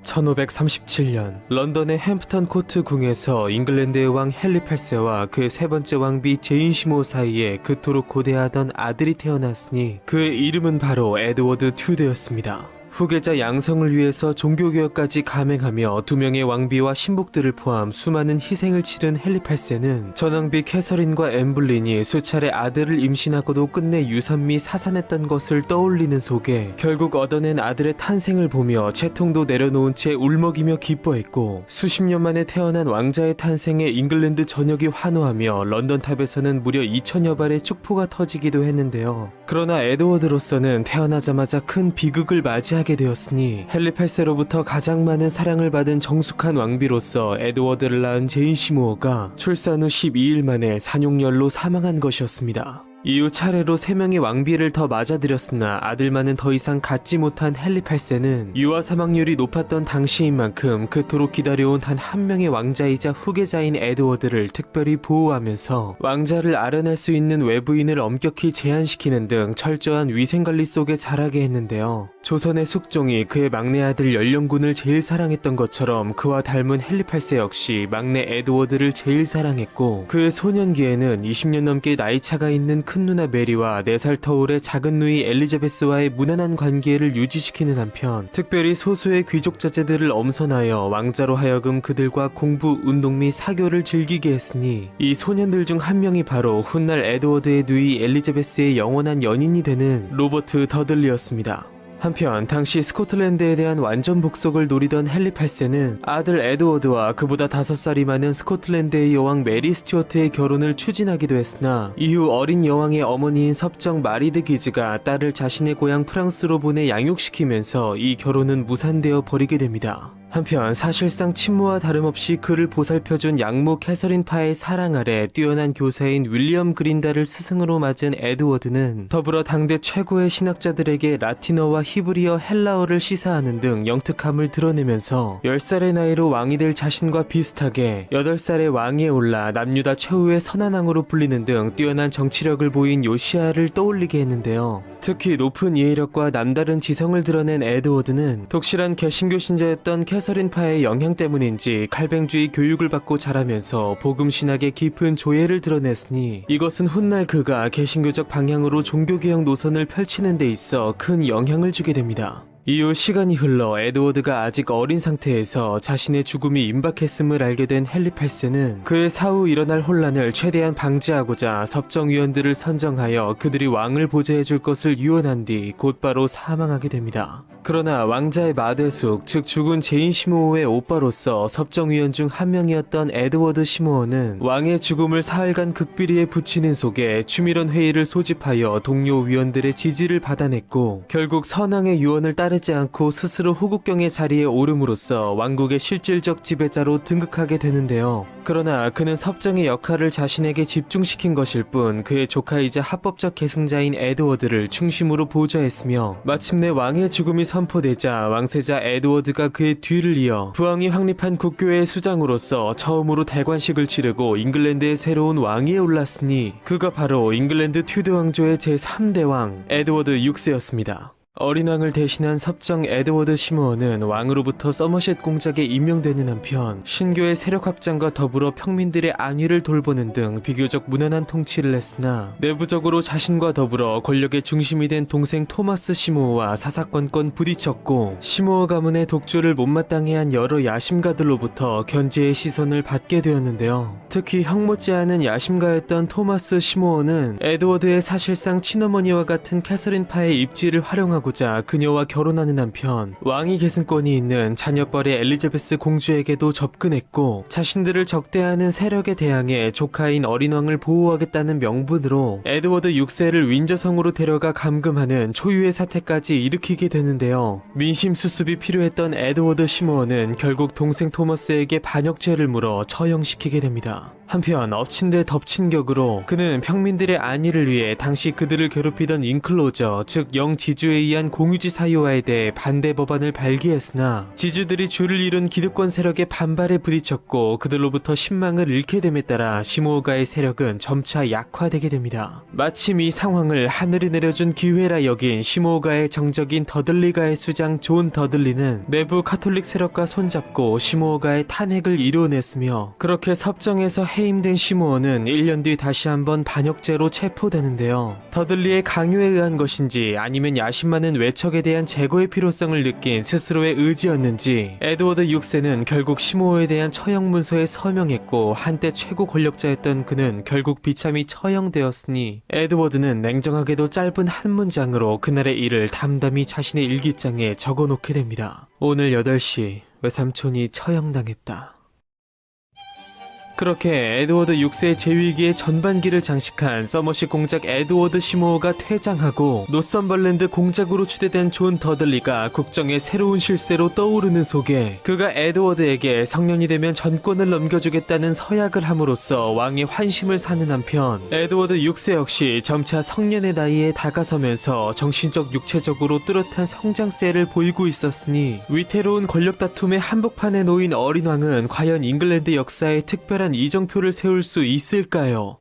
1537년 런던의 햄프턴 코트 궁에서 잉글랜드의 왕 헨리 8세와 그의 세 번째 왕비 제인 시모 사이에 그토록 고대하던 아들이 태어났으니 그의 이름은 바로 에드워드 튜드였습니다. 후계자 양성을 위해서 종교개혁까지 감행하며 두 명의 왕비와 신복들을 포함 수많은 희생을 치른 헨리 8세는 전왕비 캐서린과 엠블린이 수차례 아들을 임신하고도 끝내 유산 미 사산했던 것을 떠올리는 속에 결국 얻어낸 아들의 탄생을 보며 채통도 내려놓은 채 울먹이며 기뻐했고, 수십 년 만에 태어난 왕자의 탄생에 잉글랜드 전역이 환호하며 런던탑에서는 무려 2000여 발의 축포가 터지기도 했는데요. 그러나 에드워드로서는 태어나자마자 큰 비극을 맞이하게 되었으니 헨리 8세로부터 가장 많은 사랑을 받은 정숙한 왕비로서 에드워드를 낳은 제인 시모어가 출산 후 12일 만에 산용열로 사망한 것이었습니다. 이후 차례로 3명의 왕비를 더 맞아들였으나 아들만은 더 이상 갖지 못한 헨리 8세는 유아 사망률이 높았던 당시인 만큼 그토록 기다려온 단 한 명의 왕자이자 후계자인 에드워드를 특별히 보호하면서 왕자를 아련할 수 있는 외부인을 엄격히 제한시키는 등 철저한 위생관리 속에 자라게 했는데요. 조선의 숙종이 그의 막내 아들 연령군을 제일 사랑했던 것처럼 그와 닮은 헨리 8세 역시 막내 에드워드를 제일 사랑했고, 그의 소년기에는 20년 넘게 나이차가 있는 큰 누나 메리와 4살 터울의 작은 누이 엘리자베스와의 무난한 관계를 유지시키는 한편 특별히 소수의 귀족 자제들을 엄선하여 왕자로 하여금 그들과 공부, 운동 및 사교를 즐기게 했으니 이 소년들 중 한 명이 바로 훗날 에드워드의 누이 엘리자베스의 영원한 연인이 되는 로버트 더들리였습니다. 한편 당시 스코틀랜드에 대한 완전 복속을 노리던 헨리 8세는 아들 에드워드와 그보다 5살이 많은 스코틀랜드의 여왕 메리 스튜어트의 결혼을 추진하기도 했으나 이후 어린 여왕의 어머니인 섭정 마리드 기즈가 딸을 자신의 고향 프랑스로 보내 양육시키면서 이 결혼은 무산되어 버리게 됩니다. 한편 사실상 친모와 다름없이 그를 보살펴준 양모 캐서린 파의 사랑 아래 뛰어난 교사인 윌리엄 그린달을 스승으로 맞은 에드워드는 더불어 당대 최고의 신학자들에게 라틴어와 히브리어, 헬라어를 시사하는 등 영특함을 드러내면서 10살의 나이로 왕이 될 자신과 비슷하게 8살의 왕위에 올라 남유다 최후의 선한왕으로 불리는 등 뛰어난 정치력을 보인 요시아를 떠올리게 했는데요. 특히 높은 이해력과 남다른 지성을 드러낸 에드워드는 독실한 개신교 신자였던 캐서린파의 영향 때문인지 칼뱅주의 교육을 받고 자라면서 복음신학의 깊은 조예를 드러냈으니 이것은 훗날 그가 개신교적 방향으로 종교개혁 노선을 펼치는 데 있어 큰 영향을 주게 됩니다. 이후 시간이 흘러 에드워드가 아직 어린 상태에서 자신의 죽음이 임박했음을 알게 된 헨리 8세는 그의 사후 일어날 혼란을 최대한 방지하고자 섭정위원들을 선정하여 그들이 왕을 보좌해줄 것을 유언한 뒤 곧바로 사망하게 됩니다. 그러나 왕자의 마대숙, 즉 죽은 제인 시모어의 오빠로서 섭정위원 중 한 명이었던 에드워드 시모어는 왕의 죽음을 사흘간 극비리에 붙이는 속에 추밀원 회의를 소집하여 동료 위원들의 지지를 받아냈고, 결국 선왕의 유언을 따르지 않고 스스로 호국경의 자리에 오름으로써 왕국의 실질적 지배자로 등극하게 되는데요. 그러나 그는 섭정의 역할을 자신에게 집중시킨 것일 뿐 그의 조카이자 합법적 계승자인 에드워드를 중심으로 보좌했으며, 마침내 왕의 죽음이 선포되자 왕세자 에드워드가 그의 뒤를 이어 부왕이 확립한 국교의 수장으로서 처음으로 대관식을 치르고 잉글랜드의 새로운 왕위에 올랐으니 그가 바로 잉글랜드 튜드 왕조의 제3대 왕 에드워드 6세였습니다. 어린 왕을 대신한 섭정 에드워드 시모어는 왕으로부터 서머셋 공작에 임명되는 한편 신교의 세력 확장과 더불어 평민들의 안위를 돌보는 등 비교적 무난한 통치를 했으나 내부적으로 자신과 더불어 권력의 중심이 된 동생 토마스 시모어와 사사건건 부딪혔고, 시모어 가문의 독주를 못마땅해 한 여러 야심가들로부터 견제의 시선을 받게 되었는데요. 특히 형 못지않은 야심가였던 토마스 시모어는 에드워드의 사실상 친어머니와 같은 캐서린파의 입지를 활용하고 그녀와 결혼하는 한편 왕위 계승권이 있는 자녀뻘의 엘리자베스 공주에게도 접근했고, 자신들을 적대하는 세력에 대항해 조카인 어린 왕을 보호하겠다는 명분으로 에드워드 6세를 윈저성으로 데려가 감금하는 초유의 사태까지 일으키게 되는데요. 민심 수습이 필요했던 에드워드 시모어는 결국 동생 토머스에게 반역죄를 물어 처형시키게 됩니다. 한편 엎친 데 덮친 격으로 그는 평민들의 안위를 위해 당시 그들을 괴롭히던 인클로저, 즉 영지주에 의한 위한 공유지 사유화에 대해 반대 법안을 발기했으나 지주들이 주를 이룬 기득권 세력의 반발에 부딪혔고 그들로부터 신망을 잃게 됨에 따라 시모가의 세력은 점차 약화되게 됩니다. 마침 이 상황을 하늘이 내려준 기회라 여긴 시모가의 정적인 더들리가의 수장 존 더들리는 내부 카톨릭 세력과 손잡고 시모가의 탄핵을 이뤄냈으며 그렇게 섭정에서 해임된 시모어는 1년 뒤 다시 한번 반역죄로 체포되는데요. 더들리의 강요에 의한 것인지 아니면 야심 많은 외척에 대한 제거의 필요성을 느낀 스스로의 의지였는지 에드워드 6세는 결국 시모어에 대한 처형 문서에 서명했고 한때 최고 권력자였던 그는 결국 비참히 처형되었으니 에드워드는 냉정하게도 짧은 한 문장으로 그날의 일을 담담히 자신의 일기장에 적어놓게 됩니다. 오늘 8시 외삼촌이 처형당했다. 그렇게 에드워드 6세의 재위기의 전반기를 장식한 서머시 공작 에드워드 시모어가 퇴장하고 노썸벌랜드 공작으로 추대된 존 더들리가 국정의 새로운 실세로 떠오르는 속에 그가 에드워드에게 성년이 되면 전권을 넘겨주겠다는 서약을 함으로써 왕의 환심을 사는 한편 에드워드 6세 역시 점차 성년의 나이에 다가서면서 정신적 육체적으로 뚜렷한 성장세를 보이고 있었으니 위태로운 권력 다툼의 한복판에 놓인 어린 왕은 과연 잉글랜드 역사에 특별한 이정표를 세울 수 있을까요?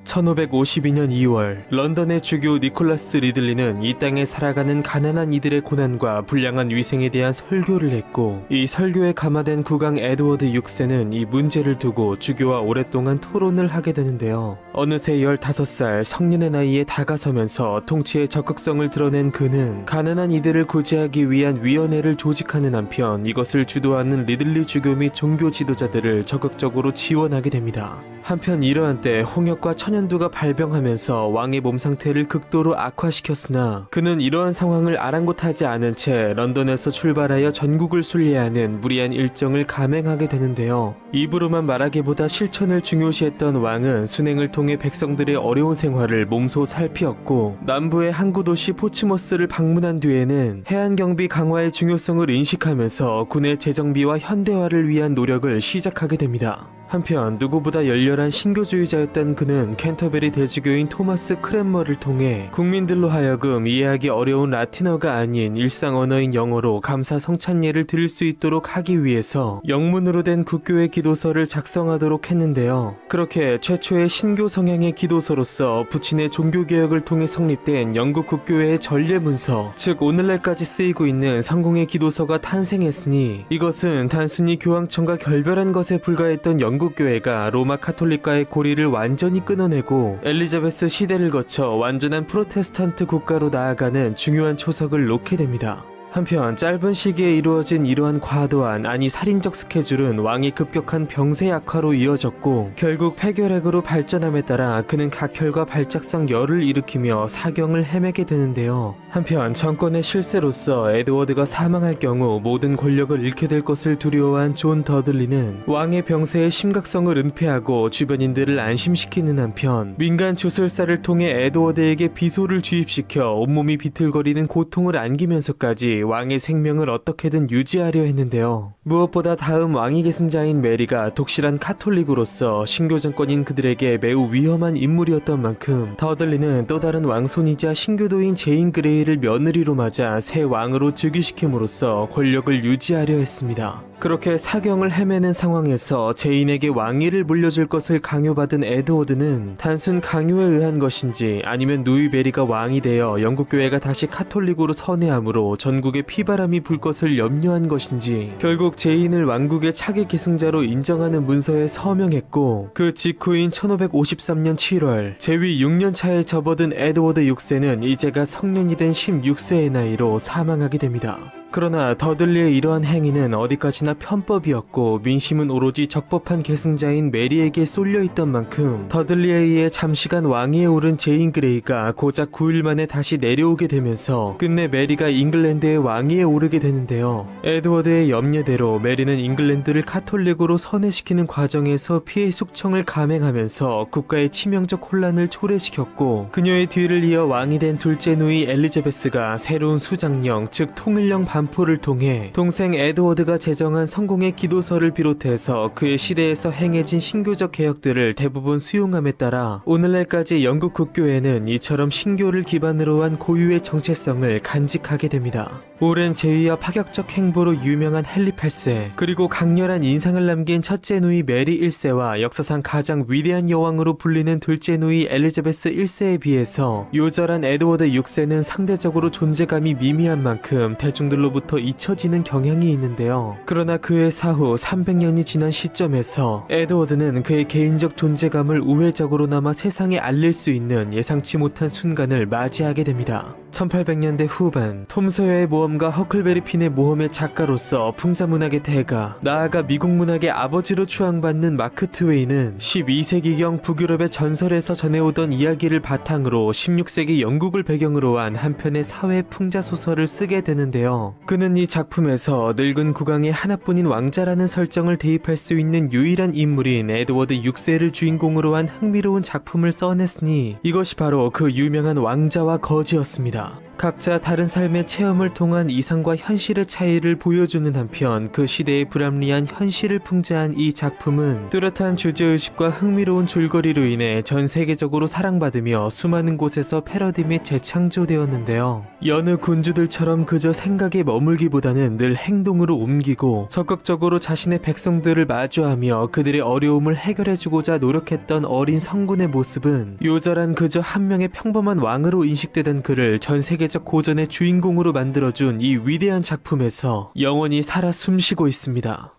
1552년 2월 런던의 주교 니콜라스 리들리는 이 땅에 살아가는 가난한 이들의 고난과 불량한 위생에 대한 설교를 했고 이 설교에 감화된 국왕 에드워드 6세는 이 문제를 두고 주교와 오랫동안 토론을 하게 되는데요. 어느새 15살 성년의 나이에 다가서면서 통치의 적극성을 드러낸 그는 가난한 이들을 구제하기 위한 위원회를 조직하는 한편 이것을 주도하는 리들리 주교 및 종교 지도자들을 적극적으로 지원하게 됩니다. 한편 이러한 때 홍역과 천연두가 발병하면서 왕의 몸 상태를 극도로 악화시켰으나 그는 이러한 상황을 아랑곳하지 않은 채 런던에서 출발하여 전국을 순례하는 무리한 일정을 감행하게 되는데요. 입으로만 말하기보다 실천을 중요시했던 왕은 순행을 통해 백성들의 어려운 생활을 몸소 살피었고 남부의 항구 도시 포츠머스를 방문한 뒤에는 해안경비 강화의 중요성을 인식하면서 군의 재정비와 현대화를 위한 노력을 시작하게 됩니다. 한편 누구보다 열렬한 신교주의자였던 그는 캔터베리 대주교인 토마스 크랜머를 통해 국민들로 하여금 이해하기 어려운 라틴어가 아닌 일상 언어인 영어로 감사 성찬예를 드릴 수 있도록 하기 위해서 영문으로 된 국교의 기도서를 작성하도록 했는데요. 그렇게 최초의 신교 성향의 기도서로서 부친의 종교개혁을 통해 성립된 영국 국교회의 전례문서, 즉 오늘날까지 쓰이고 있는 성공의 기도서가 탄생했으니 이것은 단순히 교황청과 결별한 것에 불과했던 영국 교회가 로마 카톨릭과의 고리를 완전히 끊어내고 엘리자베스 시대를 거쳐 완전한 프로테스탄트 국가로 나아가는 중요한 초석을 놓게 됩니다. 한편 짧은 시기에 이루어진 이러한 과도한 아니 살인적 스케줄은 왕의 급격한 병세 악화로 이어졌고 결국 폐결핵으로 발전함에 따라 그는 각혈과 발작성 열을 일으키며 사경을 헤매게 되는데요. 한편 정권의 실세로서 에드워드가 사망할 경우 모든 권력을 잃게 될 것을 두려워한 존 더들리는 왕의 병세의 심각성을 은폐하고 주변인들을 안심시키는 한편 민간 주술사를 통해 에드워드에게 비소를 주입시켜 온몸이 비틀거리는 고통을 안기면서까지 왕의 생명을 어떻게든 유지하려 했는데요. 무엇보다 다음 왕위 계승자인 메리가 독실한 카톨릭으로서 신교 정권인 그들에게 매우 위험한 인물이었던 만큼 더들리는 또 다른 왕손이자 신교도인 제인 그레이를 며느리로 맞아 새 왕으로 즉위시킴으로써 권력을 유지하려 했습니다. 그렇게 사경을 헤매는 상황에서 제인에게 왕위를 물려줄 것을 강요받은 에드워드는 단순 강요에 의한 것인지 아니면 누이 메리가 왕이 되어 영국교회가 다시 카톨릭으로 선회함으로 전국에 피바람이 불 것을 염려한 것인지 결국 제인을 왕국의 차기 계승자로 인정하는 문서에 서명했고 그 직후인 1553년 7월 재위 6년 차에 접어든 에드워드 6세는 이제가 성년이 된 16세의 나이로 사망하게 됩니다. 그러나 더들리의 이러한 행위는 어디까지나 편법이었고 민심은 오로지 적법한 계승자인 메리에게 쏠려있던 만큼 더들리에 의해 잠시간 왕위에 오른 제인 그레이가 고작 9일 만에 다시 내려오게 되면서 끝내 메리가 잉글랜드의 왕위에 오르게 되는데요. 에드워드의 염려대로 메리는 잉글랜드를 카톨릭으로 선회시키는 과정에서 피해 숙청을 감행하면서 국가의 치명적 혼란을 초래시켰고 그녀의 뒤를 이어 왕이 된 둘째 누이 엘리자베스가 새로운 수장령 즉 통일령 반포를 통해 동생 에드워드가 제정한 성공의 기도서를 비롯해서 그의 시대에서 행해진 신교적 개혁들을 대부분 수용함에 따라 오늘날까지 영국 국교회는 이처럼 신교를 기반으로 한 고유의 정체성을 간직하게 됩니다. 오랜 제위와 파격적 행보로 유명한 헨리 8세, 그리고 강렬한 인상을 남긴 첫째 누이 메리 1세와 역사상 가장 위대한 여왕으로 불리는 둘째 누이 엘리자베스 1세에 비해서 요절한 에드워드 6세는 상대적으로 존재감이 미미한 만큼 대중들로부터 잊혀지는 경향이 있는데요. 그러나 그의 사후 300년이 지난 시점에서 에드워드는 그의 개인적 존재감을 우회적으로나마 세상에 알릴 수 있는 예상치 못한 순간을 맞이하게 됩니다. 1800년대 후반, 톰 소여의 모험가 허클베리 핀의 모험의 작가로서 풍자문학의 대가, 나아가 미국 문학의 아버지로 추앙받는 마크 트웨이는 12세기경 북유럽의 전설에서 전해오던 이야기를 바탕으로 16세기 영국을 배경으로 한 한 편의 사회 풍자소설을 쓰게 되는데요. 그는 이 작품에서 늙은 국왕의 하나뿐인 왕자라는 설정을 대입할 수 있는 유일한 인물인 에드워드 6세를 주인공으로 한 흥미로운 작품을 써냈으니 이것이 바로 그 유명한 왕자와 거지였습니다. 각자 다른 삶의 체험을 통한 이상과 현실의 차이를 보여주는 한편 그 시대의 불합리한 현실을 풍자한 이 작품은 뚜렷한 주제의식과 흥미로운 줄거리로 인해 전 세계적으로 사랑받으며 수많은 곳에서 패러디 및 재창조되었는데요. 여느 군주들처럼 그저 생각에 머물기보다는 늘 행동으로 옮기고 적극적으로 자신의 백성들을 마주하며 그들의 어려움을 해결해주고자 노력했던 어린 성군의 모습은 요절한 그저 한 명의 평범한 왕으로 인식되던 그를 전 세계적 고전의 주인공으로 만들어준 이 위대한 작품에서 영원히 살아 숨쉬고 있습니다.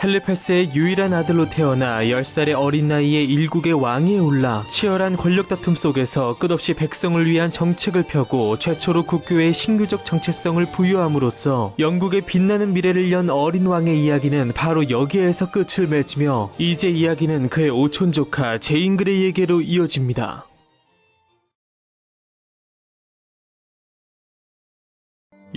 헨리 8세의 유일한 아들로 태어나 10살의 어린 나이에 일국의 왕위에 올라 치열한 권력 다툼 속에서 끝없이 백성을 위한 정책을 펴고 최초로 국교의 신교적 정체성을 부여함으로써 영국의 빛나는 미래를 연 어린 왕의 이야기는 바로 여기에서 끝을 맺으며 이제 이야기는 그의 오촌 조카 제인 그레이에게로 이어집니다.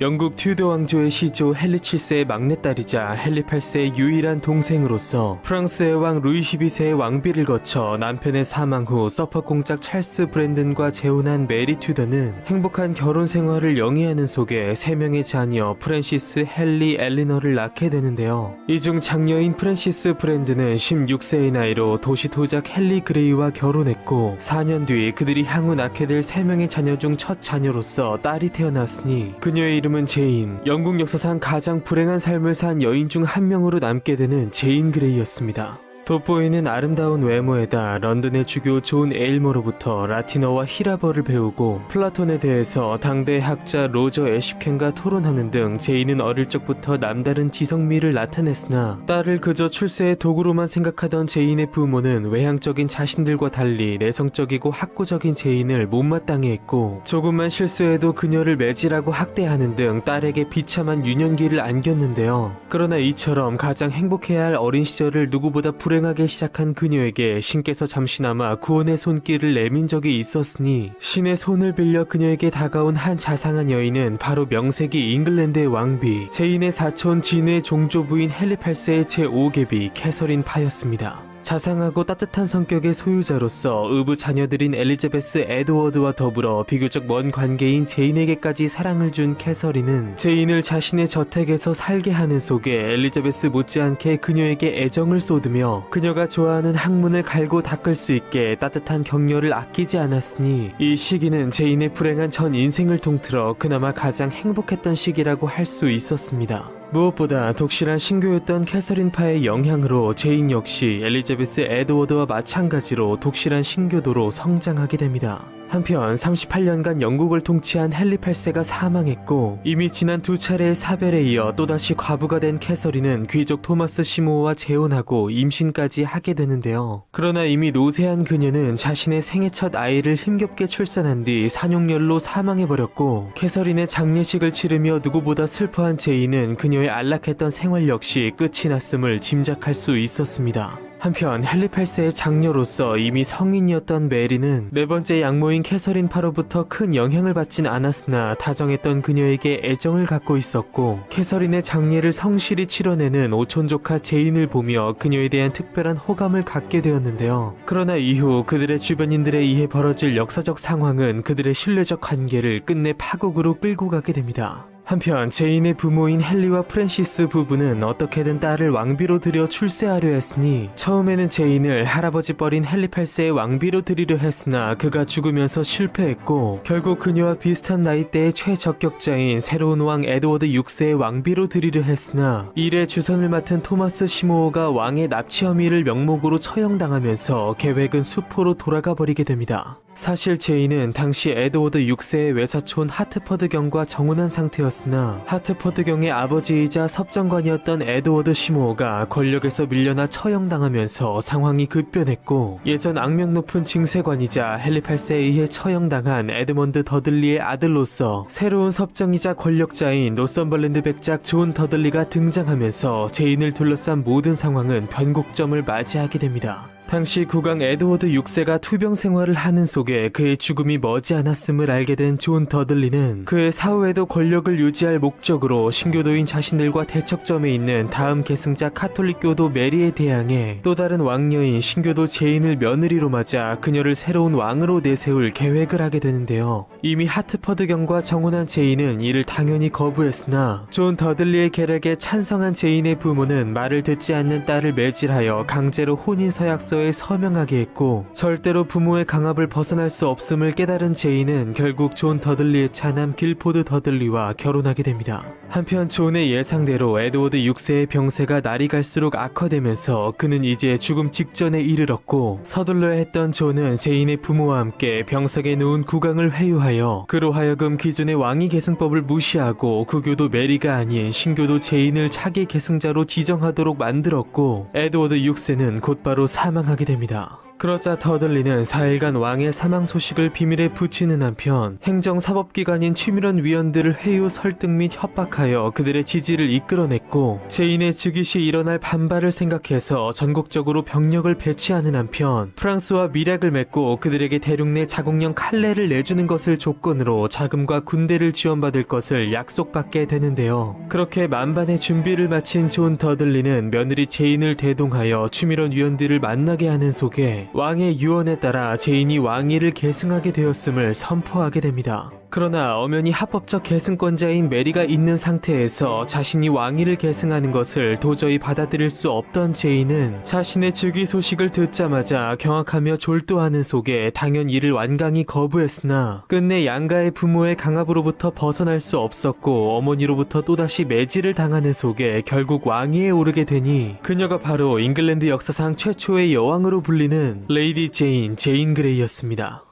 영국 튜더 왕조의 시조 헨리 7세의 막내딸이자 헨리 8세의 유일한 동생으로서 프랑스의 왕 루이 12세의 왕비를 거쳐 남편의 사망 후 서퍼 공작 찰스 브랜든과 재혼한 메리 튜더는 행복한 결혼 생활을 영위하는 속에 3명의 자녀 프랜시스, 헨리, 엘리너를 낳게 되는데요. 이 중 장녀인 프랜시스 브랜든은 16세의 나이로 도시 도작 헨리 그레이와 결혼했고 4년 뒤 그들이 향후 낳게 될 3명의 자녀 중 첫 자녀로서 딸이 태어났으니 그녀의 이름은 제인, 영국 역사상 가장 불행한 삶을 산 여인 중 한 명으로 남게 되는 제인 그레이였습니다. 돋보이는 아름다운 외모에다 런던의 주교 존 에일머로부터 라틴어와 히라버를 배우고 플라톤에 대해서 당대 학자 로저 애쉽켄과 토론하는 등 제인은 어릴 적부터 남다른 지성미를 나타냈으나 딸을 그저 출세의 도구로만 생각하던 제인의 부모는 외향적인 자신들과 달리 내성적이고 학구적인 제인을 못마땅해 했고 조금만 실수해도 그녀를 매질하고 학대하는 등 딸에게 비참한 유년기를 안겼는데요. 그러나 이처럼 가장 행복해야 할 어린 시절을 누구보다 불행하게 시작한 그녀에게 신께서 잠시나마 구원의 손길을 내민 적이 있었으니 신의 손을 빌려 그녀에게 다가온 한 자상한 여인은 바로 명색이 잉글랜드의 왕비 제인의 사촌 진의 종조부인 헨리 8세의 제5계비 캐서린 파였습니다. 자상하고 따뜻한 성격의 소유자로서 의부 자녀들인 엘리자베스 에드워드와 더불어 비교적 먼 관계인 제인에게까지 사랑을 준 캐서린은 제인을 자신의 저택에서 살게 하는 속에 엘리자베스 못지않게 그녀에게 애정을 쏟으며 그녀가 좋아하는 학문을 갈고 닦을 수 있게 따뜻한 격려를 아끼지 않았으니 이 시기는 제인의 불행한 전 인생을 통틀어 그나마 가장 행복했던 시기라고 할 수 있었습니다. 무엇보다 독실한 신교였던 캐서린파의 영향으로 제인 역시 엘리자베스 에드워드와 마찬가지로 독실한 신교도로 성장하게 됩니다. 한편 38년간 영국을 통치한 헨리 8세가 사망했고 이미 지난 2차례의 사별에 이어 또다시 과부가 된 캐서린은 귀족 토마스 시모어와 재혼하고 임신까지 하게 되는데요. 그러나 이미 노쇠한 그녀는 자신의 생애 첫 아이를 힘겹게 출산한 뒤 산용열로 사망해버렸고 캐서린의 장례식을 치르며 누구보다 슬퍼한 제인은 그녀의 안락했던 생활 역시 끝이 났음을 짐작할 수 있었습니다. 한편 헨리 8세의 장녀로서 이미 성인이었던 메리는 네 번째 양모인 캐서린파로부터 큰 영향을 받진 않았으나 다정했던 그녀에게 애정을 갖고 있었고 캐서린의 장례를 성실히 치러내는 오촌조카 제인을 보며 그녀에 대한 특별한 호감을 갖게 되었는데요. 그러나 이후 그들의 주변인들에 의해 벌어질 역사적 상황은 그들의 신뢰적 관계를 끝내 파국으로 끌고 가게 됩니다. 한편 제인의 부모인 헨리와 프랜시스 부부는 어떻게든 딸을 왕비로 들여 출세하려 했으니 처음에는 제인을 할아버지 뻘인 헨리 8세의 왕비로 들이려 했으나 그가 죽으면서 실패했고 결국 그녀와 비슷한 나이대의 최적격자인 새로운 왕 에드워드 6세의 왕비로 들이려 했으나 이래 주선을 맡은 토마스 시모어가 왕의 납치 혐의를 명목으로 처형당하면서 계획은 수포로 돌아가 버리게 됩니다. 사실 제인은 당시 에드워드 6세의 외사촌 하트퍼드경과 정혼한 상태였으나 하트퍼드경의 아버지이자 섭정관이었던 에드워드 시모어가 권력에서 밀려나 처형당하면서 상황이 급변했고 예전 악명 높은 징세관이자 헨리 8세에 의해 처형당한 에드먼드 더들리의 아들로서 새로운 섭정이자 권력자인 노썸벌랜드 백작 존 더들리가 등장하면서 제인을 둘러싼 모든 상황은 변곡점을 맞이하게 됩니다. 당시 국왕 에드워드 6세가 투병 생활을 하는 속에 그의 죽음이 머지않았음을 알게 된 존 더들리는 그의 사후에도 권력을 유지할 목적으로 신교도인 자신들과 대척점에 있는 다음 계승자 카톨릭교도 메리에 대항해 또 다른 왕녀인 신교도 제인을 며느리로 맞아 그녀를 새로운 왕으로 내세울 계획을 하게 되는데요. 이미 하트퍼드경과 정혼한 제인은 이를 당연히 거부했으나 존 더들리의 계략에 찬성한 제인의 부모는 말을 듣지 않는 딸을 매질하여 강제로 혼인서약서 서명하게 했고 절대로 부모의 강압을 벗어날 수 없음을 깨달은 제인은 결국 존 더들리의 차남 길포드 더들리와 결혼하게 됩니다. 한편 존의 예상대로 에드워드 6세의 병세가 날이 갈수록 악화되면서 그는 이제 죽음 직전에 이르렀고 서둘러야 했던 존은 제인의 부모와 함께 병석에 누운 국왕을 회유하여 그로 하여금 기존의 왕위 계승법을 무시하고 구교도 메리가 아닌 신교도 제인을 차기 계승자로 지정하도록 만들었고 에드워드 6세는 곧바로 사망하게 됩니다. 그러자 더들리는 4일간 왕의 사망 소식을 비밀에 붙이는 한편 행정사법기관인 취밀원 위원들을 회유 설득 및 협박하여 그들의 지지를 이끌어냈고 제인의 즉위 시 일어날 반발을 생각해서 전국적으로 병력을 배치하는 한편 프랑스와 밀약을 맺고 그들에게 대륙 내 자국령 칼레를 내주는 것을 조건으로 자금과 군대를 지원받을 것을 약속받게 되는데요. 그렇게 만반의 준비를 마친 존 더들리는 며느리 제인을 대동하여 취밀원 위원들을 만나게 하는 속에 왕의 유언에 따라 제인이 왕위를 계승하게 되었음을 선포하게 됩니다. 그러나 엄연히 합법적 계승권자인 메리가 있는 상태에서 자신이 왕위를 계승하는 것을 도저히 받아들일 수 없던 제인은 자신의 즉위 소식을 듣자마자 경악하며 졸도하는 속에 당연 이를 완강히 거부했으나 끝내 양가의 부모의 강압으로부터 벗어날 수 없었고 어머니로부터 또다시 매질을 당하는 속에 결국 왕위에 오르게 되니 그녀가 바로 잉글랜드 역사상 최초의 여왕으로 불리는 레이디 제인 그레이였습니다.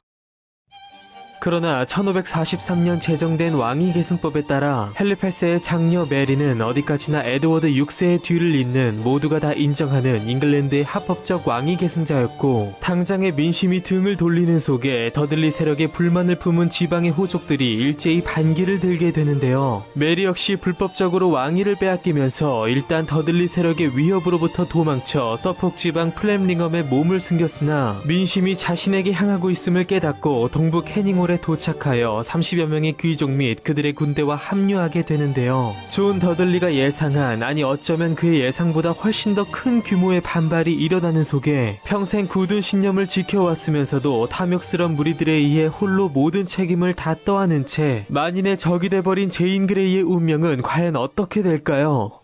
그러나 1543년 제정된 왕위 계승법에 따라 헨리 8세의 장녀 메리는 어디까지나 에드워드 6세의 뒤를 잇는 모두가 다 인정하는 잉글랜드의 합법적 왕위 계승자였고 당장의 민심이 등을 돌리는 속에 더들리 세력에 불만을 품은 지방의 호족들이 일제히 반기를 들게 되는데요. 메리 역시 불법적으로 왕위를 빼앗기면서 일단 더들리 세력의 위협으로부터 도망쳐 서폭 지방 플렘링엄에 몸을 숨겼으나 민심이 자신에게 향하고 있음을 깨닫고 동부 캐닝홀에 도착하여 30여 명의 귀족 및 그들의 군대와 합류하게 되는데요. 존 더들리가 예상한 아니 어쩌면 그의 예상보다 훨씬 더 큰 규모의 반발이 일어나는 속에 평생 굳은 신념을 지켜왔으면서도 탐욕스런 무리들에 의해 홀로 모든 책임을 다 떠안은 채 만인의 적이 돼버린 제인 그레이의 운명은 과연 어떻게 될까요?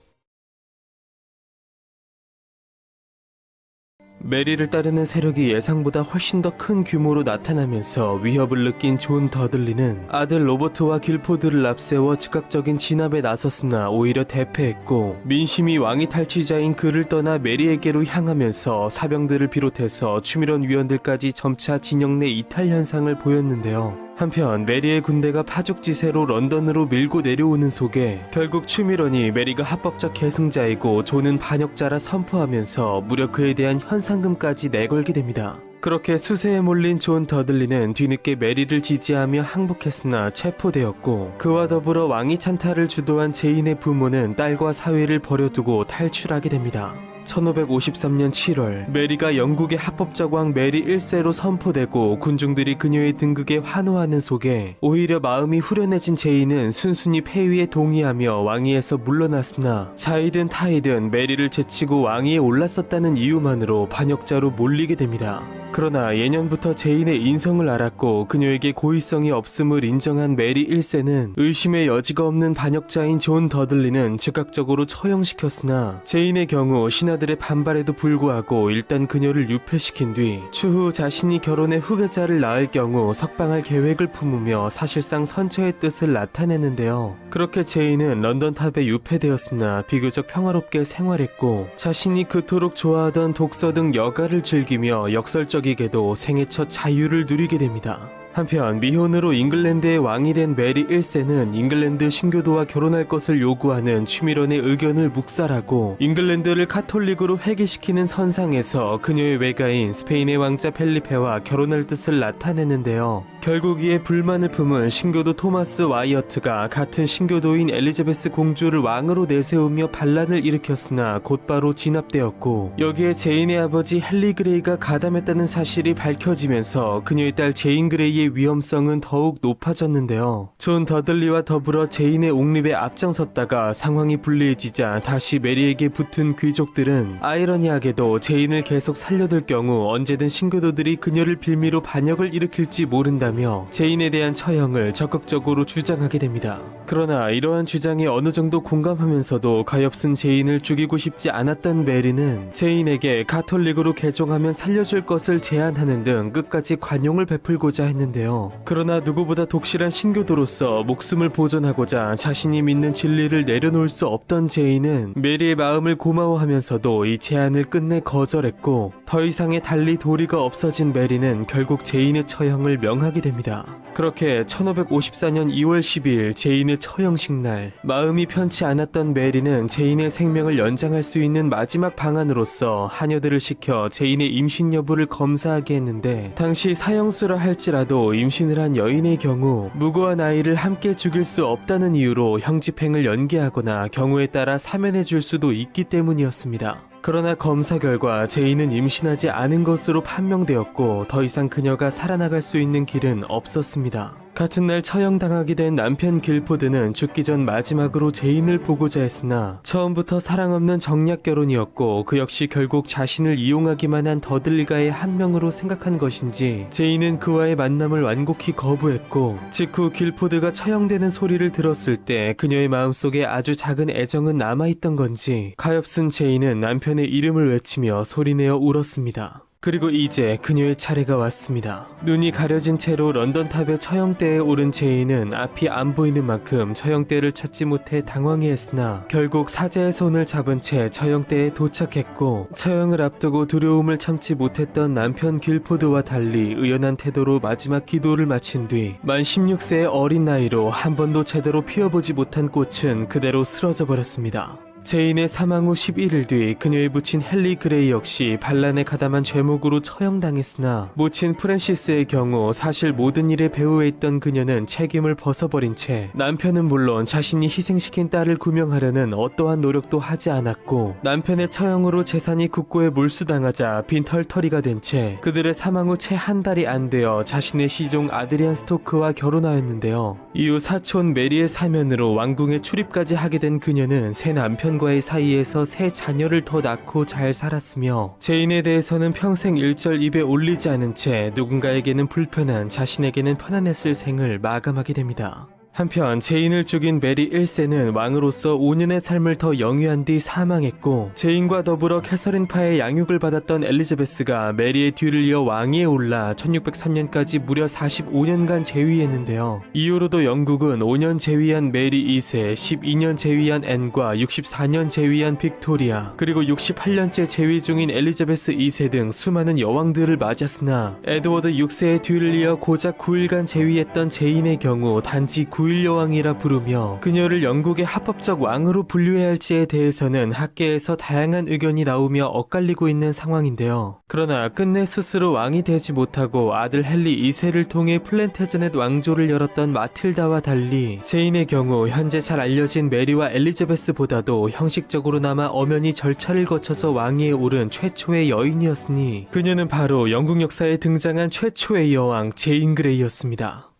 메리를 따르는 세력이 예상보다 훨씬 더 큰 규모로 나타나면서 위협을 느낀 존 더들리는 아들 로버트와 길포드를 앞세워 즉각적인 진압에 나섰으나 오히려 대패했고 민심이 왕위 탈취자인 그를 떠나 메리에게로 향하면서 사병들을 비롯해서 추밀원 위원들까지 점차 진영 내 이탈 현상을 보였는데요. 한편 메리의 군대가 파죽지세로 런던으로 밀고 내려오는 속에 결국 추밀원이 메리가 합법적 계승자이고 존은 반역자라 선포하면서 무려 그에 대한 현상금까지 내걸게 됩니다. 그렇게 수세에 몰린 존 더들리는 뒤늦게 메리를 지지하며 항복했으나 체포되었고 그와 더불어 왕위 찬탈을 주도한 제인의 부모는 딸과 사위를 버려두고 탈출하게 됩니다. 1553년 7월 메리가 영국의 합법적 왕 메리 1세로 선포되고 군중들이 그녀의 등극에 환호하는 속에 오히려 마음이 후련해진 제인은 순순히 폐위에 동의하며 왕위에서 물러났으나 자이든 타이든 메리를 제치고 왕위에 올랐었다는 이유만으로 반역자로 몰리게 됩니다. 그러나 예년부터 제인의 인성을 알았고 그녀에게 고의성이 없음을 인정한 메리 1세는 의심의 여지가 없는 반역자인 존 더들리는 즉각적으로 처형시켰으나 제인의 경우 신하들의 반발에도 불구하고 일단 그녀를 유폐시킨 뒤 추후 자신이 결혼해 후계자를 낳을 경우 석방할 계획을 품으며 사실상 선처의 뜻을 나타내는데요. 그렇게 제인은 런던 탑에 유폐되었으나 비교적 평화롭게 생활했고 자신이 그토록 좋아하던 독서 등 여가를 즐기며 역설적이게도 생애 첫 자유를 누리게 됩니다. 한편 미혼으로 잉글랜드의 왕이 된 메리 1세는 잉글랜드 신교도와 결혼할 것을 요구하는 취미런의 의견을 묵살하고 잉글랜드를 카톨릭으로 회귀시키는 선상에서 그녀의 외가인 스페인의 왕자 펠리페와 결혼할 뜻을 나타내는데요. 결국 이에 불만을 품은 신교도 토마스 와이어트가 같은 신교도인 엘리자베스 공주를 왕으로 내세우며 반란을 일으켰으나 곧바로 진압되었고 여기에 제인의 아버지 헨리 그레이가 가담했다는 사실이 밝혀지면서 그녀의 딸 제인 그레이의 위험성은 더욱 높아졌는데요. 존 더들리와 더불어 제인의 옹립에 앞장섰다가 상황이 불리해지자 다시 메리에게 붙은 귀족들은 아이러니하게도 제인을 계속 살려둘 경우 언제든 신교도들이 그녀를 빌미로 반역을 일으킬지 모른다며 제인에 대한 처형을 적극적으로 주장하게 됩니다. 그러나 이러한 주장에 어느 정도 공감하면서도 가엾은 제인을 죽이고 싶지 않았던 메리는 제인에게 가톨릭으로 개종하면 살려줄 것을 제안하는 등 끝까지 관용을 베풀고자 했는데요. 그러나 누구보다 독실한 신교도로서 목숨을 보존하고자 자신이 믿는 진리를 내려놓을 수 없던 제인은 메리의 마음을 고마워하면서도 이 제안을 끝내 거절했고 더 이상의 달리 도리가 없어진 메리는 결국 제인의 처형을 명하게 됩니다. 그렇게 1554년 2월 12일 제인의 처형식 날 마음이 편치 않았던 메리는 제인의 생명을 연장할 수 있는 마지막 방안으로서 하녀들을 시켜 제인의 임신 여부를 검사하게 했는데 당시 사형수라 할지라도 임신을 한 여인의 경우 무고한 아이를 함께 죽일 수 없다는 이유로 형집행을 연기하거나 경우에 따라 사면해 줄 수도 있기 때문이었습니다. 그러나 검사 결과 제인은 임신하지 않은 것으로 판명되었고 더 이상 그녀가 살아나갈 수 있는 길은 없었습니다. 같은 날 처형당하게 된 남편 길포드는 죽기 전 마지막으로 제인을 보고자 했으나 처음부터 사랑 없는 정략 결혼이었고 그 역시 결국 자신을 이용하기만 한 더들리가의 한 명으로 생각한 것인지 제인은 그와의 만남을 완곡히 거부했고 직후 길포드가 처형되는 소리를 들었을 때 그녀의 마음속에 아주 작은 애정은 남아있던 건지 가엾은 제인은 남편의 이름을 외치며 소리내어 울었습니다. 그리고 이제 그녀의 차례가 왔습니다. 눈이 가려진 채로 런던탑의 처형대에 오른 제인은 앞이 안 보이는 만큼 처형대를 찾지 못해 당황해했으나 결국 사제의 손을 잡은 채 처형대에 도착했고 처형을 앞두고 두려움을 참지 못했던 남편 길포드와 달리 의연한 태도로 마지막 기도를 마친 뒤 만 16세의 어린 나이로 한 번도 제대로 피워보지 못한 꽃은 그대로 쓰러져 버렸습니다. 제인의 사망 후 11일 뒤 그녀의 부친 헨리 그레이 역시 반란에 가담한 죄목으로 처형당했으나 모친 프랜시스의 경우 사실 모든 일의 배후에 있던 그녀는 책임을 벗어버린 채 남편은 물론 자신이 희생시킨 딸을 구명하려는 어떠한 노력도 하지 않았고 남편의 처형으로 재산이 국고에 몰수당하자 빈털터리가 된 채 그들의 사망 후 채 한 달이 안 되어 자신의 시종 아드리안 스토크와 결혼하였는데요. 이후 사촌 메리의 사면으로 왕궁에 출입까지 하게 된 그녀는 새 남편과의 사이에서 새 자녀를 더 낳고 잘 살았으며 제인에 대해서는 평생 일절 입에 올리지 않은 채 누군가에게는 불편한 자신에게는 편안했을 생을 마감하게 됩니다. 한편 제인을 죽인 메리 1세는 왕으로서 5년의 삶을 더 영위한 뒤 사망했고 제인과 더불어 캐서린파의 양육을 받았던 엘리자베스가 메리의 뒤를 이어 왕위에 올라 1603년까지 무려 45년간 재위했는데요. 이후로도 영국은 5년 재위한 메리 2세, 12년 재위한 앤과 64년 재위한 빅토리아, 그리고 68년째 재위 중인 엘리자베스 2세 등 수많은 여왕들을 맞았으나 에드워드 6세의 뒤를 이어 고작 9일간 재위했던 제인의 경우 단지 9일 여왕이라 부르며 그녀를 영국의 합법적 왕으로 분류해야 할지에 대해서는 학계에서 다양한 의견이 나오며 엇갈리고 있는 상황인데요. 그러나 끝내 스스로 왕이 되지 못하고 아들 헨리 2세를 통해 플랜테저넷 왕조를 열었던 마틸다와 달리 제인의 경우 현재 잘 알려진 메리와 엘리자베스보다도 형식적으로나마 엄연히 절차를 거쳐서 왕위에 오른 최초의 여인이었으니 그녀는 바로 영국 역사에 등장한 최초의 여왕 제인 그레이였습니다.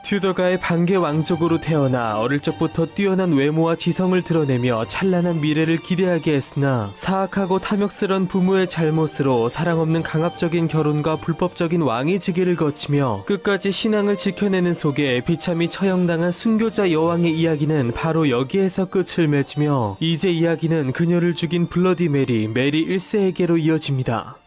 튜더가의 반개 왕족으로 태어나 어릴 적부터 뛰어난 외모와 지성을 드러내며 찬란한 미래를 기대하게 했으나 사악하고 탐욕스런 부모의 잘못으로 사랑 없는 강압적인 결혼과 불법적인 왕위직위를 거치며 끝까지 신앙을 지켜내는 속에 비참히 처형당한 순교자 여왕의 이야기는 바로 여기에서 끝을 맺으며 이제 이야기는 그녀를 죽인 블러디 메리 1세에게로 이어집니다.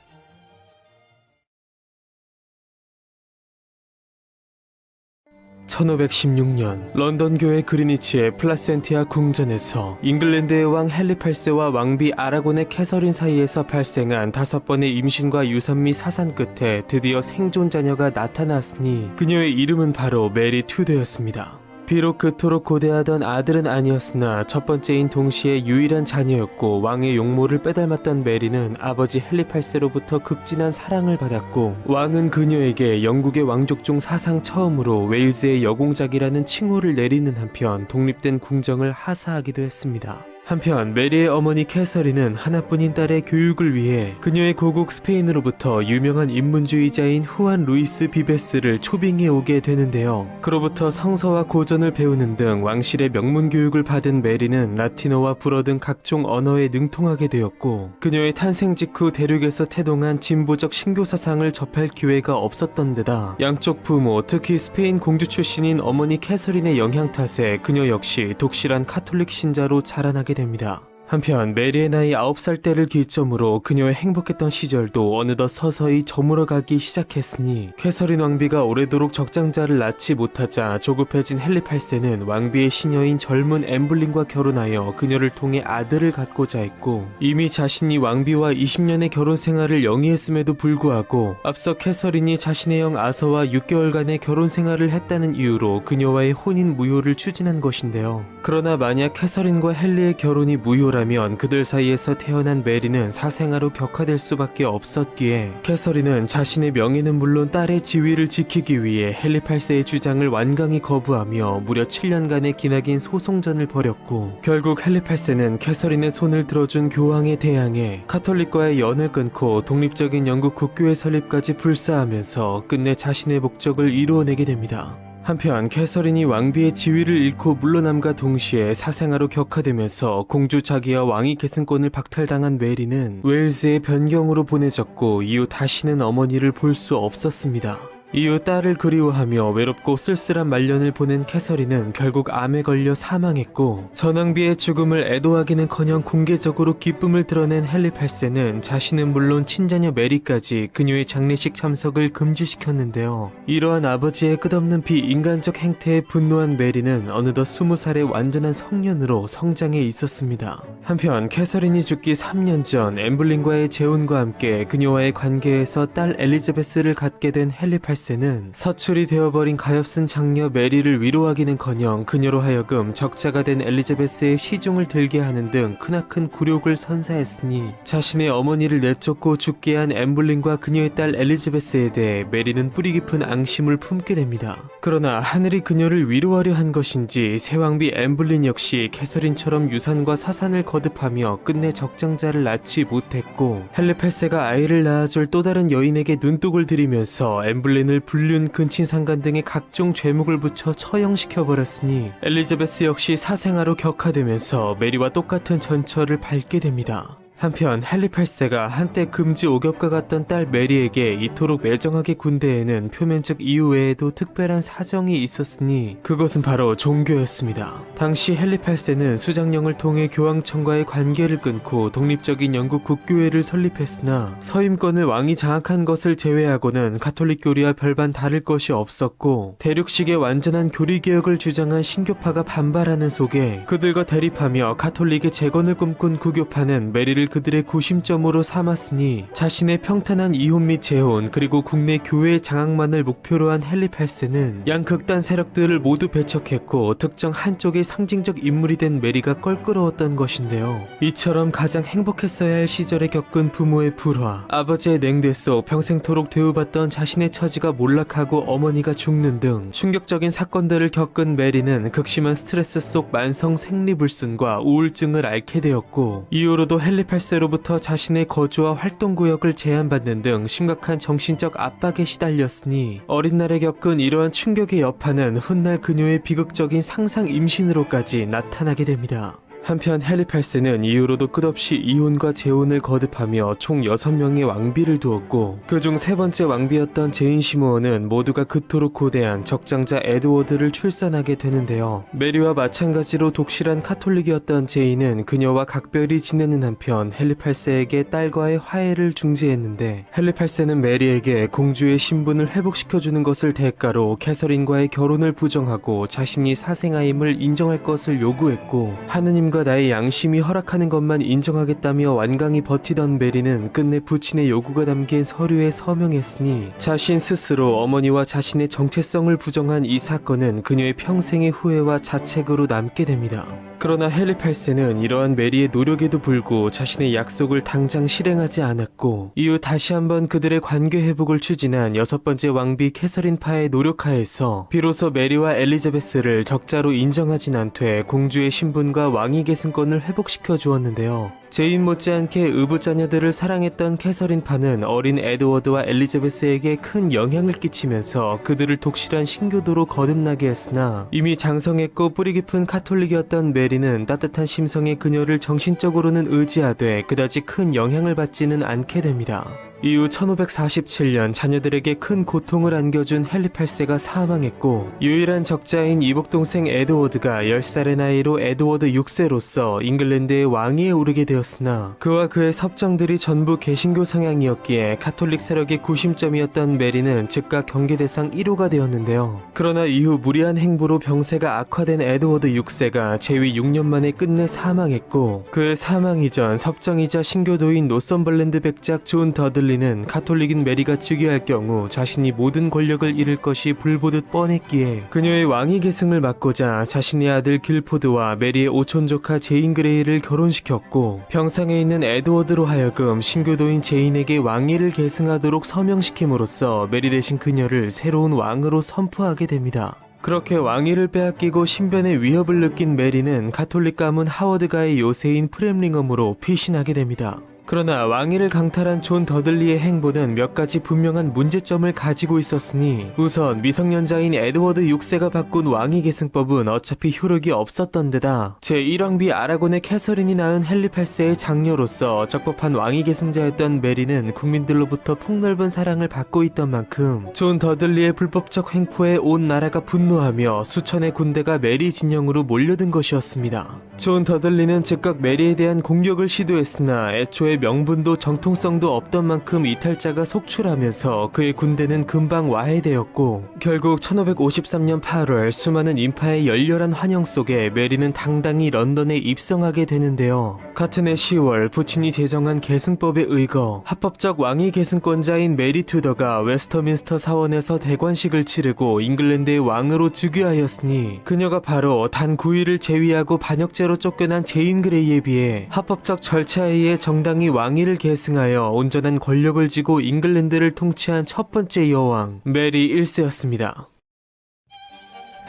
1516년 런던 교회 그리니치의 플라센티아 궁전에서 잉글랜드의 왕 헨리 8세와 왕비 아라곤의 캐서린 사이에서 발생한 5번의 임신과 유산 및 사산 끝에 드디어 생존 자녀가 나타났으니 그녀의 이름은 바로 메리 튜더였습니다. 비록 그토록 고대하던 아들은 아니었으나 첫 번째인 동시에 유일한 자녀였고 왕의 용모를 빼닮았던 메리는 아버지 헨리 8세로부터 극진한 사랑을 받았고 왕은 그녀에게 영국의 왕족 중 사상 처음으로 웨일즈의 여공작이라는 칭호를 내리는 한편 독립된 궁정을 하사하기도 했습니다. 한편 메리의 어머니 캐서린은 하나뿐인 딸의 교육을 위해 그녀의 고국 스페인으로부터 유명한 인문주의자인 후안 루이스 비베스를 초빙해 오게 되는데요. 그로부터 성서와 고전을 배우는 등 왕실의 명문 교육을 받은 메리는 라틴어와 불어 등 각종 언어에 능통하게 되었고 그녀의 탄생 직후 대륙에서 태동한 진보적 신교 사상을 접할 기회가 없었던 데다 양쪽 부모 특히 스페인 공주 출신인 어머니 캐서린의 영향 탓에 그녀 역시 독실한 카톨릭 신자로 자라나게 됩니다. 한편 메리의 나이 9살 때를 기점으로 그녀의 행복했던 시절도 어느덧 서서히 저물어가기 시작했으니 캐서린 왕비가 오래도록 적장자를 낳지 못하자 조급해진 헨리 8세는 왕비의 시녀인 젊은 엠블린과 결혼하여 그녀를 통해 아들을 갖고자 했고 이미 자신이 왕비와 20년의 결혼 생활을 영위했음에도 불구하고 앞서 캐서린이 자신의 형 아서와 6개월간의 결혼 생활을 했다는 이유로 그녀와의 혼인 무효를 추진한 것인데요. 그러나 만약 캐서린과 헨리의 결혼이 무효라면 그들 사이에서 태어난 메리는 사생아로 격화될 수밖에 없었기에 캐서린은 자신의 명예는 물론 딸의 지위를 지키기 위해 헨리 8세의 주장을 완강히 거부하며 무려 7년간의 기나긴 소송전을 벌였고 결국 헨리 8세는 캐서린의 손을 들어준 교황에 대항해 카톨릭과의 연을 끊고 독립적인 영국 국교회 설립까지 불사하면서 끝내 자신의 목적을 이루어내게 됩니다. 한편 캐서린이 왕비의 지위를 잃고 물러남과 동시에 사생아로 격화되면서 공주 자기와 왕위 계승권을 박탈당한 메리는 웨일즈의 변경으로 보내졌고 이후 다시는 어머니를 볼 수 없었습니다. 이후 딸을 그리워하며 외롭고 쓸쓸한 말년을 보낸 캐서린은 결국 암에 걸려 사망했고 전왕비의 죽음을 애도하기는커녕 공개적으로 기쁨을 드러낸 헨리 8세는 자신은 물론 친자녀 메리까지 그녀의 장례식 참석을 금지시켰는데요. 이러한 아버지의 끝없는 비인간적 행태에 분노한 메리는 어느덧 20살의 완전한 성년으로 성장해 있었습니다. 한편 캐서린이 죽기 3년 전 엠블린과의 재혼과 함께 그녀와의 관계에서 딸 엘리자베스를 갖게 된 헨리 8세 는 서출이 되어버린 가엾은 장녀 메리를 위로하기는커녕 그녀로 하여금 적자가 된 엘리자베스의 시종을 들게 하는 등 크나큰 굴욕을 선사했으니 자신의 어머니를 내쫓고 죽게 한 엠블린과 그녀의 딸 엘리자베스에 대해 메리는 뿌리 깊은 앙심을 품게 됩니다. 그러나 하늘이 그녀를 위로하려 한 것인지 새 왕비 엠블린 역시 캐서린처럼 유산과 사산을 거듭하며 끝내 적장자를 낳지 못했고 헨리 8세가 아이를 낳아줄 또 다른 여인에게 눈독을 들이면서 엠블린을 불륜, 근친상간 등의 각종 죄목을 붙여 처형시켜버렸으니 엘리자베스 역시 사생아로 격화되면서 메리와 똑같은 전철을 밟게 됩니다. 한편 헨리 8세가 한때 금지 오겹과 같던 딸 메리에게 이토록 매정하게 군 데에는 표면적 이유 외에도 특별한 사정이 있었으니 그것은 바로 종교였습니다. 당시 헨리 8세는 수장령을 통해 교황청과의 관계를 끊고 독립적인 영국 국교회를 설립했으나 서임권을 왕이 장악한 것을 제외하고는 가톨릭 교리와 별반 다를 것이 없었고 대륙식의 완전한 교리개혁을 주장한 신교파가 반발하는 속에 그들과 대립하며 가톨릭의 재건을 꿈꾼 구교파는 메리를 그들의 구심점으로 삼았으니 자신의 평탄한 이혼 및 재혼 그리고 국내 교회 장악만을 목표로 한 헨리 8세는 양극단 세력들을 모두 배척했고 특정 한쪽의 상징적 인물이 된 메리가 껄끄러웠던 것인데요. 이처럼 가장 행복했어야 할 시절에 겪은 부모의 불화, 아버지의 냉대 속 평생토록 대우받던 자신의 처지가 몰락하고 어머니가 죽는 등 충격적인 사건들을 겪은 메리는 극심한 스트레스 속 만성 생리불순과 우울증을 앓게 되었고 이후로도 헨리 8세로부터 자신의 거주와 활동구역을 제한받는 등 심각한 정신적 압박에 시달렸으니 어린 날에 겪은 이러한 충격의 여파는 훗날 그녀의 비극적인 상상 임신으로까지 나타나게 됩니다. 한편 헨리 8세는 이후로도 끝없이 이혼과 재혼을 거듭하며 총 6명의 왕비를 두었고 그중 세 번째 왕비였던 제인 시모어는 모두가 그토록 고대한 적장자 에드워드를 출산하게 되는데요. 메리와 마찬가지로 독실한 카톨릭이었던 제인은 그녀와 각별히 지내는 한편 헨리 8세에게 딸과의 화해를 중재했는데 헨리 8세는 메리에게 공주의 신분을 회복시켜주는 것을 대가로 캐서린과의 결혼을 부정하고 자신이 사생아임을 인정할 것을 요구했고 하느님과 나의 양심이 허락하는 것만 인정하겠다며 완강히 버티던 메리는 끝내 부친의 요구가 담긴 서류에 서명했으니 자신 스스로 어머니와 자신의 정체성을 부정한 이 사건은 그녀의 평생의 후회와 자책으로 남게 됩니다. 그러나 헨리 8세는 이러한 메리의 노력에도 불구 자신의 약속을 당장 실행하지 않았고 이후 다시 한번 그들의 관계 회복을 추진한 여섯 번째 왕비 캐서린파의 노력하에서 비로소 메리와 엘리자베스를 적자로 인정하진 않되 공주의 신분과 왕위 계승권을 회복시켜 주었는데요. 제인 못지않게 의붓자녀들을 사랑했던 캐서린파는 어린 에드워드와 엘리자베스에게 큰 영향을 끼치면서 그들을 독실한 신교도로 거듭나게 했으나 이미 장성했고 뿌리 깊은 카톨릭이었던 메리는 따뜻한 심성의 그녀를 정신적으로는 의지하되 그다지 큰 영향을 받지는 않게 됩니다. 이후 1547년 자녀들에게 큰 고통을 안겨준 헨리 8세가 사망했고 유일한 적자인 이복동생 에드워드가 10살의 나이로 에드워드 6세로서 잉글랜드의 왕위에 오르게 되었으나 그와 그의 섭정들이 전부 개신교 성향이었기에 카톨릭 세력의 구심점이었던 메리는 즉각 경계 대상 1호가 되었는데요. 그러나 이후 무리한 행보로 병세가 악화된 에드워드 6세가 재위 6년 만에 끝내 사망했고 그의 사망 이전 섭정이자 신교도인 노썸벌랜드 백작 존 더들리는 카톨릭인 메리가 즉위할 경우 자신이 모든 권력을 잃을 것이 불보듯 뻔했기에 그녀의 왕위 계승을 막고자 자신의 아들 길포드와 메리의 오촌 조카 제인 그레이를 결혼시켰고 병상에 있는 에드워드로 하여금 신교도인 제인에게 왕위를 계승하도록 서명시킴으로써 메리 대신 그녀를 새로운 왕으로 선포하게 됩니다. 그렇게 왕위를 빼앗기고 신변의 위협을 느낀 메리는 카톨릭 가문 하워드가의 요새인 프렘링엄으로 피신하게 됩니다. 그러나 왕위를 강탈한 존 더들리의 행보는 몇 가지 분명한 문제점을 가지고 있었으니 우선 미성년자인 에드워드 6세가 바꾼 왕위 계승법은 어차피 효력이 없었던 데다 제1왕비 아라곤의 캐서린이 낳은 헨리 8세의 장녀로서 적법한 왕위 계승자였던 메리는 국민들로부터 폭넓은 사랑을 받고 있던 만큼 존 더들리의 불법적 횡포에 온 나라가 분노하며 수천의 군대가 메리 진영으로 몰려든 것이었습니다. 존 더들리는 즉각 메리에 대한 공격을 시도했으나 애초에 명분도 정통성도 없던 만큼 이탈자가 속출하면서 그의 군대는 금방 와해되었고 결국 1553년 8월 수많은 인파의 열렬한 환영 속에 메리는 당당히 런던에 입성하게 되는데요. 같은 해 10월 부친이 제정한 계승법에 의거 합법적 왕위 계승권자인 메리 투더가 웨스터민스터 사원에서 대관식을 치르고 잉글랜드의 왕으로 즉위하였으니 그녀가 바로 단 9일을 제위하고 반역죄로 쫓겨난 제인 그레이에 비해 합법적 절차에 의해 정당히 왕위를 계승하여 온전한 권력을 쥐고 잉글랜드를 통치한 첫 번째 여왕 메리 1세였습니다.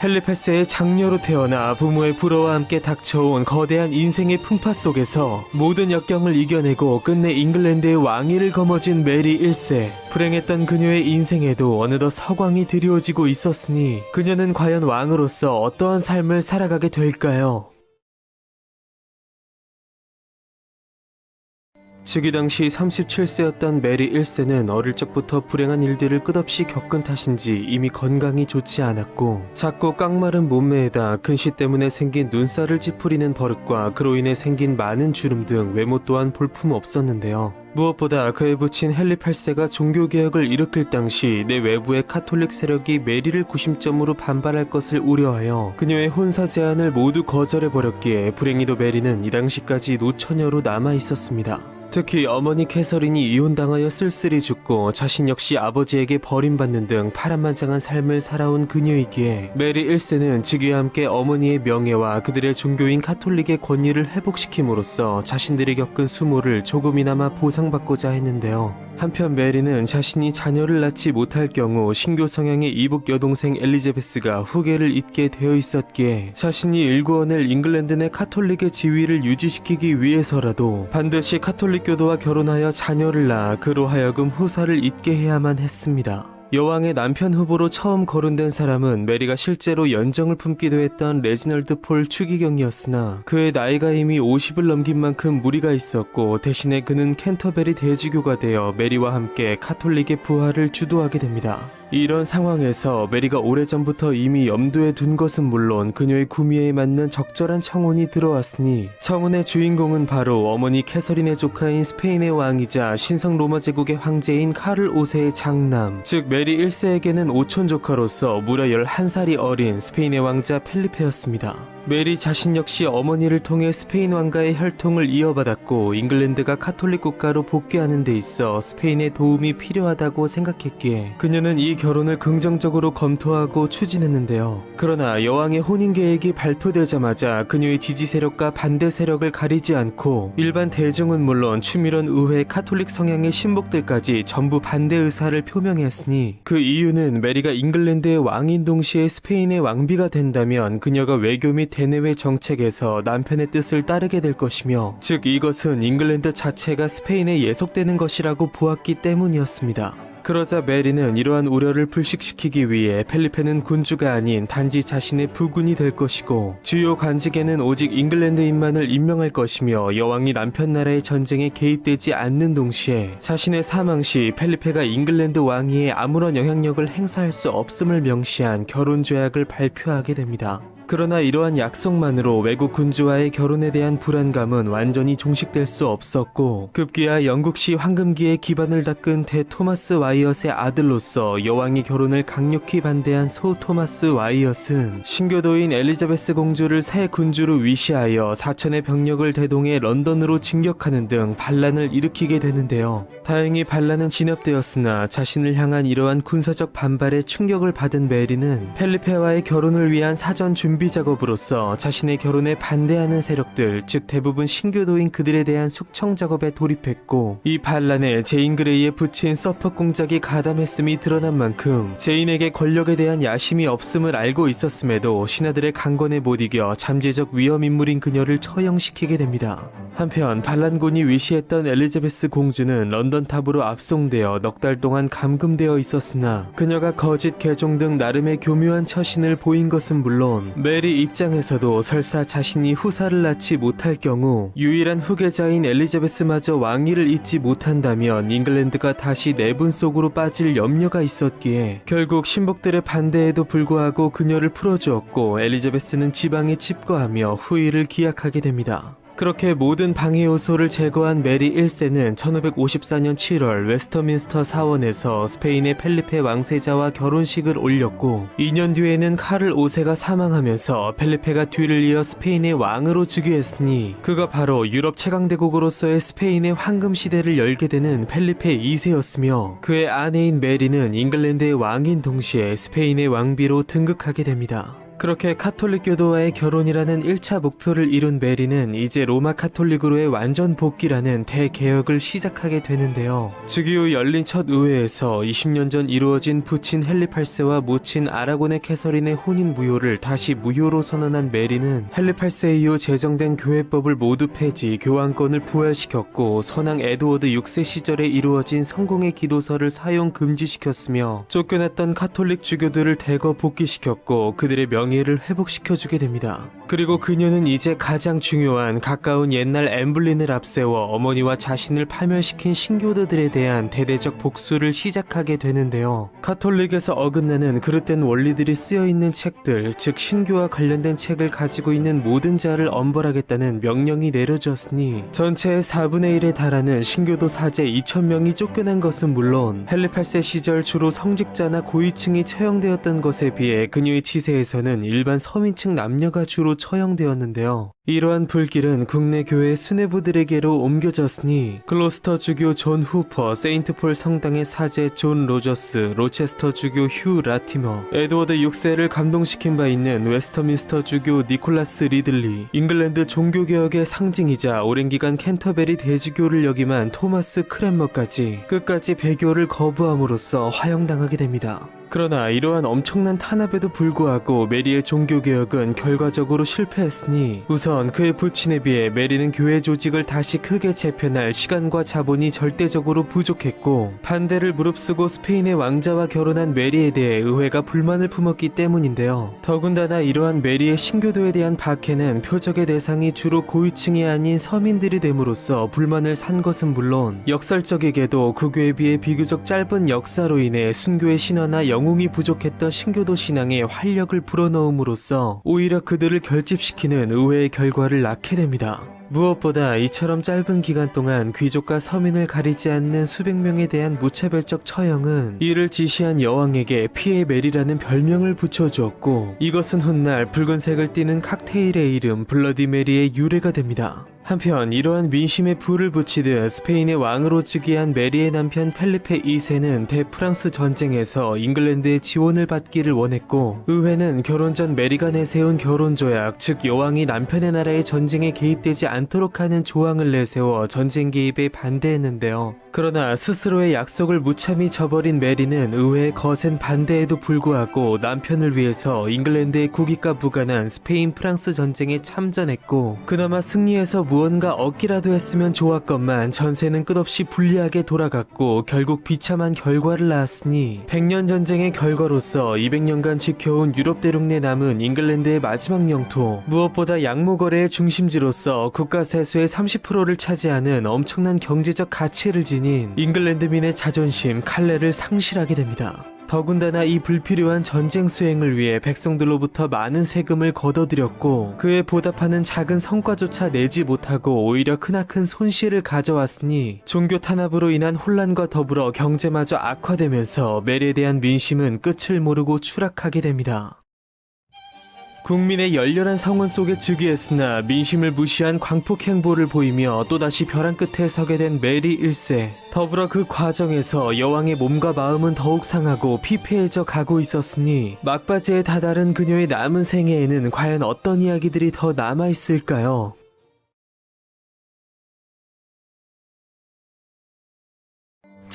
헨리 8세의 장녀로 태어나 부모의 불화와 함께 닥쳐온 거대한 인생의 풍파 속에서 모든 역경을 이겨내고 끝내 잉글랜드의 왕위를 거머쥔 메리 1세. 불행했던 그녀의 인생에도 어느덧 서광이 드리워지고 있었으니 그녀는 과연 왕으로서 어떠한 삶을 살아가게 될까요? 즉위 당시 37세였던 메리 1세는 어릴 적부터 불행한 일들을 끝없이 겪은 탓인지 이미 건강이 좋지 않았고 작고 깡마른 몸매에다 근시 때문에 생긴 눈살을 찌푸리는 버릇과 그로 인해 생긴 많은 주름 등 외모 또한 볼품 없었는데요. 무엇보다 그의 부친 헨리 8세가 종교개혁을 일으킬 당시 내 외부의 카톨릭 세력이 메리를 구심점으로 반발할 것을 우려하여 그녀의 혼사 제안을 모두 거절해버렸기에 불행히도 메리는 이 당시까지 노처녀로 남아있었습니다. 특히 어머니 캐서린이 이혼당하여 쓸쓸히 죽고 자신 역시 아버지에게 버림받는 등 파란만장한 삶을 살아온 그녀이기에 메리 1세는 즉위와 함께 어머니의 명예와 그들의 종교인 카톨릭의 권위를 회복시킴으로써 자신들이 겪은 수모를 조금이나마 보상받고자 했는데요. 한편 메리는 자신이 자녀를 낳지 못할 경우 신교 성향의 이복 여동생 엘리자베스가 후계를 잇게 되어 있었기에 자신이 일구어낼 잉글랜드 내 카톨릭의 지위를 유지시키기 위해서라도 반드시 카톨릭교도와 결혼하여 자녀를 낳아 그로 하여금 후사를 잇게 해야만 했습니다. 여왕의 남편 후보로 처음 거론된 사람은 메리가 실제로 연정을 품기도 했던 레지널드 폴 추기경이었으나 그의 나이가 이미 50을 넘긴 만큼 무리가 있었고 대신에 그는 캔터베리 대주교가 되어 메리와 함께 카톨릭의 부활을 주도하게 됩니다. 이런 상황에서 메리가 오래전부터 이미 염두에 둔 것은 물론 그녀의 구미에 맞는 적절한 청혼이 들어왔으니 청혼의 주인공은 바로 어머니 캐서린의 조카인 스페인의 왕이자 신성 로마 제국의 황제인 카를 5세의 장남, 즉 메리 1세에게는 오촌 조카로서 무려 11살이 어린 스페인의 왕자 펠리페였습니다. 메리 자신 역시 어머니를 통해 스페인 왕가의 혈통을 이어받았고 잉글랜드가 카톨릭 국가로 복귀하는 데 있어 스페인의 도움이 필요하다고 생각했기에 그녀는 이 결혼을 긍정적으로 검토하고 추진했는데요. 그러나 여왕의 혼인 계획이 발표되자마자 그녀의 지지 세력과 반대 세력을 가리지 않고 일반 대중은 물론 추미론 의회 카톨릭 성향의 신복들까지 전부 반대 의사를 표명했으니 그 이유는 메리가 잉글랜드의 왕인 동시에 스페인의 왕비가 된다면 그녀가 외교 및 대내외 정책에서 남편의 뜻을 따르게 될 것이며 즉 이것은 잉글랜드 자체가 스페인에 예속되는 것이라고 보았기 때문이었습니다. 그러자 메리는 이러한 우려를 불식시키기 위해 펠리페는 군주가 아닌 단지 자신의 부군이 될 것이고 주요 관직에는 오직 잉글랜드인만을 임명할 것이며 여왕이 남편 나라의 전쟁에 개입되지 않는 동시에 자신의 사망 시 펠리페가 잉글랜드 왕위에 아무런 영향력을 행사할 수 없음을 명시한 결혼 조약을 발표하게 됩니다. 그러나 이러한 약속만으로 외국 군주와의 결혼에 대한 불안감은 완전히 종식될 수 없었고 급기야 영국시 황금기의 기반을 닦은 대 토마스 와이엇의 아들로서 여왕의 결혼을 강력히 반대한 소 토마스 와이엇은 신교도인 엘리자베스 공주를 새 군주로 위시하여 4천의 병력을 대동해 런던으로 진격하는 등 반란을 일으키게 되는데요. 다행히 반란은 진압되었으나 자신을 향한 이러한 군사적 반발에 충격을 받은 메리는 펠리페와의 결혼을 위한 사전 준비 작업으로서 자신의 결혼에 반대하는 세력들, 즉 대부분 신교도인 그들에 대한 숙청 작업에 돌입했고 이 반란에 제인 그레이의 부친 서퍽 공작이 가담했음이 드러난 만큼 제인에게 권력에 대한 야심이 없음을 알고 있었음에도 신하들의 강권에 못 이겨 잠재적 위험 인물인 그녀를 처형시키게 됩니다. 한편 반란군이 위시했던 엘리자베스 공주는 런던 탑으로 압송되어 넉 달 동안 감금되어 있었으나 그녀가 거짓 개종 등 나름의 교묘한 처신을 보인 것은 물론 메리 입장에서도 설사 자신이 후사를 낳지 못할 경우 유일한 후계자인 엘리자베스마저 왕위를 잇지 못한다면 잉글랜드가 다시 내분 속으로 빠질 염려가 있었기에 결국 신복들의 반대에도 불구하고 그녀를 풀어주었고 엘리자베스는 지방에 집거하며 후위를 기약하게 됩니다. 그렇게 모든 방해 요소를 제거한 메리 1세는 1554년 7월 웨스터민스터 사원에서 스페인의 펠리페 왕세자와 결혼식을 올렸고 2년 뒤에는 카를 5세가 사망하면서 펠리페가 뒤를 이어 스페인의 왕으로 즉위했으니 그가 바로 유럽 최강대국으로서의 스페인의 황금시대를 열게 되는 펠리페 2세였으며 그의 아내인 메리는 잉글랜드의 왕인 동시에 스페인의 왕비로 등극하게 됩니다. 그렇게 카톨릭교도와의 결혼이라는 1차 목표를 이룬 메리는 이제 로마 카톨릭으로의 완전 복귀라는 대개혁을 시작하게 되는데요. 즉위 후 열린 첫 의회에서 20년 전 이루어진 부친 헨리 8세와 모친 아라곤의 캐서린의 혼인 무효를 다시 무효로 선언한 메리는 헨리 8세 이후 제정된 교회법을 모두 폐지, 교황권을 부활시켰고 선왕 에드워드 6세 시절에 이루어진 성공의 기도서를 사용 금지시켰으며 쫓겨났던 카톨릭 주교들을 대거 복귀시켰고 그들의 명예를 회복시켜주게 됩니다. 그리고 그녀는 이제 가장 중요한 가까운 옛날 엠블린을 앞세워 어머니와 자신을 파멸시킨 신교도들에 대한 대대적 복수를 시작하게 되는데요. 카톨릭에서 어긋나는 그릇된 원리들이 쓰여있는 책들, 즉 신교와 관련된 책을 가지고 있는 모든 자를 엄벌하겠다는 명령이 내려졌으니 전체의 4분의 1에 달하는 신교도 사제 2,000명이 쫓겨난 것은 물론 헨리 8세 시절 주로 성직자나 고위층이 처형되었던 것에 비해 그녀의 치세에서는 불길은 일반 서민층 남녀가 주로 처형되었는데요. 이러한 불길은 국내 교회 수뇌부들에게로 옮겨졌으니 글로스터 주교 존 후퍼, 세인트폴 성당의 사제 존 로저스, 로체스터 주교 휴 라티머, 에드워드 6세를 감동시킨 바 있는 웨스터민스터 주교 니콜라스 리들리, 잉글랜드 종교개혁의 상징이자 오랜 기간 캔터베리 대주교를 역임한 토마스 크랜머까지 끝까지 배교를 거부함으로써 화형당하게 됩니다. 그러나 이러한 엄청난 탄압에도 불구하고 메리의 종교개혁은 결과적으로 실패했으니 우선 그의 부친에 비해 메리는 교회 조직을 다시 크게 재편할 시간과 자본이 절대적으로 부족했고 반대를 무릅쓰고 스페인의 왕자와 결혼한 메리에 대해 의회가 불만을 품었기 때문인데요. 더군다나 이러한 메리의 신교도에 대한 박해는 표적의 대상이 주로 고위층이 아닌 서민들이 됨으로써 불만을 산 것은 물론 역설적이게도 국교에 비해 비교적 짧은 역사로 인해 순교의 신화나 영웅이 부족했던 신교도 신앙에 활력을 불어넣음으로써 오히려 그들을 결집시키는 의외의 결과를 낳게 됩니다. 무엇보다 이처럼 짧은 기간 동안 귀족과 서민을 가리지 않는 수백 명에 대한 무차별적 처형은 이를 지시한 여왕에게 피해 메리라는 별명을 붙여주었고 이것은 훗날 붉은색을 띠는 칵테일의 이름 블러디 메리의 유래가 됩니다. 한편 이러한 민심에 불을 붙이듯 스페인의 왕으로 즉위한 메리의 남편 펠리페 2세는 대프랑스 전쟁에서 잉글랜드의 지원을 받기를 원했고 의회는 결혼 전 메리가 내세운 결혼조약, 즉 여왕이 남편의 나라의 전쟁에 개입되지 않도록 하는 조항을 내세워 전쟁 개입에 반대했는데요. 그러나 스스로의 약속을 무참히 저버린 메리는 의회의 거센 반대에도 불구하고 남편을 위해서 잉글랜드의 국익과 무관한 스페인 프랑스 전쟁에 참전했고 그나마 승리해서 무언가 얻기라도 했으면 좋았건만 전세는 끝없이 불리하게 돌아갔고 결국 비참한 결과를 낳았으니 100년 전쟁의 결과로서 200년간 지켜온 유럽 대륙 내 남은 잉글랜드의 마지막 영토, 무엇보다 양모 거래의 중심지로서 국가 세수의 30%를 차지하는 엄청난 경제적 가치를 지닌 잉글랜드민의 자존심 칼레를 상실하게 됩니다. 더군다나 이 불필요한 전쟁 수행을 위해 백성들로부터 많은 세금을 걷어들였고 그에 보답하는 작은 성과조차 내지 못하고 오히려 크나큰 손실을 가져왔으니 종교 탄압으로 인한 혼란과 더불어 경제마저 악화되면서 메리에 대한 민심은 끝을 모르고 추락하게 됩니다. 국민의 열렬한 성원 속에 즉위했으나 민심을 무시한 광폭 행보를 보이며 또다시 벼랑 끝에 서게 된 메리 1세. 더불어 그 과정에서 여왕의 몸과 마음은 더욱 상하고 피폐해져 가고 있었으니 막바지에 다다른 그녀의 남은 생애에는 과연 어떤 이야기들이 더 남아있을까요?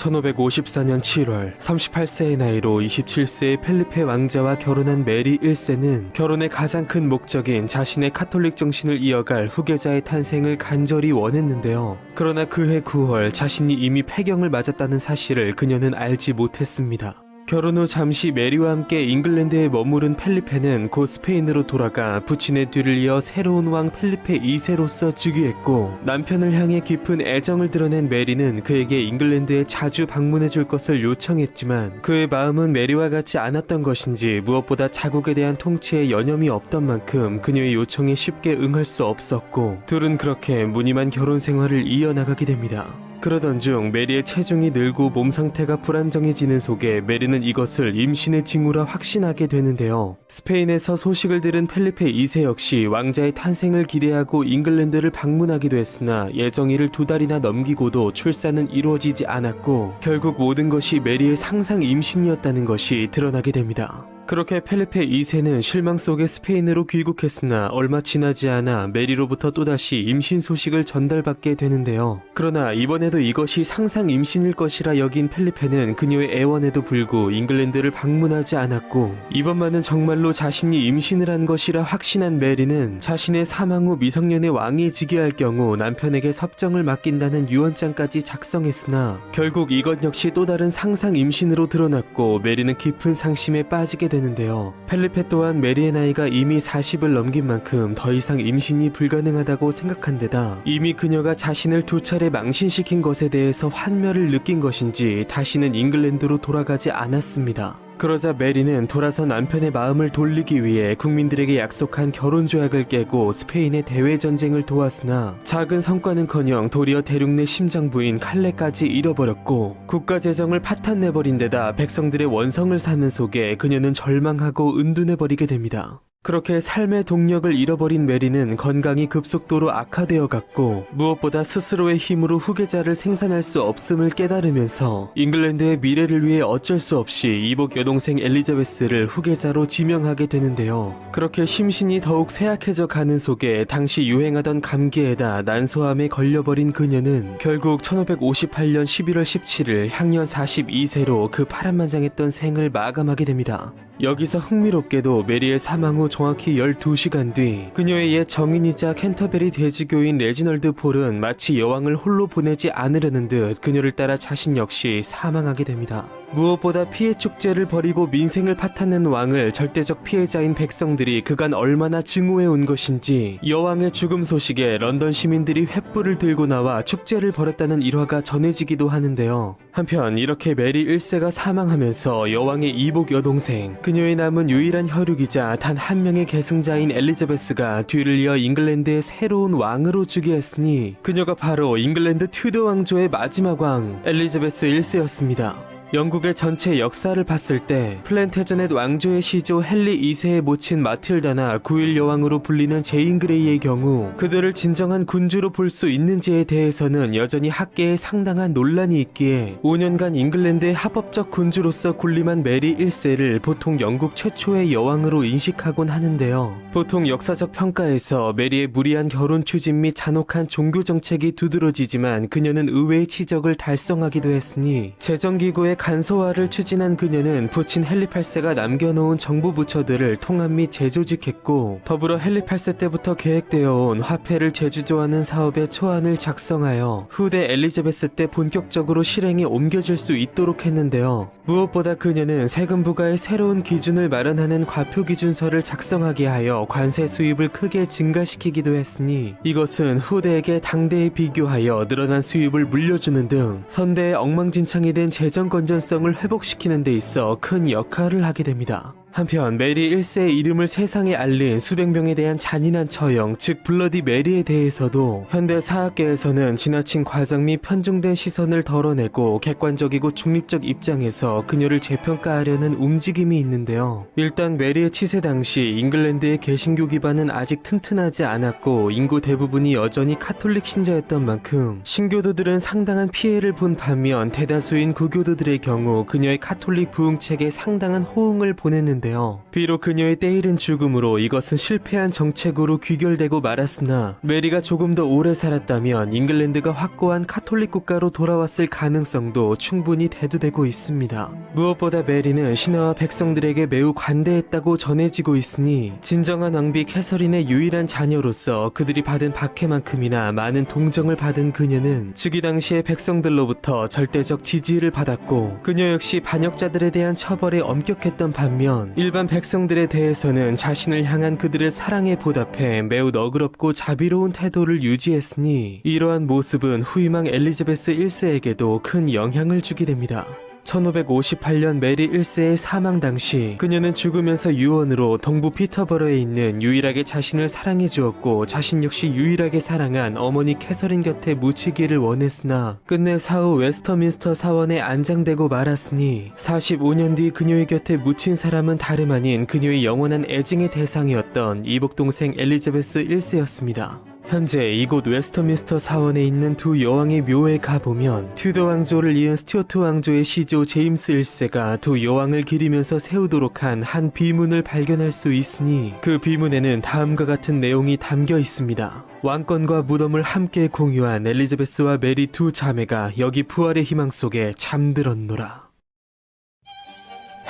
1554년 7월 38세의 나이로 27세의 펠리페 왕자와 결혼한 메리 1세는 결혼의 가장 큰 목적인 자신의 카톨릭 정신을 이어갈 후계자의 탄생을 간절히 원했는데요. 그러나 그해 9월 자신이 이미 폐경을 맞았다는 사실을 그녀는 알지 못했습니다. 결혼 후 잠시 메리와 함께 잉글랜드에 머무른 펠리페는 곧 스페인으로 돌아가 부친의 뒤를 이어 새로운 왕 펠리페 2세로서 즉위했고 남편을 향해 깊은 애정을 드러낸 메리는 그에게 잉글랜드에 자주 방문해 줄 것을 요청했지만 그의 마음은 메리와 같지 않았던 것인지 무엇보다 자국에 대한 통치에 여념이 없던 만큼 그녀의 요청에 쉽게 응할 수 없었고 둘은 그렇게 무늬만 결혼 생활을 이어나가게 됩니다. 그러던 중 메리의 체중이 늘고 몸 상태가 불안정해지는 속에 메리는 이것을 임신의 징후라 확신하게 되는데요. 스페인에서 소식을 들은 펠리페 2세 역시 왕자의 탄생을 기대하고 잉글랜드를 방문하기도 했으나 예정일을 2달이나 넘기고도 출산은 이루어지지 않았고 결국 모든 것이 메리의 상상 임신이었다는 것이 드러나게 됩니다. 그렇게 펠리페 2세는 실망 속에 스페인으로 귀국했으나 얼마 지나지 않아 메리로부터 또다시 임신 소식을 전달받게 되는데요. 그러나 이번에도 이것이 상상 임신일 것이라 여긴 펠리페는 그녀의 애원에도 불구 잉글랜드를 방문하지 않았고 이번만은 정말로 자신이 임신을 한 것이라 확신한 메리는 자신의 사망 후 미성년의 왕이 즉위할 경우 남편에게 섭정을 맡긴다는 유언장까지 작성했으나 결국 이것 역시 또 다른 상상 임신으로 드러났고 메리는 깊은 상심에 빠지게 되는데요. 펠리페 또한 메리의 나이가 이미 40을 넘긴 만큼 더 이상 임신이 불가능하다고 생각한 데다 이미 그녀가 자신을 2차례 망신시킨 것에 대해서 환멸을 느낀 것인지 다시는 잉글랜드로 돌아가지 않았습니다. 그러자 메리는 돌아서 남편의 마음을 돌리기 위해 국민들에게 약속한 결혼 조약을 깨고 스페인의 대외 전쟁을 도왔으나 작은 성과는커녕 도리어 대륙 내 심장부인 칼레까지 잃어버렸고 국가 재정을 파탄내버린 데다 백성들의 원성을 사는 속에 그녀는 절망하고 은둔해버리게 됩니다. 그렇게 삶의 동력을 잃어버린 메리는 건강이 급속도로 악화되어 갔고 무엇보다 스스로의 힘으로 후계자를 생산할 수 없음을 깨달으면서 잉글랜드의 미래를 위해 어쩔 수 없이 이복 여동생 엘리자베스를 후계자로 지명하게 되는데요. 그렇게 심신이 더욱 쇠약해져 가는 속에 당시 유행하던 감기에다 난소암에 걸려버린 그녀는 결국 1558년 11월 17일 향년 42세로 그 파란만장했던 생을 마감하게 됩니다. 여기서 흥미롭게도 메리의 사망 후 정확히 12시간 뒤 그녀의 옛 정인이자 캔터베리 대지교인 레지널드 폴은 마치 여왕을 홀로 보내지 않으려는 듯 그녀를 따라 자신 역시 사망하게 됩니다. 무엇보다 피해 축제를 벌이고 민생을 파탄낸 왕을 절대적 피해자인 백성들이 그간 얼마나 증오해 온 것인지 여왕의 죽음 소식에 런던 시민들이 횃불을 들고 나와 축제를 벌였다는 일화가 전해지기도 하는데요. 한편 이렇게 메리 1세가 사망하면서 여왕의 이복 여동생, 그녀의 남은 유일한 혈육이자 단 한 명의 계승자인 엘리자베스가 뒤를 이어 잉글랜드의 새로운 왕으로 즉위했으니 그녀가 바로 잉글랜드 튜더 왕조의 마지막 왕 엘리자베스 1세였습니다. 영국의 전체 역사를 봤을 때 플랜테저넷 왕조의 시조 헨리 2세의 모친 마틸다나 9일 여왕으로 불리는 제인 그레이의 경우 그들을 진정한 군주로 볼 수 있는지에 대해서는 여전히 학계에 상당한 논란이 있기에 5년간 잉글랜드의 합법적 군주로서 군림한 메리 1세를 보통 영국 최초의 여왕으로 인식하곤 하는데요. 보통 역사적 평가에서 메리의 무리한 결혼 추진 및 잔혹한 종교 정책이 두드러지지만 그녀는 의외의 치적을 달성하기도 했으니 재정기구의 간소화를 추진한 그녀는 부친 헨리 8세가 남겨놓은 정부 부처들을 통합 및 재조직했고 더불어 헨리 8세 때부터 계획되어 온 화폐를 재주조하는 사업의 초안을 작성하여 후대 엘리자베스 때 본격적으로 실행에 옮겨질 수 있도록 했는데요. 무엇보다 그녀는 세금 부과의 새로운 기준을 마련하는 과표 기준서를 작성하게 하여 관세 수입을 크게 증가시키기도 했으니 이것은 후대에게 당대에 비교하여 늘어난 수입을 물려주는 등 선대의 엉망진창이 된 재정 건전성을 회복시키는 데 있어 큰 역할을 하게 됩니다. 한편 메리 1세의 이름을 세상에 알린 수백 명에 대한 잔인한 처형, 즉 블러디 메리에 대해서도 현대 사학계에서는 지나친 과장 및 편중된 시선을 덜어내고 객관적이고 중립적 입장에서 그녀를 재평가하려는 움직임이 있는데요. 일단 메리의 치세 당시 잉글랜드의 개신교 기반은 아직 튼튼하지 않았고 인구 대부분이 여전히 카톨릭 신자였던 만큼 신교도들은 상당한 피해를 본 반면 대다수인 구교도들의 경우 그녀의 카톨릭 부흥책에 상당한 호응을 보냈는데 비록 그녀의 때이른 죽음으로 이것은 실패한 정책으로 귀결되고 말았으나 메리가 조금 더 오래 살았다면 잉글랜드가 확고한 카톨릭 국가로 돌아왔을 가능성도 충분히 대두되고 있습니다. 무엇보다 메리는 신하와 백성들에게 매우 관대했다고 전해지고 있으니 진정한 왕비 캐서린의 유일한 자녀로서 그들이 받은 박해만큼이나 많은 동정을 받은 그녀는 즉위 당시의 백성들로부터 절대적 지지를 받았고 그녀 역시 반역자들에 대한 처벌에 엄격했던 반면 일반 백성들에 대해서는 자신을 향한 그들의 사랑에 보답해 매우 너그럽고 자비로운 태도를 유지했으니 이러한 모습은 후임왕 엘리자베스 1세에게도 큰 영향을 주게 됩니다. 1558년 메리 1세의 사망 당시 그녀는 죽으면서 유언으로 동부 피터버러에 있는 유일하게 자신을 사랑해 주었고 자신 역시 유일하게 사랑한 어머니 캐서린 곁에 묻히기를 원했으나 끝내 사후 웨스터민스터 사원에 안장되고 말았으니 45년 뒤 그녀의 곁에 묻힌 사람은 다름 아닌 그녀의 영원한 애증의 대상이었던 이복 동생 엘리자베스 1세였습니다. 현재 이곳 웨스터민스터 사원에 있는 두 여왕의 묘에 가보면 튜더 왕조를 이은 스튜어트 왕조의 시조 제임스 1세가 두 여왕을 기리면서 세우도록 한 한 비문을 발견할 수 있으니 그 비문에는 다음과 같은 내용이 담겨 있습니다. 왕권과 무덤을 함께 공유한 엘리자베스와 메리 두 자매가 여기 부활의 희망 속에 잠들었노라.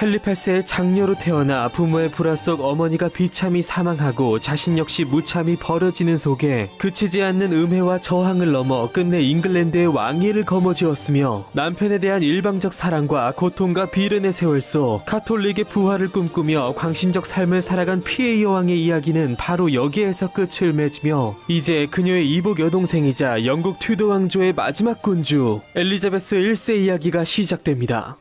헨리 8세의 장녀로 태어나 부모의 불화 속 어머니가 비참히 사망하고 자신 역시 무참히 버려지는 속에 그치지 않는 음해와 저항을 넘어 끝내 잉글랜드의 왕위를 거머쥐었으며 남편에 대한 일방적 사랑과 고통과 비련의 세월 속 카톨릭의 부활을 꿈꾸며 광신적 삶을 살아간 피해 여왕의 이야기는 바로 여기에서 끝을 맺으며 이제 그녀의 이복 여동생이자 영국 튜더 왕조의 마지막 군주 엘리자베스 1세 이야기가 시작됩니다.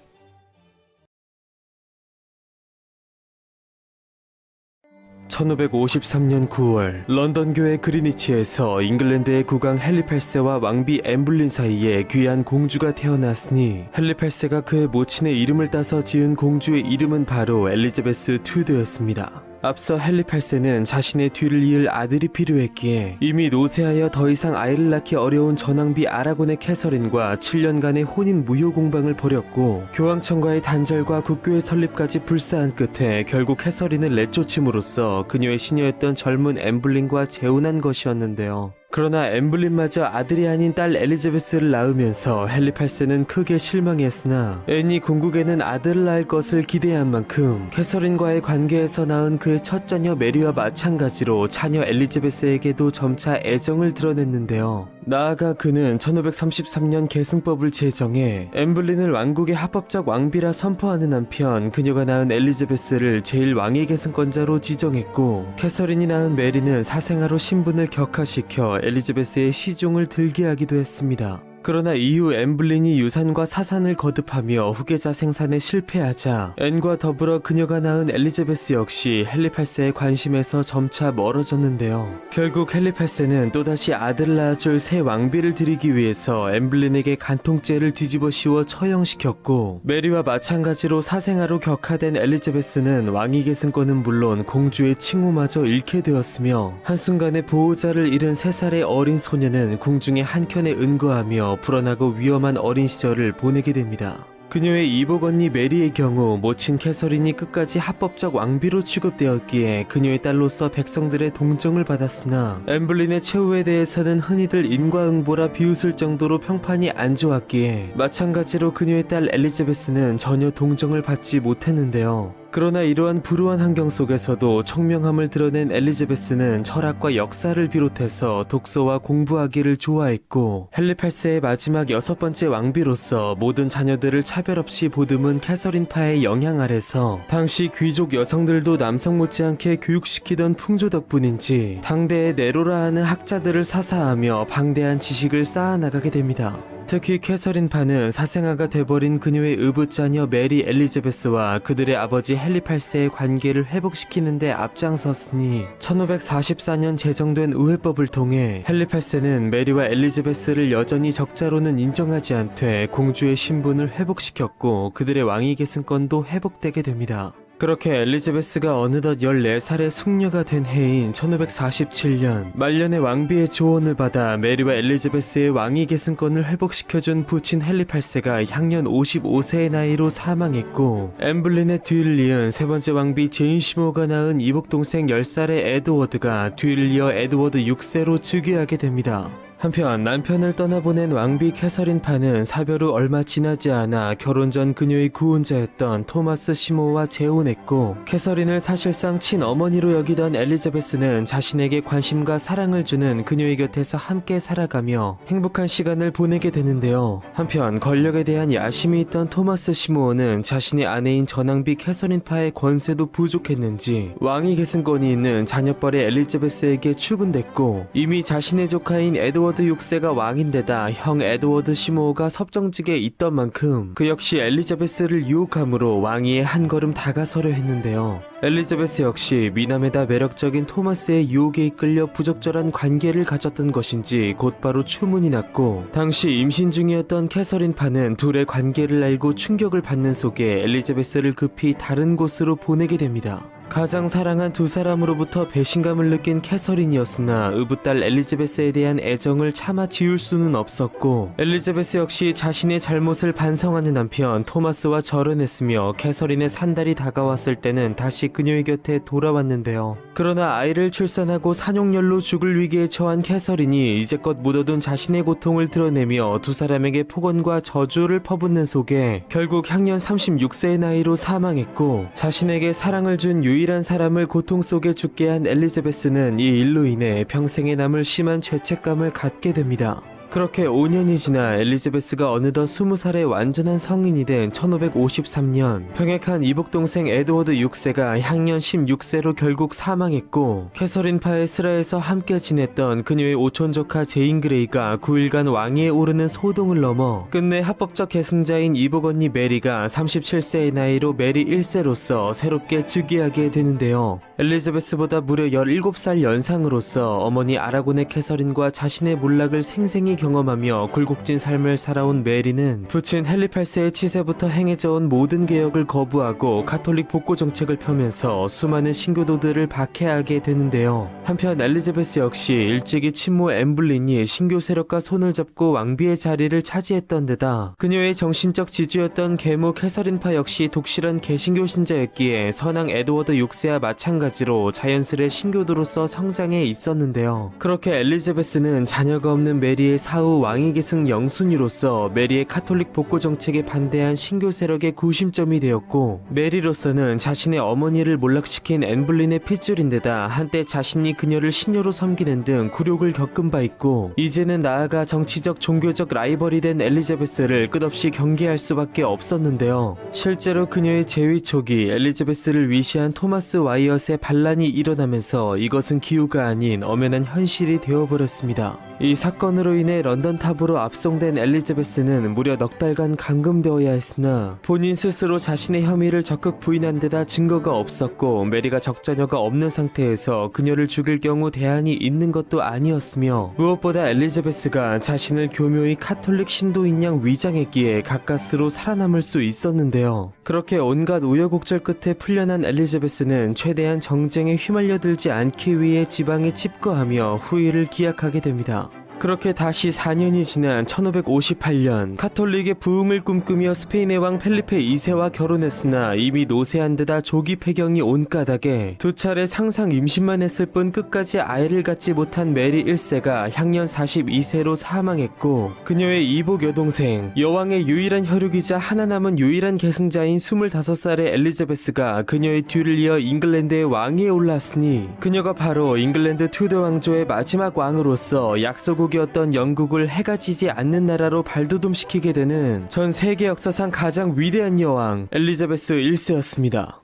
1553년 9월 런던 교회 그리니치에서 잉글랜드의 국왕 헨리 8세와 왕비 엠블린 사이에 귀한 공주가 태어났으니 헨리 8세가 그의 모친의 이름을 따서 지은 공주의 이름은 바로 엘리자베스 튜드였습니다. 앞서 헨리 8세는 자신의 뒤를 이을 아들이 필요했기에 이미 노쇠하여 더 이상 아이를 낳기 어려운 전왕비 아라곤의 캐서린과 7년간의 혼인 무효 공방을 벌였고 교황청과의 단절과 국교의 설립까지 불사한 끝에 결국 캐서린을 내쫓음으로써 그녀의 시녀였던 젊은 엠블린과 재혼한 것이었는데요. 그러나 엠블린마저 아들이 아닌 딸 엘리자베스를 낳으면서 헨리 8세는 크게 실망했으나 앤이 궁극에는 아들을 낳을 것을 기대한 만큼 캐서린과의 관계에서 낳은 그의 첫 자녀 메리와 마찬가지로 자녀 엘리자베스에게도 점차 애정을 드러냈는데요. 나아가 그는 1533년 계승법을 제정해 엠블린을 왕국의 합법적 왕비라 선포하는 한편 그녀가 낳은 엘리자베스를 제1왕위 계승권자로 지정했고 캐서린이 낳은 메리는 사생아로 신분을 격화시켜 엘리자베스의 시종을 들게 하기도 했습니다. 그러나 이후 엠블린이 유산과 사산을 거듭하며 후계자 생산에 실패하자 앤과 더불어 그녀가 낳은 엘리자베스 역시 헨리 8세의 관심에서 점차 멀어졌는데요. 결국 헨리 8세는 또다시 아들을 낳아줄 새 왕비를 들이기 위해서 엠블린에게 간통죄를 뒤집어 씌워 처형시켰고 메리와 마찬가지로 사생아로 격화된 엘리자베스는 왕위 계승권은 물론 공주의 칭호마저 잃게 되었으며 한순간에 보호자를 잃은 3살의 어린 소녀는 궁중의 한켠에 은거하며 불안하고 위험한 어린 시절을 보내게 됩니다. 그녀의 이복 언니 메리의 경우 모친 캐서린이 끝까지 합법적 왕비로 취급되었기에 그녀의 딸로서 백성들의 동정을 받았으나 엠블린의 최후에 대해서는 흔히들 인과응보라 비웃을 정도로 평판이 안 좋았기에 마찬가지로 그녀의 딸 엘리자베스는 전혀 동정을 받지 못했는데요. 그러나 이러한 불우한 환경 속에서도 총명함을 드러낸 엘리자베스는 철학과 역사를 비롯해서 독서와 공부하기를 좋아했고 헨리 8세의 마지막 6번째 왕비로서 모든 자녀들을 차별 없이 보듬은 캐서린파의 영향 아래서 당시 귀족 여성들도 남성 못지않게 교육시키던 풍조 덕분인지 당대의 네로라 하는 학자들을 사사하며 방대한 지식을 쌓아나가게 됩니다. 특히 캐서린파는 사생아가 돼버린 그녀의 의붓자녀 메리 엘리자베스와 그들의 아버지 헨리 8세의 관계를 회복시키는 데 앞장섰으니 1544년 제정된 의회법을 통해 헨리 8세는 메리와 엘리자베스를 여전히 적자로는 인정하지 않되 공주의 신분을 회복시켰고 그들의 왕위 계승권도 회복되게 됩니다. 그렇게 엘리자베스가 어느덧 14살의 숙녀가 된 해인 1547년 말년의 왕비의 조언을 받아 메리와 엘리자베스의 왕위 계승권을 회복시켜준 부친 헨리 8세가 향년 55세의 나이로 사망했고 엠블린의 뒤를 이은 세 번째 왕비 제인 시모가 낳은 이복동생 10살의 에드워드가 뒤를 이어 에드워드 6세로 즉위하게 됩니다. 한편 남편을 떠나보낸 왕비 캐서린파는 사별 후 얼마 지나지 않아 결혼 전 그녀의 구혼자였던 토마스 시모와 재혼했고 캐서린을 사실상 친어머니로 여기던 엘리자베스는 자신에게 관심과 사랑을 주는 그녀의 곁에서 함께 살아가며 행복한 시간을 보내게 되는데요. 한편 권력에 대한 야심이 있던 토마스 시모어는 자신의 아내인 전왕비 캐서린파의 권세도 부족했는지 왕위 계승권이 있는 자녀뻘의 엘리자베스에게 추근됐고 이미 자신의 조카인 에드워드 6세가 왕인데다 형 에드워드 시모어가 섭정직에 있던 만큼 그 역시 엘리자베스를 유혹함으로 왕위에 한 걸음 다가서려 했는데요. 엘리자베스 역시 미남에다 매력적인 토마스의 유혹에 이끌려 부적절한 관계를 가졌던 것인지 곧바로 추문이 났고 당시 임신 중이었던 캐서린파는 둘의 관계를 알고 충격을 받는 속에 엘리자베스를 급히 다른 곳으로 보내게 됩니다. 가장 사랑한 두 사람으로부터 배신감을 느낀 캐서린이었으나 의붓딸 엘리자베스에 대한 애정을 참아 지울 수는 없었고 엘리자베스 역시 자신의 잘못을 반성하는 한편 토마스와 절연했으며 캐서린의 산달이 다가왔을 때는 다시 그녀의 곁에 돌아왔는데요. 그러나 아이를 출산하고 산용열로 죽을 위기에 처한 캐서린이 이제껏 묻어둔 자신의 고통을 드러내며 두 사람에게 폭언과 저주를 퍼붓는 속에 결국 향년 36세의 나이로 사망했고 자신에게 사랑을 준 유일한 사람을 고통 속에 죽게 한 엘리자베스는 이 일로 인해 평생에 남을 심한 죄책감을 갖게 됩니다. 그렇게 5년이 지나 엘리자베스가 어느덧 20살의 완전한 성인이 된 1553년 병약한 이복동생 에드워드 6세가 향년 16세로 결국 사망했고 캐서린파의 슬하에서 함께 지냈던 그녀의 오촌조카 제인 그레이가 9일간 왕위에 오르는 소동을 넘어 끝내 합법적 계승자인 이복 언니 메리가 37세의 나이로 메리 1세로서 새롭게 즉위하게 되는데요. 엘리자베스보다 무려 17살 연상으로서 어머니 아라곤의 캐서린과 자신의 몰락을 생생히 경험하며 굴곡진 삶을 살아온 메리는 부친 헨리 8세의 치세부터 행해져온 모든 개혁을 거부하고 가톨릭 복고 정책을 펴면서 수많은 신교도들을 박해하게 되는데요. 한편 엘리자베스 역시 일찍이 친모 엠블린이 신교 세력과 손을 잡고 왕비의 자리를 차지했던 데다 그녀의 정신적 지주였던 계모 캐서린파 역시 독실한 개신교 신자였기에 선왕 에드워드 6세와 마찬가지로 자연스레 신교도로서 성장해 있었는데요. 그렇게 엘리자베스는 자녀가 없는 메리의 사후 왕위 계승 영순위로서 메리의 가톨릭 복고 정책에 반대한 신교 세력의 구심점이 되었고, 메리로서는 자신의 어머니를 몰락시킨 앤블린의 핏줄인데다 한때 자신이 그녀를 신녀로 섬기는 등 굴욕을 겪은 바 있고, 이제는 나아가 정치적 종교적 라이벌이 된 엘리자베스를 끝없이 경계할 수밖에 없었는데요. 실제로 그녀의 재위 초기 엘리자베스를 위시한 토마스 와이엇의 반란이 일어나면서 이것은 기우가 아닌 엄연한 현실이 되어버렸습니다. 이 사건으로 인해 런던 탑으로 압송된 엘리자베스는 무려 넉 달간 감금되어야 했으나 본인 스스로 자신의 혐의를 적극 부인한 데다 증거가 없었고, 메리가 적자녀가 없는 상태에서 그녀를 죽일 경우 대안이 있는 것도 아니었으며, 무엇보다 엘리자베스가 자신을 교묘히 카톨릭 신도인 양 위장했기에 가까스로 살아남을 수 있었는데요. 그렇게 온갖 우여곡절 끝에 풀려난 엘리자베스는 최대한 정쟁에 휘말려들지 않기 위해 지방에 집거하며 후위를 기약하게 됩니다. 그렇게 다시 4년이 지난 1558년 카톨릭의 부흥을 꿈꾸며 스페인의 왕 펠리페 2세와 결혼했으나 이미 노쇠한 데다 조기 폐경이 온 까닭에 두 차례 상상 임신만 했을 뿐 끝까지 아이를 갖지 못한 메리 1세가 향년 42세로 사망했고, 그녀의 이복 여동생 여왕의 유일한 혈육이자 하나 남은 유일한 계승자인 25살의 엘리자베스가 그녀의 뒤를 이어 잉글랜드의 왕위에 올랐으니 그녀가 바로 잉글랜드 튜더 왕조의 마지막 왕으로서 약소국 이었던 영국을 해가 지지 않는 나라로 발돋움시키게 되는 전 세계 역사상 가장 위대한 여왕 엘리자베스 1세였습니다.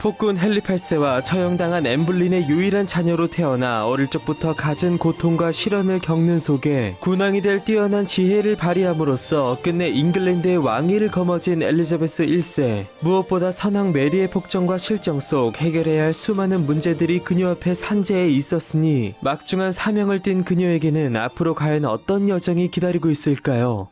폭군 헨리 8세와 처형당한 엠블린의 유일한 자녀로 태어나 어릴 적부터 갖은 고통과 시련을 겪는 속에 군왕이 될 뛰어난 지혜를 발휘함으로써 끝내 잉글랜드의 왕위를 거머쥔 엘리자베스 1세. 무엇보다 선왕 메리의 폭정과 실정 속 해결해야 할 수많은 문제들이 그녀 앞에 산재해 있었으니 막중한 사명을 띤 그녀에게는 앞으로 과연 어떤 여정이 기다리고 있을까요?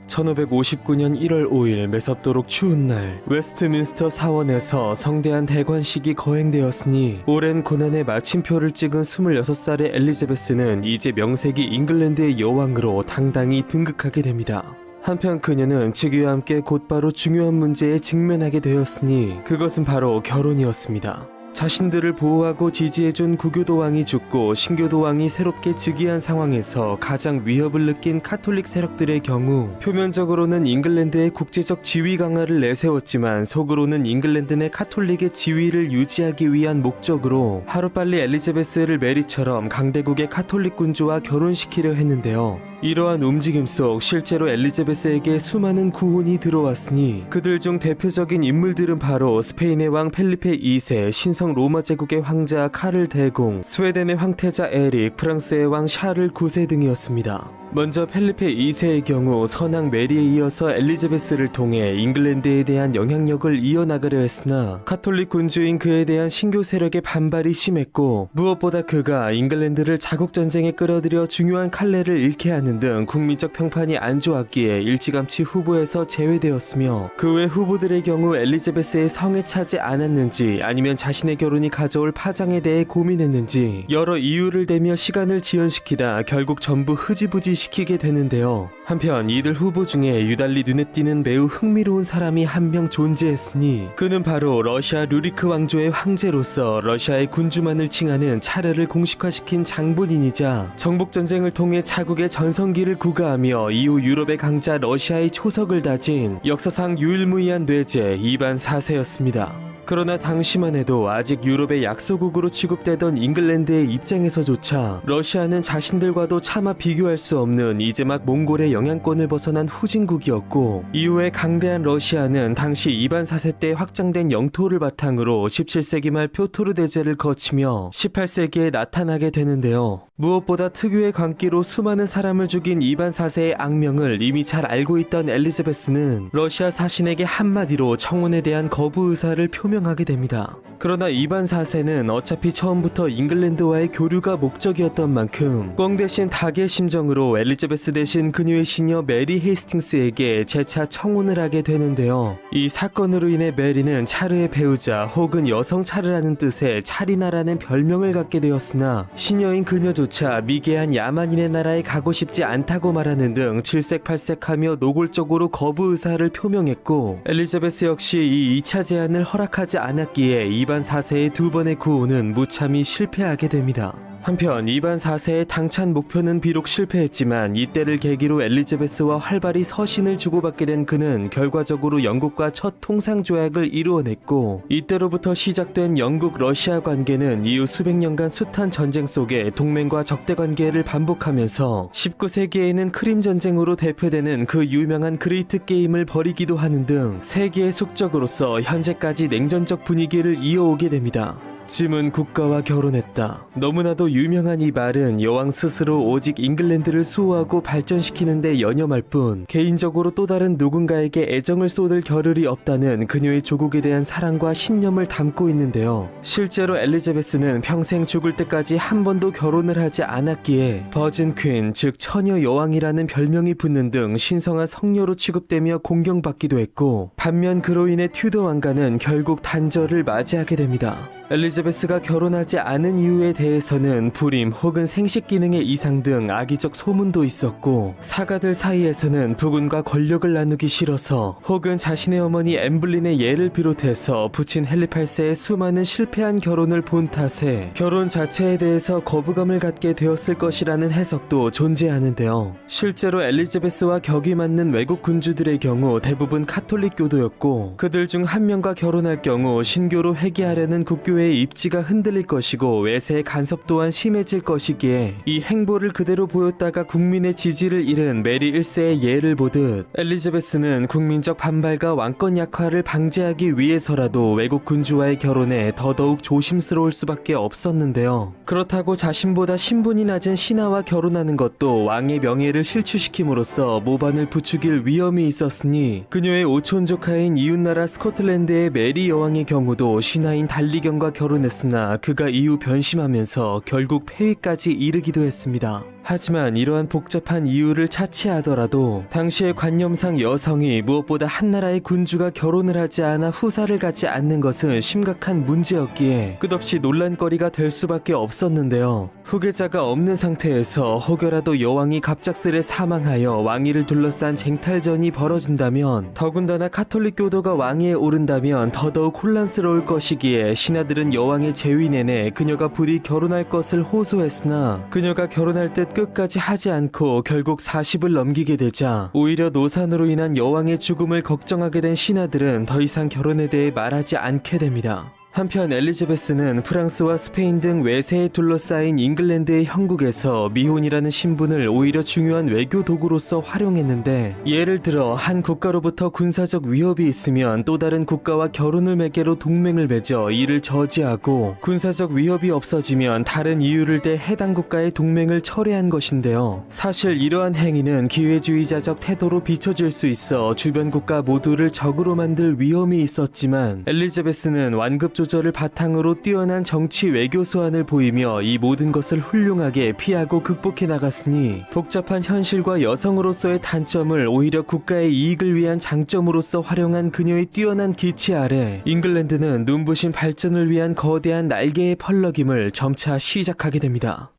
1559년 1월 5일 매섭도록 추운 날, 웨스트민스터 사원에서 성대한 대관식이 거행되었으니 오랜 고난의 마침표를 찍은 26살의 엘리자베스는 이제 명색이 잉글랜드의 여왕으로 당당히 등극하게 됩니다. 한편 그녀는 즉위와 함께 곧바로 중요한 문제에 직면하게 되었으니 그것은 바로 결혼이었습니다. 자신들을 보호하고 지지해준 구교도 왕이 죽고 신교도 왕이 새롭게 즉위한 상황에서 가장 위협을 느낀 카톨릭 세력들의 경우 표면적으로는 잉글랜드의 국제적 지위 강화를 내세웠지만 속으로는 잉글랜드 내 카톨릭의 지위를 유지하기 위한 목적으로 하루빨리 엘리자베스를 메리처럼 강대국의 카톨릭 군주와 결혼시키려 했는데요. 이러한 움직임 속 실제로 엘리자베스에게 수많은 구혼이 들어왔으니 그들 중 대표적인 인물들은 바로 스페인의 왕 펠리페 2세, 신성 로마 제국의 황자 카를 대공, 스웨덴의 황태자 에릭, 프랑스의 왕 샤를 9세 등이었습니다. 먼저 펠리페 2세의 경우 선왕 메리에 이어서 엘리자베스를 통해 잉글랜드에 대한 영향력을 이어나가려 했으나 카톨릭 군주인 그에 대한 신교 세력의 반발이 심했고, 무엇보다 그가 잉글랜드를 자국전쟁에 끌어들여 중요한 칼날을 잃게 하는 등 국민적 평판이 안 좋았기에 일찌감치 후보에서 제외되었으며, 그 외 후보들의 경우 엘리자베스의 성에 차지 않았는지 아니면 자신의 결혼이 가져올 파장에 대해 고민했는지 여러 이유를 대며 시간을 지연시키다 결국 전부 흐지부지 시키게 되는데요. 한편 이들 후보 중에 유달리 눈에 띄는 매우 흥미로운 사람이 한 명 존재했으니 그는 바로 러시아 루리크 왕조의 황제로서 러시아의 군주만을 칭하는 차르를 공식화시킨 장본인이자 정복전쟁을 통해 자국의 전성기를 구가하며 이후 유럽의 강자 러시아의 초석을 다진 역사상 유일무이한 뇌제 이반 4세였습니다. 그러나 당시만 해도 아직 유럽의 약소국으로 취급되던 잉글랜드의 입장에서조차 러시아는 자신들과도 차마 비교할 수 없는 이제 막 몽골의 영향권을 벗어난 후진국이었고, 이후에 강대한 러시아는 당시 이반 4세 때 확장된 영토를 바탕으로 17세기 말 표토르 대제를 거치며 18세기에 나타나게 되는데요. 무엇보다 특유의 광기로 수많은 사람을 죽인 이반 4세의 악명을 이미 잘 알고 있던 엘리자베스는 러시아 사신에게 한마디로 청혼에 대한 거부 의사를 표명하게 됩니다. 그러나 이반 4세는 어차피 처음부터 잉글랜드와의 교류가 목적이었던 만큼 꽝 대신 닭의 심정으로 엘리자베스 대신 그녀의 시녀 메리 헤이스팅스에게 재차 청혼을 하게 되는데요. 이 사건으로 인해 메리는 차르의 배우자 혹은 여성 차르라는 뜻의 차리나라는 별명을 갖게 되었으나 시녀인 그녀조차 미개한 야만인의 나라에 가고 싶지 않다고 말하는 등 질색팔색하며 노골적으로 거부 의사를 표명했고, 엘리자베스 역시 이 2차 제안을 허락하지 않았기에 이반 4세의 두 번의 구호는 무참히 실패하게 됩니다. 한편 이반 4세의 당찬 목표는 비록 실패했지만 이때를 계기로 엘리자베스와 활발히 서신을 주고받게 된 그는 결과적으로 영국과 첫 통상조약을 이루어냈고, 이때로부터 시작된 영국 러시아 관계는 이후 수백 년간 숱한 전쟁 속에 동맹과 적대 관계를 반복하면서 19세기에는 크림 전쟁으로 대표되는 그 유명한 그레이트 게임을 벌이기도 하는 등 세계의 숙적으로서 현재까지 냉전적 분위기를 이어오게 됩니다. 짐은 국가와 결혼했다. 너무나도 유명한 이 말은 여왕 스스로 오직 잉글랜드를 수호하고 발전시키는 데 연연할 뿐 개인적으로 또 다른 누군가에게 애정을 쏟을 겨를이 없다는 그녀의 조국에 대한 사랑과 신념을 담고 있는데요. 실제로 엘리자베스는 평생 죽을 때까지 한 번도 결혼을 하지 않았기에 버진 퀸, 즉 처녀 여왕이라는 별명이 붙는 등 신성한 성녀로 취급되며 공경받기도 했고, 반면 그로 인해 튜더 왕가는 결국 단절을 맞이하게 됩니다. 엘리자베스가 결혼하지 않은 이유에 대해서는 불임 혹은 생식 기능의 이상 등 악의적 소문도 있었고, 사가들 사이에서는 부군과 권력을 나누기 싫어서 혹은 자신의 어머니 엠블린의 예를 비롯해서 부친 헨리 8세의 수많은 실패한 결혼을 본 탓에 결혼 자체에 대해서 거부감을 갖게 되었을 것이라는 해석도 존재하는데요. 실제로 엘리자베스와 격이 맞는 외국 군주들의 경우 대부분 카톨릭교도였고, 그들 중 한 명과 결혼할 경우 신교로 회귀하려는 국교의 입지가 흔들릴 것이고 외세의 간섭 또한 심해질 것이기에 이 행보를 그대로 보였다가 국민의 지지를 잃은 메리 1세의 예를 보듯 엘리자베스는 국민적 반발과 왕권 약화를 방지하기 위해서라도 외국 군주와의 결혼에 더더욱 조심스러울 수밖에 없었는데요. 그렇다고 자신보다 신분이 낮은 신하와 결혼하는 것도 왕의 명예를 실추시킴으로써 모반을 부추길 위험이 있었으니, 그녀의 오촌 조카인 이웃나라 스코틀랜드의 메리 여왕의 경우도 신하인 달리경과 결혼했으나 그가 이후 변심하면서 결국 폐위까지 이르기도 했습니다. 하지만 이러한 복잡한 이유를 차치하더라도 당시의 관념상 여성이 무엇보다 한 나라의 군주가 결혼을 하지 않아 후사를 갖지 않는 것은 심각한 문제였기에 끝없이 논란거리가 될 수밖에 없었는데요. 후계자가 없는 상태에서 혹여라도 여왕이 갑작스레 사망하여 왕위를 둘러싼 쟁탈전이 벌어진다면, 더군다나 카톨릭 교도가 왕위에 오른다면 더더욱 혼란스러울 것이기에 신하들은 여왕의 재위 내내 그녀가 부디 결혼할 것을 호소했으나 그녀가 결혼할 듯 끝까지 하지 않고 결국 40을 넘기게 되자 오히려 노산으로 인한 여왕의 죽음을 걱정하게 된 신하들은 더 이상 결혼에 대해 말하지 않게 됩니다. 한편 엘리자베스는 프랑스와 스페인 등 외세에 둘러싸인 잉글랜드의 형국에서 미혼이라는 신분을 오히려 중요한 외교 도구로서 활용했는데, 예를 들어 한 국가로부터 군사적 위협이 있으면 또 다른 국가와 결혼을 매개로 동맹을 맺어 이를 저지하고, 군사적 위협이 없어지면 다른 이유를 대 해당 국가의 동맹을 철회한 것인데요. 사실 이러한 행위는 기회주의자적 태도로 비춰질 수 있어 주변 국가 모두를 적으로 만들 위험이 있었지만, 엘리자베스는 완급 조절을 바탕으로 뛰어난 정치 외교 수완을 보이며 이 모든 것을 훌륭하게 피하고 극복해 나갔으니, 복잡한 현실과 여성으로서의 단점을 오히려 국가의 이익을 위한 장점으로서 활용한 그녀의 뛰어난 기치 아래 잉글랜드는 눈부신 발전을 위한 거대한 날개의 펄럭임을 점차 시작하게 됩니다.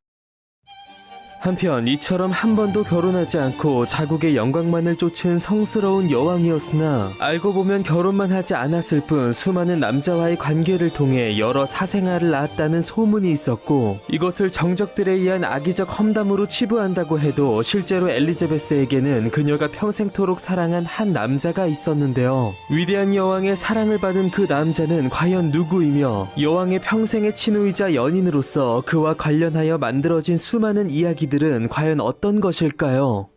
한편 이처럼 한 번도 결혼하지 않고 자국의 영광만을 쫓은 성스러운 여왕이었으나, 알고 보면 결혼만 하지 않았을 뿐 수많은 남자와의 관계를 통해 여러 사생아를 낳았다는 소문이 있었고, 이것을 정적들에 의한 악의적 험담으로 치부한다고 해도 실제로 엘리자베스에게는 그녀가 평생토록 사랑한 한 남자가 있었는데요. 위대한 여왕의 사랑을 받은 그 남자는 과연 누구이며, 여왕의 평생의 친구이자 연인으로서 그와 관련하여 만들어진 수많은 이야기들은 과연 어떤 것일까요?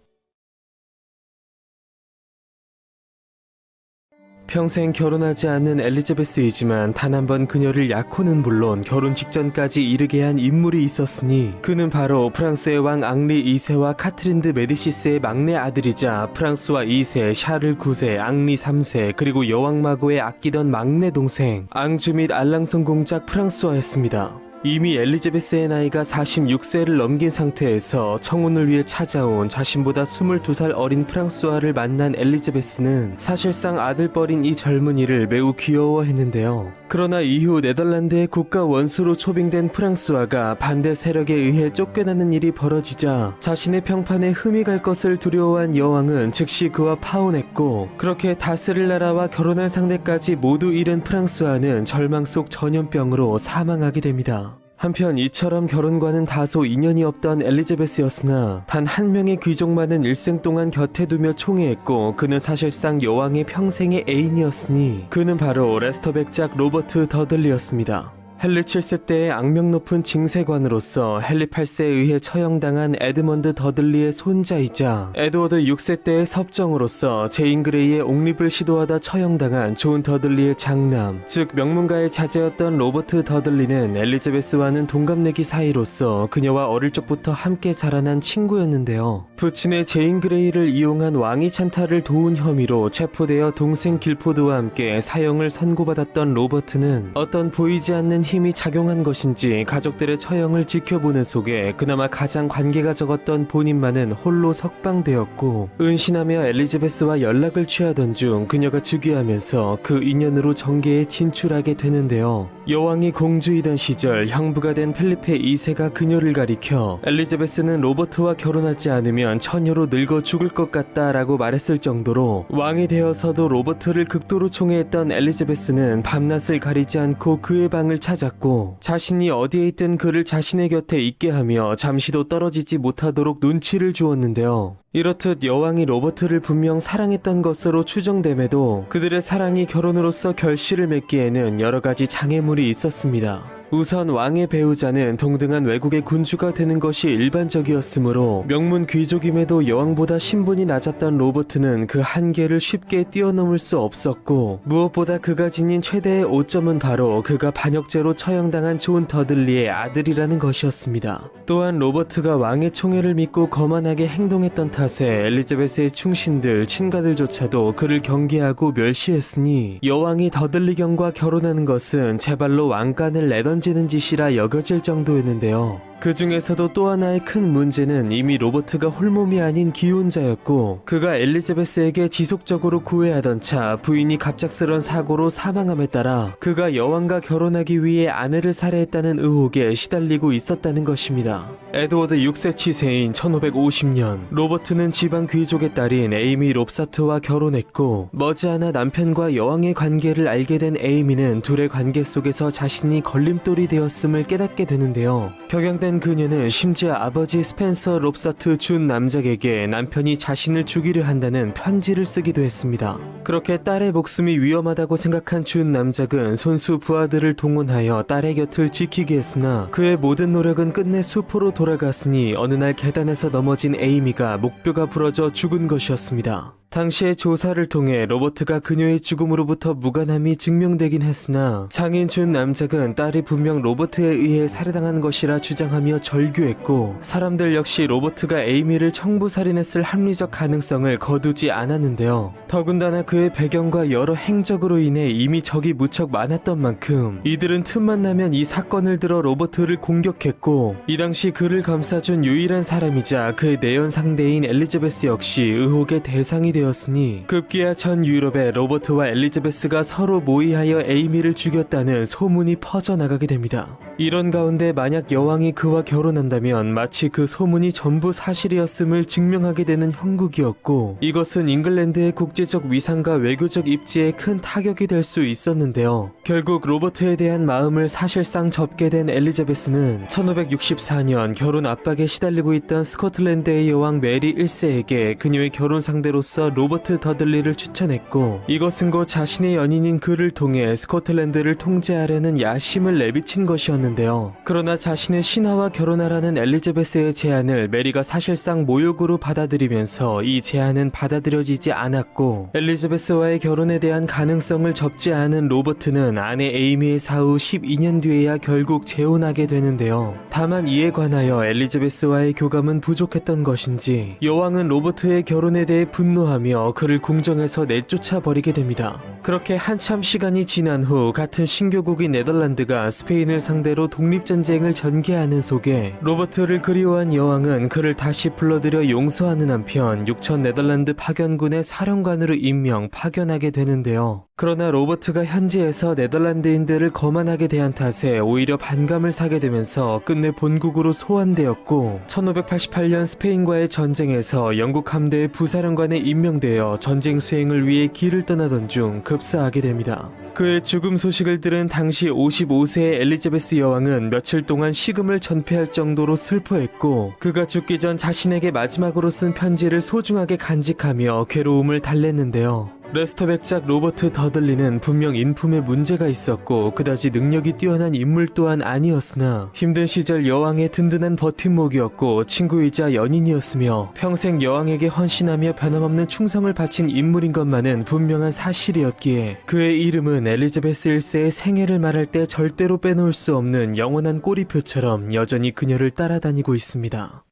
평생 결혼하지 않는 엘리자베스이지만 단 한 번 그녀를 약혼은 물론 결혼 직전까지 이르게 한 인물이 있었으니 그는 바로 프랑스의 왕 앙리 2세와 카트린 드 메디시스의 막내 아들이자 프랑스와 2세, 샤를 9세, 앙리 3세 그리고 여왕 마고의 아끼던 막내 동생 앙주 및 알랑송 공작 프랑스와였습니다. 이미 엘리자베스의 나이가 46세를 넘긴 상태에서 청혼을 위해 찾아온 자신보다 22살 어린 프랑스와를 만난 엘리자베스는 사실상 아들뻘인 이 젊은이를 매우 귀여워했는데요. 그러나 이후 네덜란드의 국가 원수로 초빙된 프랑스와가 반대 세력에 의해 쫓겨나는 일이 벌어지자 자신의 평판에 흠이 갈 것을 두려워한 여왕은 즉시 그와 파혼했고 그렇게 다스릴 나라와 결혼할 상대까지 모두 잃은 프랑스와는 절망 속 전염병으로 사망하게 됩니다. 한편 이처럼 결혼과는 다소 인연이 없던 엘리자베스였으나 단 한 명의 귀족만은 일생 동안 곁에 두며 총애했고 그는 사실상 여왕의 평생의 애인이었으니 그는 바로 레스터 백작 로버트 더들리였습니다. 헨리 7세 때의 악명 높은 징세관으로서 헨리 8세에 의해 처형당한 에드먼드 더들리의 손자이자 에드워드 6세 때의 섭정으로서 제인 그레이의 옹립을 시도하다 처형당한 존 더들리의 장남, 즉 명문가의 자제였던 로버트 더들리는 엘리자베스와는 동갑내기 사이로서 그녀와 어릴 적부터 함께 자라난 친구였는데요. 부친의 제인 그레이를 이용한 왕위 찬탈을 도운 혐의로 체포되어 동생 길포드와 함께 사형을 선고받았던 로버트는 어떤 보이지 않는 힘이 작용한 것인지 가족들의 처형을 지켜보는 속에 그나마 가장 관계가 적었던 본인만은 홀로 석방되었고 은신하며 엘리자베스와 연락을 취하던 중 그녀가 즉위하면서 그 인연으로 정계에 진출하게 되는데요. 여왕이 공주이던 시절 형부가 된 필리페 2세가 그녀를 가리켜 엘리자베스는 로버트와 결혼하지 않으면 처녀로 늙어 죽을 것 같다 라고 말했을 정도로 왕이 되어서도 로버트를 극도로 총애했던 엘리자베스는 밤낮을 가리지 않고 그의 방을 찾았고 자신이 어디에 있든 그를 자신의 곁에 있게 하며 잠시도 떨어지지 못하도록 눈치를 주었는데요. 이렇듯 여왕이 로버트를 분명 사랑했던 것으로 추정됨에도 그들의 사랑이 결혼으로서 결실을 맺기에는 여러가지 장애물이 있었습니다. 우선 왕의 배우자는 동등한 외국의 군주가 되는 것이 일반적이었으므로 명문 귀족임에도 여왕보다 신분이 낮았던 로버트는 그 한계를 쉽게 뛰어넘을 수 없었고 무엇보다 그가 지닌 최대의 오점은 바로 그가 반역죄로 처형당한 존 더들리의 아들이라는 것이었습니다. 또한 로버트가 왕의 총애를 믿고 거만하게 행동했던 탓에 엘리자베스의 충신들, 친가들조차도 그를 경계하고 멸시했으니 여왕이 더들리경과 결혼하는 것은 제발로 왕관을 내던지는 짓이라 여겨질 정도였는데요. 그 중에서도 또 하나의 큰 문제는 이미 로버트가 홀몸이 아닌 기혼자였고 그가 엘리자베스에게 지속적으로 구애하던 차 부인이 갑작스런 사고로 사망함에 따라 그가 여왕과 결혼하기 위해 아내를 살해했다는 의혹에 시달리고 있었다는 것입니다. 에드워드 6세 치세인 1550년 로버트는 지방 귀족의 딸인 에이미 롭사트와 결혼했고 머지않아 남편과 여왕의 관계를 알게 된 에이미는 둘의 관계 속에서 자신이 걸림돌이 되었음을 깨닫게 되는데요. 격양된 그녀는 심지어 아버지 스펜서 롭사트 준 남작에게 남편이 자신을 죽이려 한다는 편지를 쓰기도 했습니다. 그렇게 딸의 목숨이 위험하다고 생각한 준 남작은 손수 부하들을 동원하여 딸의 곁을 지키게 했으나 그의 모든 노력은 끝내 수포로 돌아갔으니 어느 날 계단에서 넘어진 에이미가 목뼈가 부러져 죽은 것이었습니다. 당시의 조사를 통해 로버트가 그녀의 죽음으로부터 무관함이 증명되긴 했으나 장인 준 남작은 딸이 분명 로버트에 의해 살해당한 것이라 주장하며 절규했고 사람들 역시 로버트가 에이미를 청부살인했을 합리적 가능성을 거두지 않았는데요. 더군다나 그의 배경과 여러 행적으로 인해 이미 적이 무척 많았던 만큼 이들은 틈만 나면 이 사건을 들어 로버트를 공격했고 이 당시 그를 감싸준 유일한 사람이자 그의 내연 상대인 엘리자베스 역시 의혹의 대상이 되었으니 급기야 전 유럽에 로버트와 엘리자베스가 서로 모의하여 에이미를 죽였다는 소문이 퍼져나가게 됩니다. 이런 가운데 만약 여왕이 그와 결혼한다면 마치 그 소문이 전부 사실이었음을 증명하게 되는 형국이었고 이것은 잉글랜드의 국제적 위상과 외교적 입지에 큰 타격이 될 수 있었는데요. 결국 로버트에 대한 마음을 사실상 접게 된 엘리자베스는 1564년 결혼 압박에 시달리고 있던 스코틀랜드의 여왕 메리 1세에게 그녀의 결혼 상대로서 로버트 더들리를 추천했고 이것은 곧 자신의 연인인 그를 통해 스코틀랜드를 통제하려는 야심을 내비친 것이었는데요. 되는데요. 그러나 자신의 신하와 결혼하라는 엘리자베스의 제안을 메리가 사실상 모욕으로 받아들이면서 이 제안은 받아들여지지 않았고, 엘리자베스와의 결혼에 대한 가능성을 접지 않은 로버트는 아내 에이미의 사후 12년 뒤에야 결국 재혼하게 되는데요. 다만 이에 관하여 엘리자베스와의 교감은 부족했던 것인지 여왕은 로버트의 결혼에 대해 분노하며 그를 궁정에서 내쫓아 버리게 됩니다. 그렇게 한참 시간이 지난 후 같은 신교국인 네덜란드가 스페인을 상대로 독립전쟁을 전개하는 속에 로버트를 그리워한 여왕은 그를 다시 불러들여 용서하는 한편 6천 네덜란드 파견군의 사령관으로 임명 파견하게 되는데요. 그러나 로버트가 현지에서 네덜란드인들을 거만하게 대한 탓에 오히려 반감을 사게 되면서 끝내 본국으로 소환되었고, 1588년 스페인과의 전쟁에서 영국 함대의 부사령관에 임명되어 전쟁 수행을 위해 길을 떠나던 중 급사하게 됩니다. 그의 죽음 소식을 들은 당시 55세의 엘리자베스 여왕은 며칠 동안 식음을 전폐할 정도로 슬퍼했고, 그가 죽기 전 자신에게 마지막으로 쓴 편지를 소중하게 간직하며 괴로움을 달랬는데요. 레스터 백작 로버트 더들리는 분명 인품에 문제가 있었고 그다지 능력이 뛰어난 인물 또한 아니었으나 힘든 시절 여왕의 든든한 버팀목이었고 친구이자 연인이었으며 평생 여왕에게 헌신하며 변함없는 충성을 바친 인물인 것만은 분명한 사실이었기에 그의 이름은 엘리자베스 1세의 생애를 말할 때 절대로 빼놓을 수 없는 영원한 꼬리표처럼 여전히 그녀를 따라다니고 있습니다.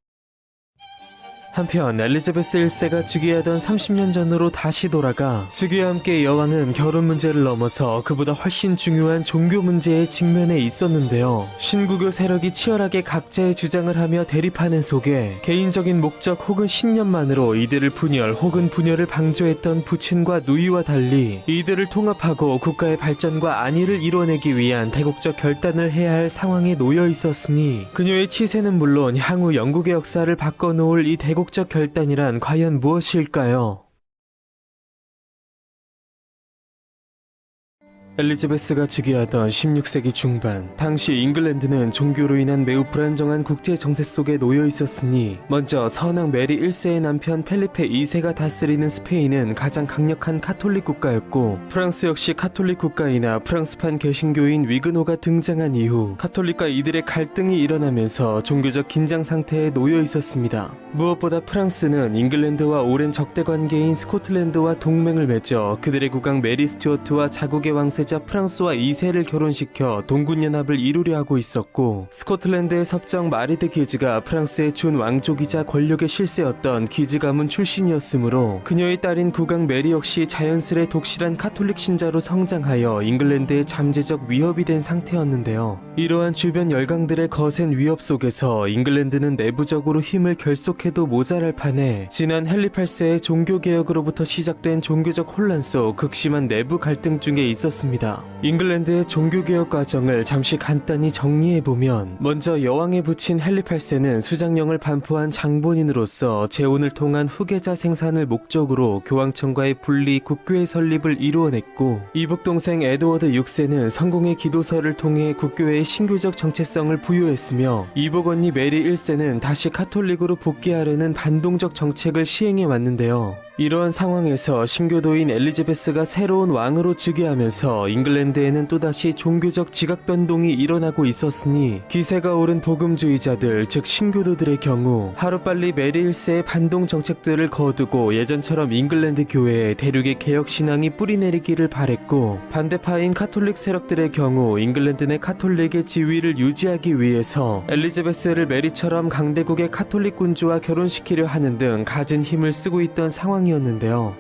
한편 엘리자베스 1세가 즉위하던 30년 전으로 다시 돌아가 즉위와 함께 여왕은 결혼 문제를 넘어서 그보다 훨씬 중요한 종교 문제에 직면해 있었는데요. 신구교 세력이 치열하게 각자의 주장을 하며 대립하는 속에 개인적인 목적 혹은 신념만으로 이들을 분열 혹은 분열을 방조했던 부친과 누이와 달리 이들을 통합하고 국가의 발전과 안위를 이뤄내기 위한 대국적 결단을 해야 할 상황에 놓여 있었으니 그녀의 치세는 물론 향후 영국의 역사를 바꿔놓을 이 대국적 결단이란 과연 무엇일까요? 엘리자베스가 즉위하던 16세기 중반, 당시 잉글랜드는 종교로 인한 매우 불안정한 국제 정세 속에 놓여 있었으니 먼저 선왕 메리 1세의 남편 펠리페 2세가 다스리는 스페인은 가장 강력한 카톨릭 국가였고, 프랑스 역시 카톨릭 국가이나 프랑스판 개신교인 위그노가 등장한 이후 카톨릭과 이들의 갈등이 일어나면서 종교적 긴장 상태에 놓여 있었습니다. 무엇보다 프랑스는 잉글랜드와 오랜 적대 관계인 스코틀랜드와 동맹을 맺어 그들의 국왕 메리 스튜어트와 자국의 왕세자 프랑스와 2세를 결혼시켜 동군연합을 이루려 하고 있었고, 스코틀랜드의 섭정 마리드 기즈가 프랑스의 준 왕족이자 권력의 실세였던 기즈 가문 출신이었으므로 그녀의 딸인 국왕 메리 역시 자연스레 독실한 카톨릭 신자로 성장하여 잉글랜드의 잠재적 위협이 된 상태였는데요. 이러한 주변 열강들의 거센 위협 속에서 잉글랜드는 내부적으로 힘을 결속해도 모자랄 판에 지난 헨리 8세의 종교개혁으로부터 시작된 종교적 혼란 속 극심한 내부 갈등 중에 있었습니다. 잉글랜드의 종교개혁 과정을 잠시 간단히 정리해보면, 먼저 여왕의 부친 헨리 8세는 수장령을 반포한 장본인으로서 재혼을 통한 후계자 생산을 목적으로 교황청과의 분리 국교의 설립을 이루어냈고, 이북 동생 에드워드 6세는 성공의 기도서를 통해 국교의 신교적 정체성을 부여했으며, 이복 언니 메리 1세는 다시 카톨릭으로 복귀하려는 반동적 정책을 시행해 왔는데요. 이러한 상황에서 신교도인 엘리자베스가 새로운 왕으로 즉위하면서 잉글랜드에는 또다시 종교적 지각 변동이 일어나고 있었으니 기세가 오른 복음주의자들, 즉 신교도들의 경우 하루빨리 메리 1세의 반동 정책들을 거두고 예전처럼 잉글랜드 교회에 대륙의 개혁 신앙이 뿌리내리기를 바랬고, 반대파인 카톨릭 세력들의 경우 잉글랜드 내 카톨릭의 지위를 유지하기 위해서 엘리자베스를 메리처럼 강대국의 카톨릭 군주와 결혼시키려 하는 등 갖은 힘을 쓰고 있던 상황이었는데요.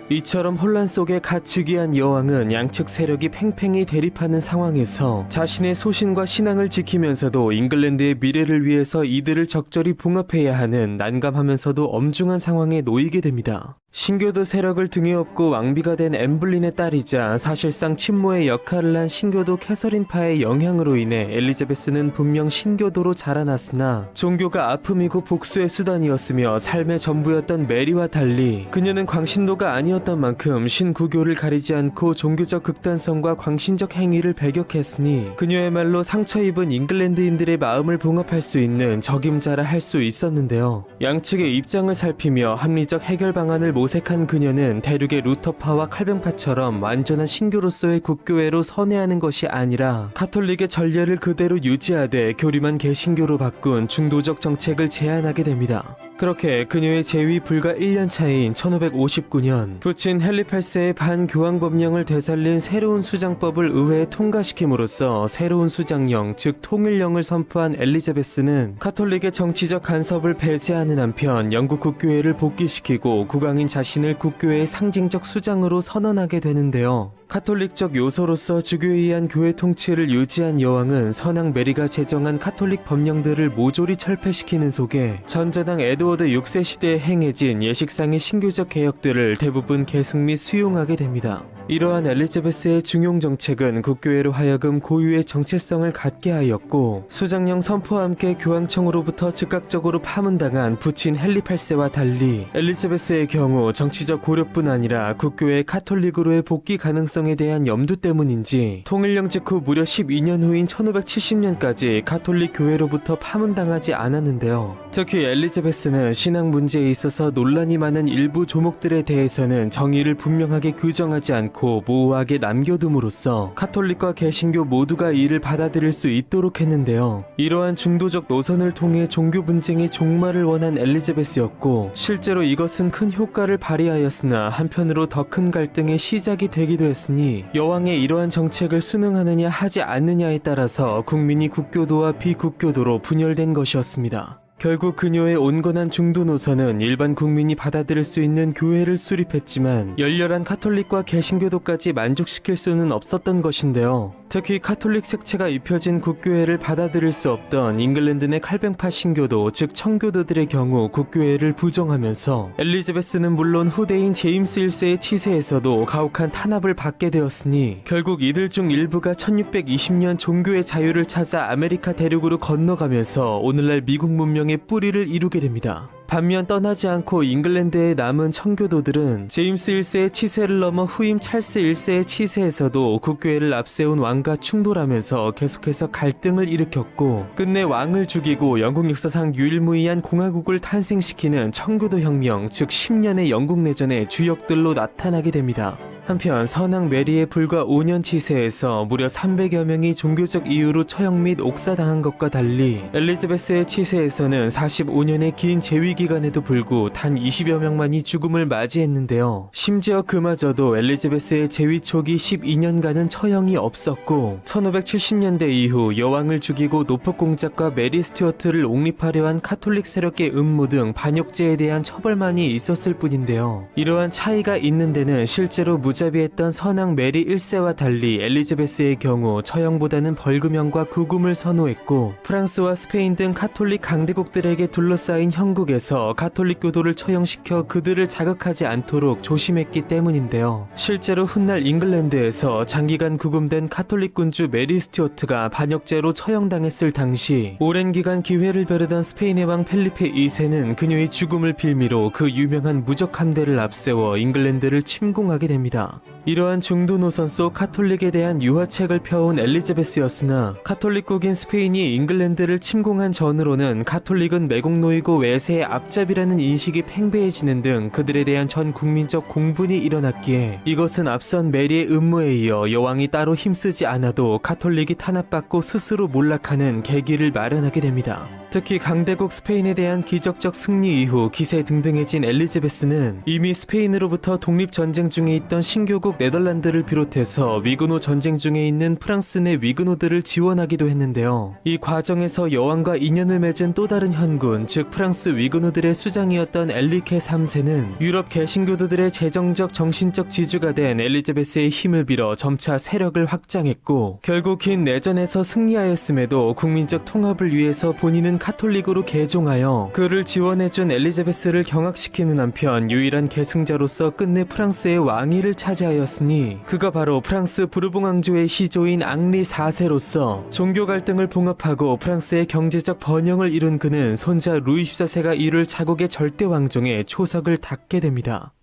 이처럼 혼란 속에 갓 즉위한 여왕은 양측 세력이 팽팽히 대립하는 상황에서 자신의 소신과 신앙을 지키면서도 잉글랜드의 미래를 위해서 이들을 적절히 봉합해야 하는 난감하면서도 엄중한 상황에 놓이게 됩니다. 신교도 세력을 등에 업고 왕비가 된 엠블린의 딸이자 사실상 친모의 역할을 한 신교도 캐서린파의 영향으로 인해 엘리자베스는 분명 신교도로 자라났으나 종교가 아픔이고 복수의 수단이었으며 삶의 전부였던 메리와 달리 그녀는 광신도가 아니었던 만큼 신구교를 가리지 않고 종교적 극단성과 광신적 행위를 배격했으니 그녀야말로 상처 입은 잉글랜드인들의 마음을 봉합할 수 있는 적임자라 할 수 있었는데요. 양측의 입장을 살피며 합리적 해결 방안을 모색한 그녀는 대륙의 루터파와 칼뱅파처럼 완전한 신교로서의 국교회로 선회하는 것이 아니라 가톨릭의 전례를 그대로 유지하되 교리만 개신교로 바꾼 중도적 정책을 제안하게 됩니다. 그렇게 그녀의 재위 불과 1년 차인 1559년 부친 헨리 8세의 반교황 법령을 되살린 새로운 수장법을 의회에 통과시킴으로써 새로운 수장령 즉 통일령을 선포한 엘리자베스는 가톨릭의 정치적 간섭을 배제하는 한편 영국 국교회를 복귀시키고 국왕인 자신을 국교회의 상징적 수장으로 선언하게 되는데요. 카톨릭적 요소로서 주교에 의한 교회 통치를 유지한 여왕은 선왕 메리가 제정한 카톨릭 법령들을 모조리 철폐시키는 속에 전전왕 에드워드 6세 시대에 행해진 예식상의 신교적 개혁들을 대부분 계승 및 수용하게 됩니다. 이러한 엘리자베스의 중용 정책은 국교회로 하여금 고유의 정체성을 갖게 하였고 수장령 선포와 함께 교황청으로부터 즉각적으로 파문당한 부친 헨리 8세와 달리 엘리자베스의 경우 정치적 고려뿐 아니라 국교회 카톨릭으로의 복귀 가능성에 대한 염두 때문인지 통일령 직후 무려 12년 후인 1570년까지 가톨릭 교회로부터 파문당하지 않았는데요. 특히 엘리자베스는 신앙 문제에 있어서 논란이 많은 일부 조목들에 대해서는 정의를 분명하게 규정하지 않고 모호하게 남겨둠으로써 카톨릭과 개신교 모두가 이를 받아들일 수 있도록 했는데요. 이러한 중도적 노선을 통해 종교 분쟁의 종말을 원한 엘리자베스였고 실제로 이것은 큰 효과를 발휘하였으나 한편으로 더 큰 갈등의 시작이 되기도 했으니 여왕의 이러한 정책을 순응하느냐 하지 않느냐에 따라서 국민이 국교도와 비국교도로 분열된 것이었습니다. 결국 그녀의 온건한 중도 노선은 일반 국민이 받아들일 수 있는 교회를 수립했지만 열렬한 카톨릭과 개신교도까지 만족시킬 수는 없었던 것인데요. 특히 카톨릭 색채가 입혀진 국교회를 받아들일 수 없던 잉글랜드 내 칼뱅파 신교도 즉 청교도들의 경우 국교회를 부정하면서 엘리자베스는 물론 후대인 제임스 1세의 치세에서도 가혹한 탄압을 받게 되었으니 결국 이들 중 일부가 1620년 종교의 자유를 찾아 아메리카 대륙으로 건너가면서 오늘날 미국 문명의 뿌리를 이루게 됩니다. 반면 떠나지 않고 잉글랜드에 남은 청교도들은 제임스 1세의 치세를 넘어 후임 찰스 1세의 치세에서도 국교회를 앞세운 왕과 충돌하면서 계속해서 갈등을 일으켰고 끝내 왕을 죽이고 영국 역사상 유일무이한 공화국을 탄생시키는 청교도 혁명 즉 10년의 영국 내전의 주역들로 나타나게 됩니다. 한편 선왕 메리의 불과 5년 치세에서 무려 300여 명이 종교적 이유로 처형 및 옥사당한 것과 달리 엘리자베스의 치세에서는 45년의 긴 재위 기간에도 불구 단 20여 명만이 죽음을 맞이했는데요. 심지어 그마저도 엘리자베스의 재위 초기 12년간은 처형이 없었고 1570년대 이후 여왕을 죽이고 노폭 공작과 메리 스튜어트를 옹립하려 한 카톨릭 세력의 음모 등 반역죄에 대한 처벌만이 있었을 뿐인데요. 이러한 차이가 있는 데는 실제로 무자비했던 선왕 메리 1세와 달리 엘리자베스의 경우 처형보다는 벌금형과 구금을 선호했고 프랑스와 스페인 등 카톨릭 강대국들에게 둘러싸인 형국에서 가톨릭 교도를 처형시켜 그들을 자극하지 않도록 조심했기 때문인데요. 실제로 훗날 잉글랜드에서 장기간 구금된 카톨릭 군주 메리 스튜어트가 반역죄로 처형당했을 당시 오랜 기간 기회를 벼르던 스페인의 왕 펠리페 2세는 그녀의 죽음을 빌미로 그 유명한 무적 함대를 앞세워 잉글랜드를 침공하게 됩니다. 이러한 중도 노선 속 카톨릭에 대한 유화책을 펴온 엘리자베스였으나 카톨릭국인 스페인이 잉글랜드를 침공한 전으로는 카톨릭은 매국노이고 외세의 앞잡이라는 인식이 팽배해지는 등 그들에 대한 전 국민적 공분이 일어났기에 이것은 앞선 메리의 음모에 이어 여왕이 따로 힘쓰지 않아도 카톨릭이 탄압받고 스스로 몰락하는 계기를 마련하게 됩니다. 특히 강대국 스페인에 대한 기적적 승리 이후 기세 등등해진 엘리자베스는 이미 스페인으로부터 독립전쟁 중에 있던 신교국 네덜란드를 비롯해서 위그노 전쟁 중에 있는 프랑스 내 위그노들을 지원하기도 했는데요. 이 과정에서 여왕과 인연을 맺은 또 다른 현군 즉 프랑스 위그노들의 수장이었던 엘리케 3세는 유럽 개신교도들의 재정적 정신적 지주가 된 엘리자베스의 힘을 빌어 점차 세력을 확장했고 결국 긴 내전에서 승리하였음에도 국민적 통합을 위해서 본인은 카톨릭으로 개종하여 그를 지원해준 엘리자베스를 경악시키는 한편 유일한 계승자로서 끝내 프랑스의 왕위를 차지하였으니 그가 바로 프랑스 부르봉 왕조의 시조인 앙리 4세로서 종교 갈등을 봉합하고 프랑스의 경제적 번영을 이룬 그는 손자 루이 14세가 이룰 자국의 절대 왕정에 초석을 닦게 됩니다.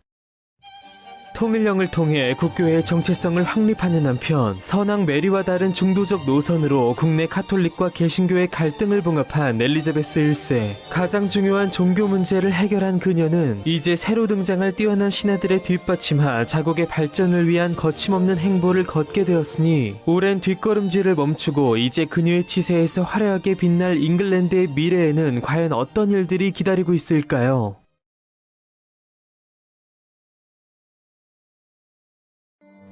통일령을 통해 국교의 정체성을 확립하는 한편 선왕 메리와 다른 중도적 노선으로 국내 카톨릭과 개신교의 갈등을 봉합한 엘리자베스 1세. 가장 중요한 종교 문제를 해결한 그녀는 이제 새로 등장할 뛰어난 신하들의 뒷받침하 자국의 발전을 위한 거침없는 행보를 걷게 되었으니 오랜 뒷걸음질을 멈추고 이제 그녀의 치세에서 화려하게 빛날 잉글랜드의 미래에는 과연 어떤 일들이 기다리고 있을까요?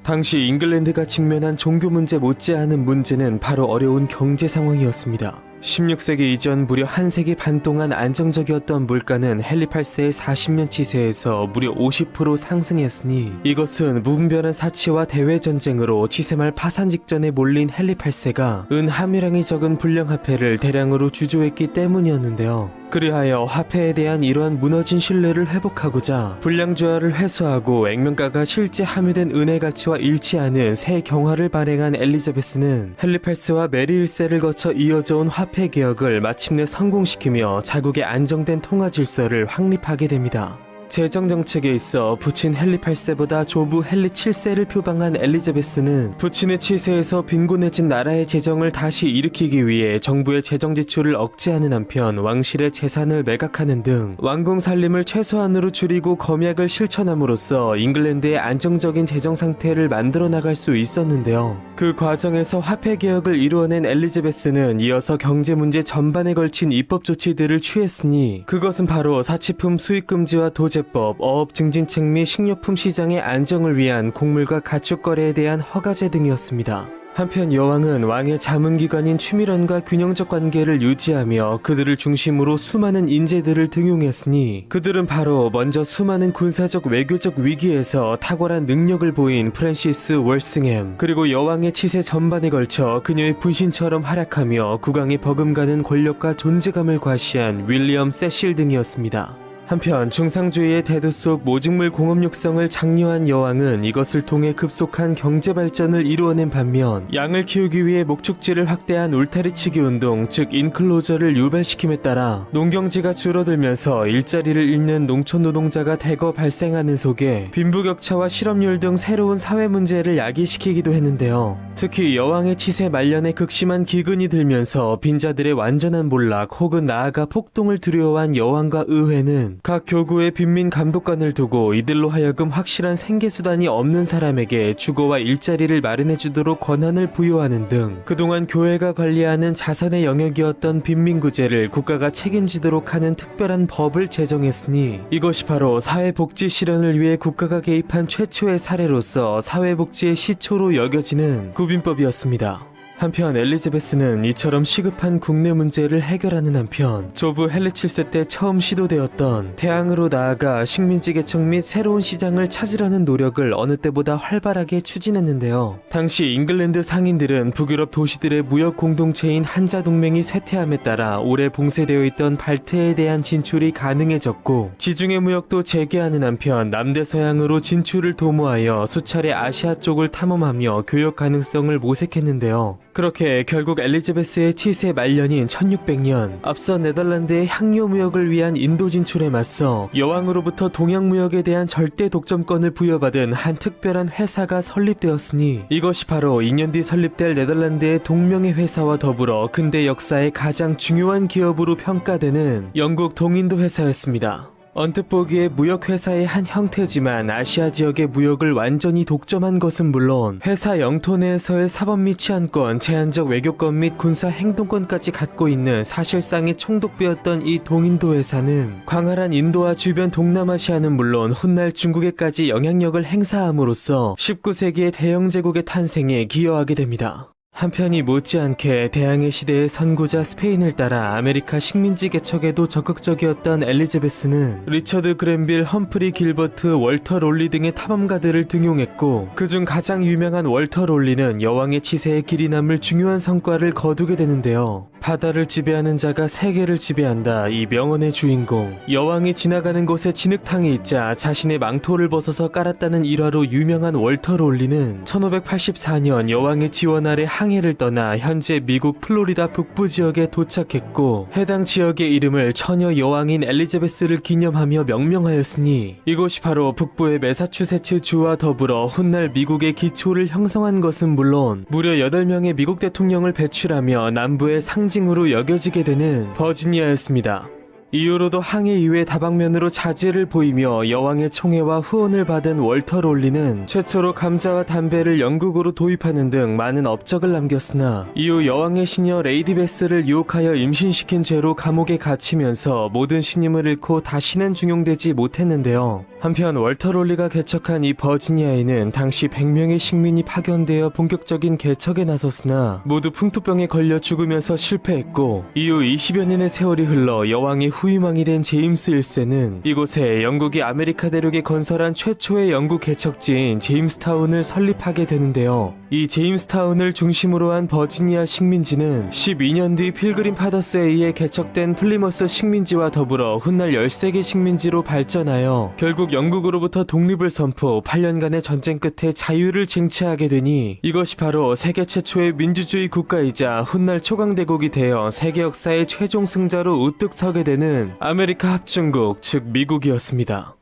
당시 잉글랜드가 직면한 종교 문제 못지않은 문제는 바로 어려운 경제 상황이었습니다. 16세기 이전 무려 한 세기 반 동안 안정적이었던 물가는 헨리 8세의 40년 치세에서 무려 50% 상승했으니 이것은 무분별한 사치와 대외전쟁으로 치세말 파산 직전에 몰린 헨리 8세가 은 함유량이 적은 불량화폐를 대량으로 주조했기 때문이었는데요. 그리하여 화폐에 대한 이러한 무너진 신뢰를 회복하고자 불량주화를 회수하고 액면가가 실제 함유된 은의 가치와 일치하는 새 경화를 발행한 엘리자베스는 헨리 8세와 메리 1세를 거쳐 이어져온 화폐 개혁을 마침내 성공시키며 자국의 안정된 통화 질서를 확립하게 됩니다. 재정 정책에 있어 부친 헨리 8세보다 조부 헨리 7세를 표방한 엘리자베스는 부친의 치세에서 빈곤해진 나라의 재정을 다시 일으키기 위해 정부의 재정 지출을 억제하는 한편 왕실의 재산을 매각하는 등 왕궁 살림을 최소한으로 줄이고 검약을 실천함으로써 잉글랜드의 안정적인 재정 상태를 만들어 나갈 수 있었는데요. 그 과정에서 화폐 개혁을 이루어낸 엘리자베스는 이어서 경제 문제 전반에 걸친 입법 조치들을 취했으니 그것은 바로 사치품 수입 금지와 도제법, 어업 증진책 및 식료품 시장의 안정을 위한 곡물과 가축 거래에 대한 허가제 등이었습니다. 한편 여왕은 왕의 자문기관인 추미런과 균형적 관계를 유지하며 그들을 중심으로 수많은 인재들을 등용했으니 그들은 바로 먼저 수많은 군사적 외교적 위기에서 탁월한 능력을 보인 프랜시스 월싱햄, 그리고 여왕의 치세 전반에 걸쳐 그녀의 분신처럼 활약하며 국왕이 버금가는 권력과 존재감을 과시한 윌리엄 세실 등이었습니다. 한편 중상주의의 대두 속 모직물 공업 육성을 장려한 여왕은 이것을 통해 급속한 경제 발전을 이루어낸 반면 양을 키우기 위해 목축지를 확대한 울타리치기 운동, 즉 인클로저를 유발시킴에 따라 농경지가 줄어들면서 일자리를 잃는 농촌 노동자가 대거 발생하는 속에 빈부격차와 실업률 등 새로운 사회 문제를 야기시키기도 했는데요. 특히 여왕의 치세 말년에 극심한 기근이 들면서 빈자들의 완전한 몰락 혹은 나아가 폭동을 두려워한 여왕과 의회는 각 교구의 빈민 감독관을 두고 이들로 하여금 확실한 생계수단이 없는 사람에게 주거와 일자리를 마련해주도록 권한을 부여하는 등 그동안 교회가 관리하는 자선의 영역이었던 빈민구제를 국가가 책임지도록 하는 특별한 법을 제정했으니 이것이 바로 사회복지 실현을 위해 국가가 개입한 최초의 사례로서 사회복지의 시초로 여겨지는 구빈법이었습니다. 한편 엘리자베스는 이처럼 시급한 국내 문제를 해결하는 한편 조부 헨리 7세 때 처음 시도되었던 태양으로 나아가 식민지 개척 및 새로운 시장을 찾으려는 노력을 어느 때보다 활발하게 추진했는데요. 당시 잉글랜드 상인들은 북유럽 도시들의 무역 공동체인 한자동맹이 쇠퇴함에 따라 오래 봉쇄되어 있던 발트에 대한 진출이 가능해졌고 지중해 무역도 재개하는 한편 남대서양으로 진출을 도모하여 수차례 아시아 쪽을 탐험하며 교역 가능성을 모색했는데요. 그렇게 결국 엘리자베스의 치세 말년인 1600년 앞서 네덜란드의 향료 무역을 위한 인도 진출에 맞서 여왕으로부터 동양 무역에 대한 절대 독점권을 부여받은 한 특별한 회사가 설립되었으니 이것이 바로 2년 뒤 설립될 네덜란드의 동명의 회사와 더불어 근대 역사의 가장 중요한 기업으로 평가되는 영국 동인도 회사였습니다. 언뜻 보기에 무역회사의 한 형태지만 아시아 지역의 무역을 완전히 독점한 것은 물론 회사 영토 내에서의 사법 및 치안권, 제한적 외교권 및 군사 행동권까지 갖고 있는 사실상의 총독부였던 이 동인도 회사는 광활한 인도와 주변 동남아시아는 물론 훗날 중국에까지 영향력을 행사함으로써 19세기의 대영 제국의 탄생에 기여하게 됩니다. 한편이 못지않게 대항해 시대의 선구자 스페인을 따라 아메리카 식민지 개척에도 적극적이었던 엘리자베스는 리처드 그랜빌, 험프리 길버트, 월터 롤리 등의 탐험가들을 등용했고 그중 가장 유명한 월터 롤리는 여왕의 치세에 길이 남을 중요한 성과를 거두게 되는데요. 바다를 지배하는 자가 세계를 지배한다. 이 명언의 주인공 여왕이 지나가는 곳에 진흙탕이 있자 자신의 망토를 벗어서 깔았다는 일화로 유명한 월터 롤리는 1584년 여왕의 지원 아래 항해를 떠나 현재 미국 플로리다 북부 지역에 도착했고 해당 지역의 이름을 처녀 여왕인 엘리자베스를 기념하며 명명하였으니 이곳이 바로 북부의 매사추세츠 주와 더불어 훗날 미국의 기초를 형성한 것은 물론 무려 8명의 미국 대통령을 배출하며 남부의 상징으로 여겨지게 되는 버지니아였습니다. 이후로도 항해 이후에 다방면으로 자제를 보이며 여왕의 총애와 후원을 받은 월터 롤리는 최초로 감자와 담배를 영국으로 도입하는 등 많은 업적을 남겼으나 이후 여왕의 시녀 레이디 베스를 유혹하여 임신시킨 죄로 감옥에 갇히면서 모든 신임을 잃고 다시는 중용되지 못했는데요. 한편 월터 롤리가 개척한 이 버지니아에는 당시 100명의 식민이 파견되어 본격적인 개척에 나섰으나 모두 풍토병에 걸려 죽으면서 실패했고 이후 20여 년의 세월이 흘러 여왕이 후임왕이 된 제임스 1세는 이곳에 영국이 아메리카 대륙에 건설한 최초의 영국 개척지인 제임스타운을 설립하게 되는데요. 이 제임스타운을 중심으로 한 버지니아 식민지는 12년 뒤 필그림 파더스에 의해 개척된 플리머스 식민지와 더불어 훗날 13개 식민지로 발전하여 결국 영국으로부터 독립을 선포 8년간의 전쟁 끝에 자유를 쟁취하게 되니 이것이 바로 세계 최초의 민주주의 국가이자 훗날 초강대국이 되어 세계 역사의 최종 승자로 우뚝 서게 되는 아메리카 합중국 즉 미국이었습니다.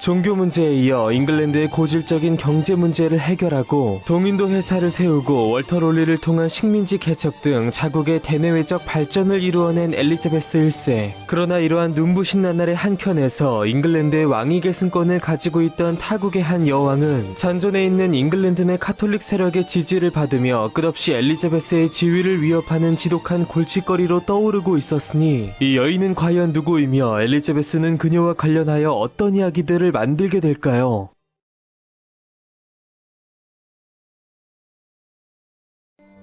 종교 문제에 이어 잉글랜드의 고질적인 경제 문제를 해결하고 동인도 회사를 세우고 월터 롤리를 통한 식민지 개척 등 자국의 대내외적 발전을 이루어낸 엘리자베스 1세. 그러나 이러한 눈부신 나날의 한켠에서 잉글랜드의 왕위 계승권을 가지고 있던 타국의 한 여왕은 잔존해 있는 잉글랜드 내 카톨릭 세력의 지지를 받으며 끝없이 엘리자베스의 지위를 위협하는 지독한 골칫거리로 떠오르고 있었으니 이 여인은 과연 누구이며 엘리자베스는 그녀와 관련하여 어떤 이야기들을 만들게 될까요?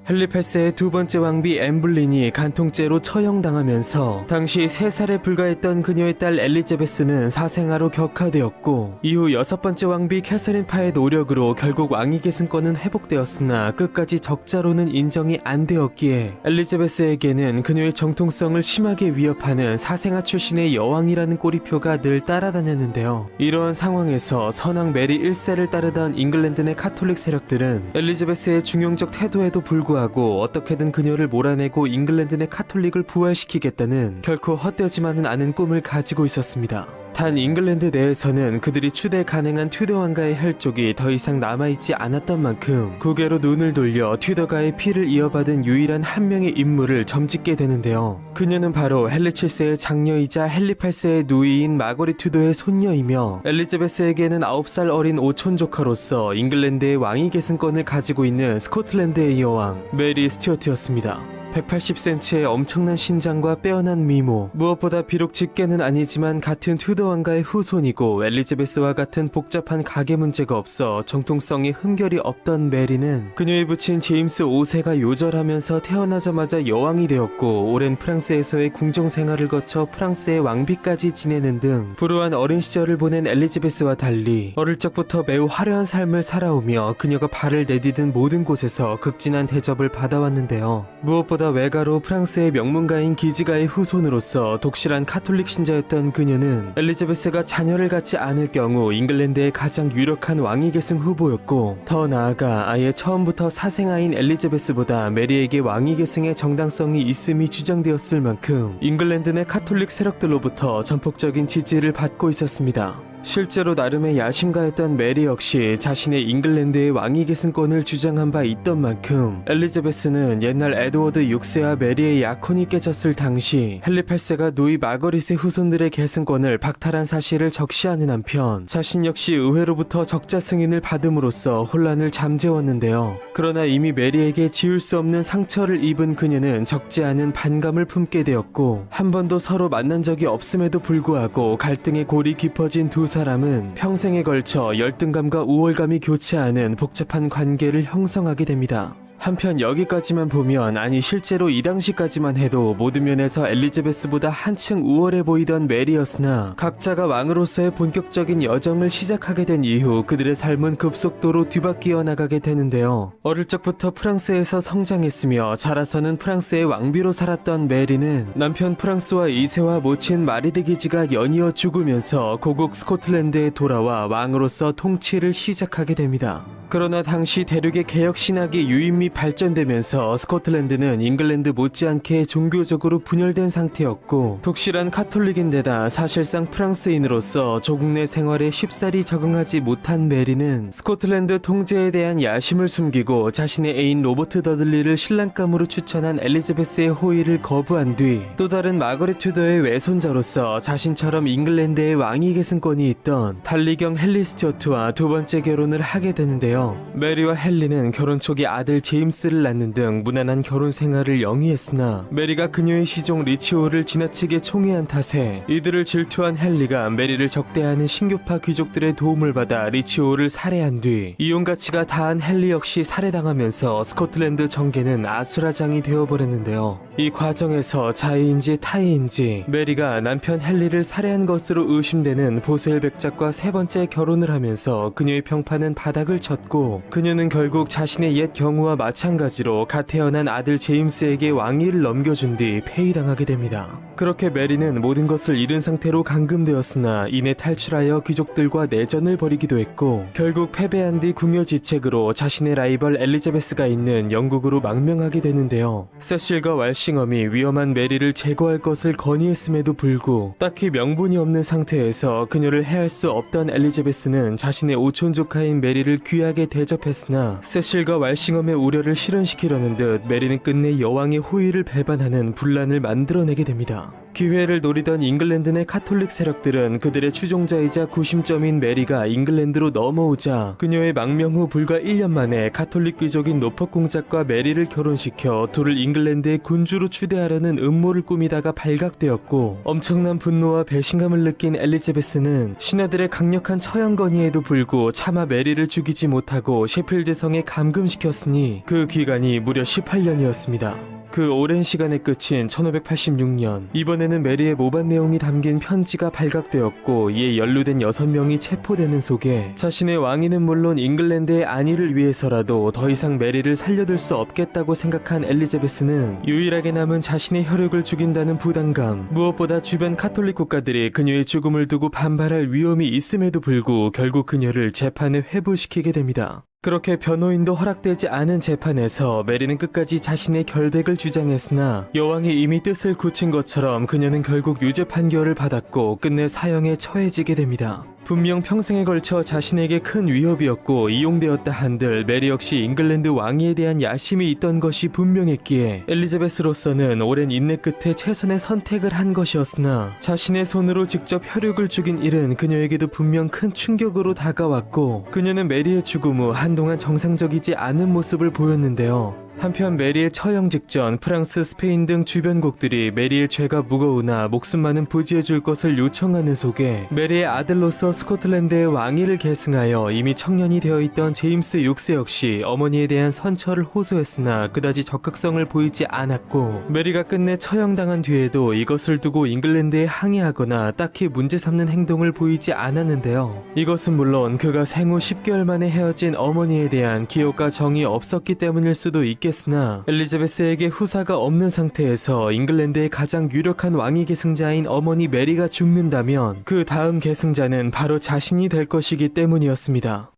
헨리 8세의 두 번째 왕비 엠블린이 간통죄로 처형당하면서 당시 3살에 불과했던 그녀의 딸 엘리자베스는 사생아로 격하되었고 이후 6번째 왕비 캐서린 파의 노력으로 결국 왕위 계승권은 회복되었으나 끝까지 적자로는 인정이 안 되었기에 엘리자베스에게는 그녀의 정통성을 심하게 위협하는 사생아 출신의 여왕이라는 꼬리표가 늘 따라다녔는데요. 이러한 상황에서 선왕 메리 1세를 따르던 잉글랜드 내 카톨릭 세력들은 엘리자베스의 중용적 태도에도 불구하고 어떻게든 그녀를 몰아내고 잉글랜드 내 카톨릭을 부활시키겠다는 결코 헛되지만은 않은 꿈을 가지고 있었습니다. 단 잉글랜드 내에서는 그들이 추대 가능한 튜더 왕가의 혈족이 더 이상 남아있지 않았던 만큼 국외로 눈을 돌려 튜더가의 피를 이어받은 유일한 한 명의 인물을 점짓게 되는데요. 그녀는 바로 헨리 7세의 장녀이자 헨리 8세의 누이인 마거리 튜더의 손녀이며 엘리자베스에게는 9살 어린 오촌 조카로서 잉글랜드의 왕위 계승권을 가지고 있는 스코틀랜드의 여왕 메리 스튜어트였습니다. 180cm의 엄청난 신장과 빼어난 미모, 무엇보다 비록 직계는 아니지만 같은 튜더 왕가의 후손이고 엘리자베스와 같은 복잡한 가계 문제가 없어 정통성이 흠결이 없던 메리는 그녀의 부친 제임스 5세가 요절하면서 태어나자마자 여왕이 되었고 오랜 프랑스에서의 궁정 생활을 거쳐 프랑스의 왕비까지 지내는 등 불우한 어린 시절을 보낸 엘리자베스와 달리 어릴 적부터 매우 화려한 삶을 살아오며 그녀가 발을 내디딘 모든 곳에서 극진한 대접을 받아왔는데요. 무엇보다 외가로 프랑스의 명문가인 기지가의 후손으로서 독실한 카톨릭 신자였던 그녀는 엘리자베스가 자녀를 갖지 않을 경우 잉글랜드의 가장 유력한 왕위 계승 후보였고 더 나아가 아예 처음부터 사생아인 엘리자베스보다 메리에게 왕위 계승의 정당성이 있음이 주장되었을 만큼 잉글랜드 내 카톨릭 세력들로부터 전폭적인 지지를 받고 있었습니다. 실제로 나름의 야심가였던 메리 역시 자신의 잉글랜드의 왕위 계승권을 주장한 바 있던 만큼 엘리자베스는 옛날 에드워드 6세와 메리의 약혼이 깨졌을 당시 헨리 8세가 누이 마거릿의 후손들의 계승권을 박탈한 사실을 적시하는 한편 자신 역시 의회로부터 적자 승인을 받음으로써 혼란을 잠재웠는데요. 그러나 이미 메리에게 지울 수 없는 상처를 입은 그녀는 적지 않은 반감을 품게 되었고 한 번도 서로 만난 적이 없음에도 불구하고 갈등의 골이 깊어진 두 사람은 평생에 걸쳐 열등감과 우월감이 교차하는 복잡한 관계를 형성하게 됩니다. 한편 여기까지만 보면, 아니 실제로 이 당시까지만 해도 모든 면에서 엘리자베스보다 한층 우월해 보이던 메리였으나 각자가 왕으로서의 본격적인 여정을 시작하게 된 이후 그들의 삶은 급속도로 뒤바뀌어 나가게 되는데요. 어릴 적부터 프랑스에서 성장했으며 자라서는 프랑스의 왕비로 살았던 메리는 남편 프랑스와 2세와 모친 마리드 기지가 연이어 죽으면서 고국 스코틀랜드에 돌아와 왕으로서 통치를 시작하게 됩니다. 그러나 당시 대륙의 개혁 신학이 유입 발전되면서 스코틀랜드는 잉글랜드 못지않게 종교적으로 분열된 상태였고, 독실한 카톨릭인데다 사실상 프랑스인으로서 조국 내 생활에 쉽사리 적응하지 못한 메리는 스코틀랜드 통제에 대한 야심을 숨기고 자신의 애인 로버트 더들리를 신랑감으로 추천한 엘리자베스의 호의를 거부한 뒤 또 다른 마거릿 튜더의 외손자로서 자신처럼 잉글랜드의 왕위 계승권이 있던 달리경 헨리 스튜어트와 두 번째 결혼을 하게 되는데요. 메리와 헨리는 결혼 초기 아들 제임스를 낳는 등 무난한 결혼 생활을 영위했으나 메리가 그녀의 시종 리치오를 지나치게 총애한 탓에 이들을 질투한 헨리가 메리를 적대하는 신교파 귀족들의 도움을 받아 리치오를 살해한 뒤 이용 가치가 다한 헨리 역시 살해당하면서 스코틀랜드 정계는 아수라장이 되어버렸는데요. 이 과정에서 자의인지 타의인지 메리가 남편 헨리를 살해한 것으로 의심되는 보스엘 백작과 세 번째 결혼을 하면서 그녀의 평판은 바닥을 쳤고, 그녀는 결국 자신의 옛 경우와 마찬가지로 갓 태어난 아들 제임스에게 왕위를 넘겨준 뒤 폐위당하게 됩니다. 그렇게 메리는 모든 것을 잃은 상태로 감금되었으나 이내 탈출하여 귀족들과 내전을 벌이기도 했고, 결국 패배한 뒤 궁여지책으로 자신의 라이벌 엘리자베스가 있는 영국으로 망명하게 되는데요. 세실과 왈싱엄이 위험한 메리를 제거할 것을 건의했음에도 불구 딱히 명분이 없는 상태에서 그녀를 해할 수 없던 엘리자베스는 자신의 오촌 조카인 메리를 귀하게 대접했으나 세실과 왈싱엄의 우려를 실현시키려는 듯 메리는 끝내 여왕의 호의를 배반하는 분란을 만들어내게 됩니다. 기회를 노리던 잉글랜드 내 카톨릭 세력들은 그들의 추종자이자 구심점인 메리가 잉글랜드로 넘어오자 그녀의 망명 후 불과 1년 만에 카톨릭 귀족인 노퍽 공작과 메리를 결혼시켜 둘을 잉글랜드의 군주로 추대하려는 음모를 꾸미다가 발각되었고, 엄청난 분노와 배신감을 느낀 엘리자베스는 신하들의 강력한 처형 건의에도 불구 차마 메리를 죽이지 못하고 셰필드 성에 감금시켰으니 그 기간이 무려 18년이었습니다. 그 오랜 시간의 끝인 1586년, 이번에는 메리의 모반 내용이 담긴 편지가 발각되었고 이에 연루된 6명이 체포되는 속에 자신의 왕위는 물론 잉글랜드의 안위를 위해서라도 더 이상 메리를 살려둘 수 없겠다고 생각한 엘리자베스는 유일하게 남은 자신의 혈육을 죽인다는 부담감, 무엇보다 주변 카톨릭 국가들이 그녀의 죽음을 두고 반발할 위험이 있음에도 불구 결국 그녀를 재판에 회부시키게 됩니다. 그렇게 변호인도 허락되지 않은 재판에서 메리는 끝까지 자신의 결백을 주장했으나 여왕이 이미 뜻을 굳힌 것처럼 그녀는 결국 유죄 판결을 받았고 끝내 사형에 처해지게 됩니다. 분명 평생에 걸쳐 자신에게 큰 위협이었고 이용되었다 한들 메리 역시 잉글랜드 왕위에 대한 야심이 있던 것이 분명했기에 엘리자베스로서는 오랜 인내 끝에 최선의 선택을 한 것이었으나 자신의 손으로 직접 혈육을 죽인 일은 그녀에게도 분명 큰 충격으로 다가왔고, 그녀는 메리의 죽음 후 한동안 정상적이지 않은 모습을 보였는데요. 한편 메리의 처형 직전 프랑스, 스페인 등 주변국들이 메리의 죄가 무거우나 목숨만은 부지해줄 것을 요청하는 속에 메리의 아들로서 스코틀랜드의 왕위를 계승하여 이미 청년이 되어 있던 제임스 6세 역시 어머니에 대한 선처를 호소했으나 그다지 적극성을 보이지 않았고, 메리가 끝내 처형당한 뒤에도 이것을 두고 잉글랜드에 항의하거나 딱히 문제 삼는 행동을 보이지 않았는데요. 이것은 물론 그가 생후 10개월 만에 헤어진 어머니에 대한 기억과 정이 없었기 때문일 수도 있겠습니다. 있겠으나 엘리자베스에게 후사가 없는 상태에서 잉글랜드의 가장 유력한 왕위 계승자인 어머니 메리가 죽는다면 그 다음 계승자는 바로 자신이 될 것이기 때문이었습니다.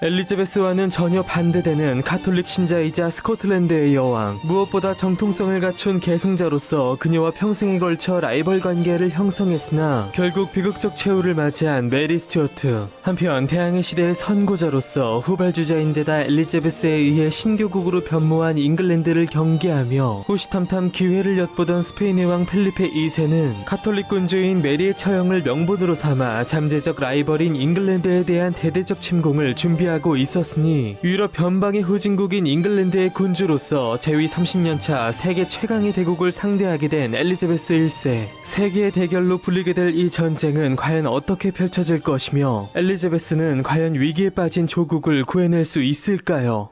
엘리자베스와는 전혀 반대되는 카톨릭 신자이자 스코틀랜드의 여왕, 무엇보다 정통성을 갖춘 계승자로서 그녀와 평생에 걸쳐 라이벌 관계를 형성했으나 결국 비극적 최후를 맞이한 메리 스튜어트. 한편 태양의 시대의 선고자로서 후발주자인데다 엘리자베스에 의해 신교국으로 변모한 잉글랜드를 경계하며 호시탐탐 기회를 엿보던 스페인의 왕 펠리페 2세는 카톨릭 군주인 메리의 처형을 명분으로 삼아 잠재적 라이벌인 잉글랜드에 대한 대대적 침공을 준비하고 있었으니, 유럽 변방의 후진국인 잉글랜드의 군주로서 재위 30년차 세계 최강의 대국을 상대하게 된 엘리자베스 1세. 세계의 대결로 불리게 될 이 전쟁은 과연 어떻게 펼쳐질 것이며 엘리자베스는 과연 위기에 빠진 조국을 구해낼 수 있을까요?